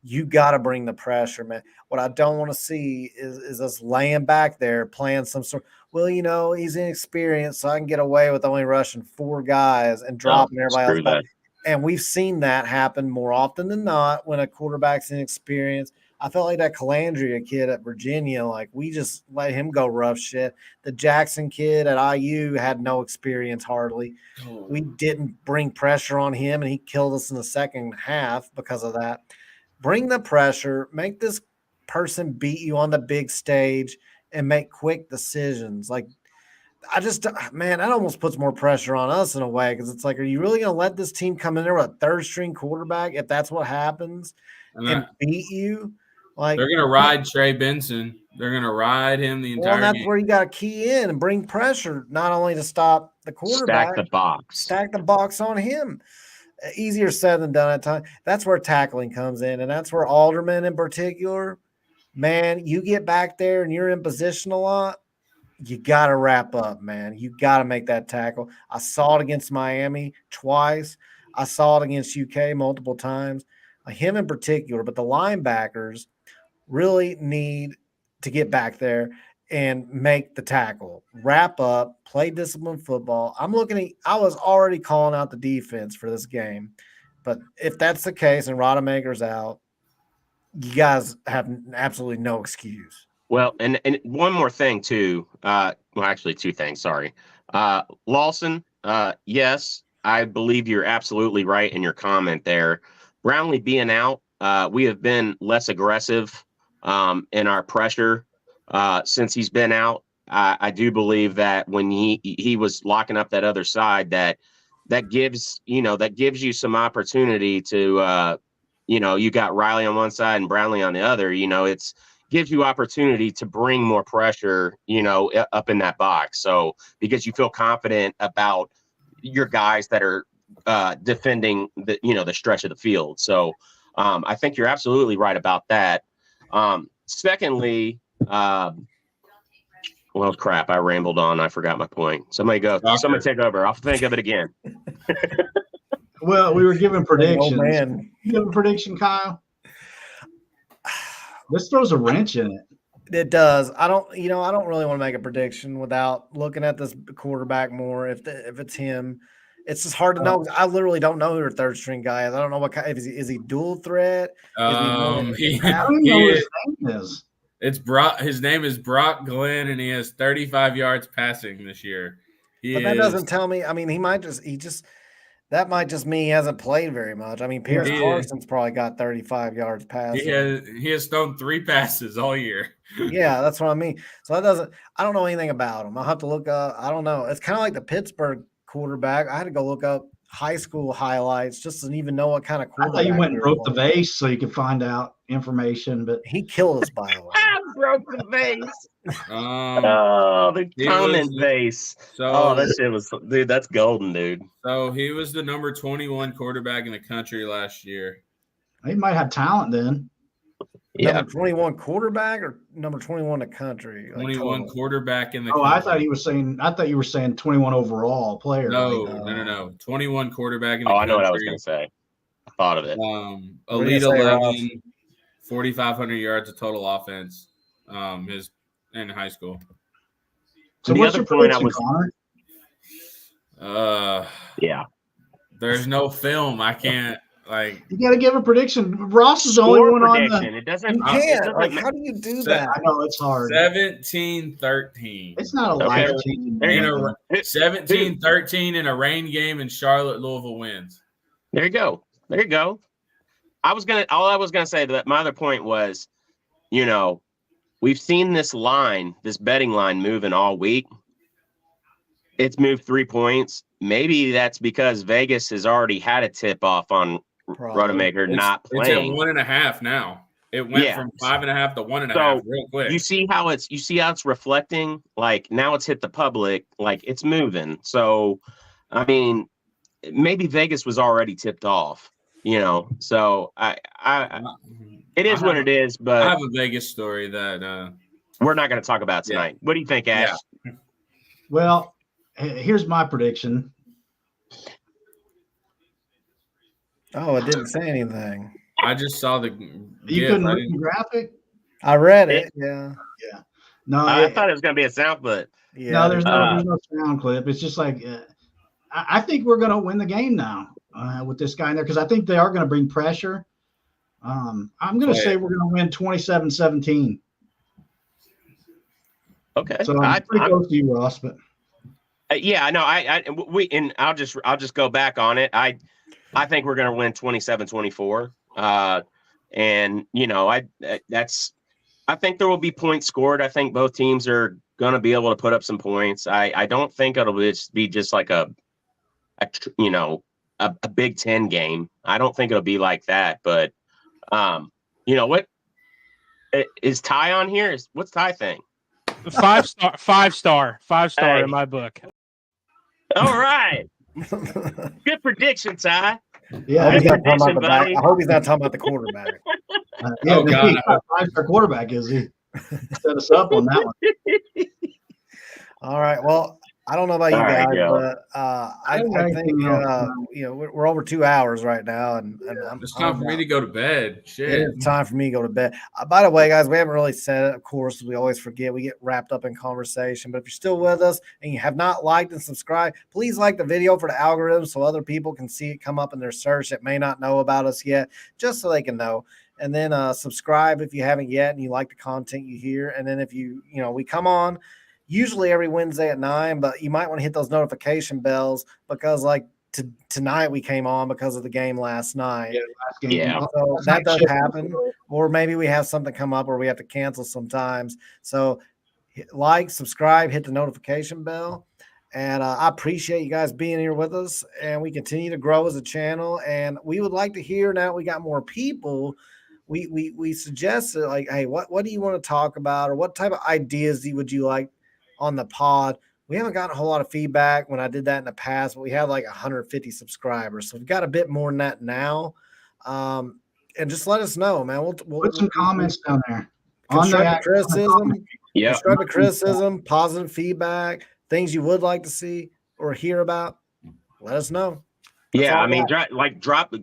You got to bring the pressure, man. What I don't want to see is us laying back there playing some sort. Well, he's inexperienced, so I can get away with only rushing 4 guys and dropping everybody else back. And we've seen that happen more often than not when a quarterback's inexperienced. I felt like that Calandria kid at Virginia, like we just let him go rough shit. The Jackson kid at IU had no experience hardly. We didn't bring pressure on him, and he killed us in the second half because of that. Bring the pressure, make this person beat you on the big stage, and make quick decisions. Like, that almost puts more pressure on us in a way, because it's like, are you really going to let this team come in there with a third string quarterback if that's what happens and beat you? Like, they're going to ride Trey Benson. They're going to ride him the entire game. That's where you got to key in and bring pressure, not only to stop the quarterback, stack the box on him. Easier said than done at times. That's where tackling comes in, and that's where Alderman in particular, man, you get back there and you're in position a lot, you got to wrap up, man. You got to make that tackle. I saw it against Miami twice. I saw it against UK multiple times. him in particular, but the linebackers really need to get back there and make the tackle, wrap up, play disciplined football. I was already calling out the defense for this game, but if that's the case and Rodemaker's out, you guys have absolutely no excuse. Well, and one more thing too. Well, actually, two things. Sorry, Lawson. Yes, I believe you're absolutely right in your comment there. Brownlee being out, we have been less aggressive in our pressure since he's been out. I do believe that when he was locking up that other side, that gives you some opportunity to you got Riley on one side and Brownlee on the other. It's gives you opportunity to bring more pressure, up in that box. So because you feel confident about your guys that are defending the stretch of the field. So I think you're absolutely right about that. Secondly, well, crap, I rambled on. I forgot my point. Somebody take over. I'll think of it again. Well, we were giving predictions. Oh, man. You have a prediction, Kyle? This throws a wrench in it. It does. I don't really want to make a prediction without looking at this quarterback more. If it's him, it's just hard to know. I literally don't know who their third string guy is. I don't know what kind. Is he dual threat? I don't even know what his name is. It's Brock. His name is Brock Glenn, and he has 35 yards passing this year. That doesn't tell me. I mean, that might just mean he hasn't played very much. I mean, Pierce Carson's probably got 35 yards passing. He has thrown 3 passes all year. Yeah, that's what I mean. So I don't know anything about him. I'll have to look up. I don't know. It's kind of like the Pittsburgh quarterback. I had to go look up high school highlights just to even know what kind of quarterback. I thought you went and broke the vase so you could find out information, but he killed us, by the way. I broke the vase. The comment vase. That shit was, dude, that's golden, dude. So he was the number 21 quarterback in the country last year. He might have talent then. Yeah. Number 21 quarterback or number 21 in the country? 21 quarterback in the country. I thought you were saying 21 overall player. No. 21 quarterback in the country. I know what I was going to say. I thought of it. Elite 11, 4,500 yards of total offense in high school. So what's your prediction, Connor? Yeah. There's no film. I can't. You got to give a prediction. Ross is the only one prediction. on the. It doesn't. You can't. How do you do that? I know it's hard. 17-13. It's not a life-changing. 17-13 in a rain game in Charlotte. Louisville wins. There you go. All I was gonna say that my other point was, we've seen this betting line moving all week. It's moved 3 points. Maybe that's because Vegas has already had a tip off on Rodemaker not playing. It's at 1.5 now. It went from 5.5 to 1.5 real quick. You see how it's reflecting? Like now it's hit the public, like it's moving. So I mean, maybe Vegas was already tipped off, So it is what it is, but I have a Vegas story that we're not going to talk about tonight. What do you think, Ash? Yeah. Well, here's my prediction. Oh, it didn't say anything. I just saw the. You couldn't read the graphic? I read it. Yeah. No, I thought it was going to be a sound clip. Yeah. No, there's no sound clip. It's just like I think we're going to win the game now with this guy in there because I think they are going to bring pressure. I'm going to say we're going to win 27-17. Okay, so I'm pretty close to you, Ross, but. Yeah, no, I'll just go back on it. I think we're going to win 27-24. And I think there will be points scored. I think both teams are going to be able to put up some points. I don't think it'll be just like a Big Ten game. I don't think it'll be like that, but what is Ty on here? What's Ty think? 5 star in my book. All right. Good prediction, Ty. Yeah, I hope he's not talking about the quarterback. God, 5-star quarterback is he? Set us up on that one. All right. Well, I don't know about you All right, guys, Joe. but I think we're over 2 hours right now, and It's time for me to go to bed. Shit. It is time for me to go to bed. By the way, guys, we haven't really said it. Of course, we always forget. We get wrapped up in conversation. But if you're still with us and you have not liked and subscribed, please like the video for the algorithm so other people can see it come up in their search that may not know about us yet, just so they can know. And then subscribe if you haven't yet and you like the content you hear. And then if we come on usually every Wednesday at 9, but you might want to hit those notification bells because tonight we came on because of the game last night. Last game. Yeah. So that does happen. Or maybe we have something come up where we have to cancel sometimes. So like, subscribe, hit the notification bell. And I appreciate you guys being here with us. And we continue to grow as a channel. And we would like to hear, now we got more people, we suggested, like, hey, what do you want to talk about? Or what type of ideas would you like on the pod? We haven't gotten a whole lot of feedback when I did that in the past, but we have like 150 subscribers. So we've got a bit more than that now. And just let us know, man. We'll put some comments down there. Constructive criticism, positive feedback, things you would like to see or hear about. Let us know. That's Yeah, I mean,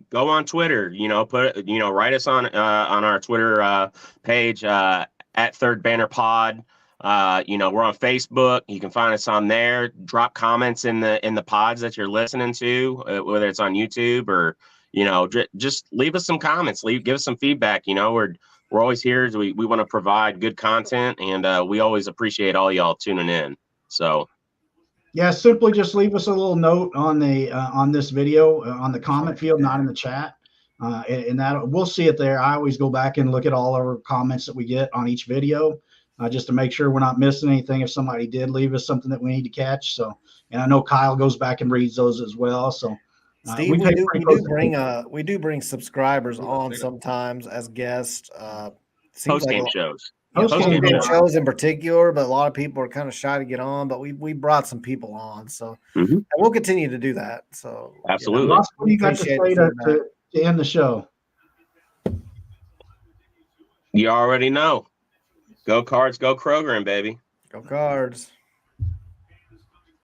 go on Twitter, write us on our Twitter page at Third Banner Pod. We're on Facebook. You can find us on there. Drop comments in the pods that you're listening to, whether it's on YouTube or, just leave us some comments. Give us some feedback. We're always here. We want to provide good content, and we always appreciate all y'all tuning in. So. Yeah, simply just leave us a little note on the on this video on the comment field, not in the chat, and that we'll see it there. I always go back and look at all our comments that we get on each video, just to make sure we're not missing anything. If somebody did leave us something that we need to catch, so, and I know Kyle goes back and reads those as well. So, Steve, we do bring subscribers on sometimes as guests. Post game shows. Yeah, post-game shows in particular, but a lot of people are kind of shy to get on. But we brought some people on, so and we'll continue to do that. So absolutely. What do you got to say to end the show? You already know. Go Cards, go Kroger, baby. Go Cards.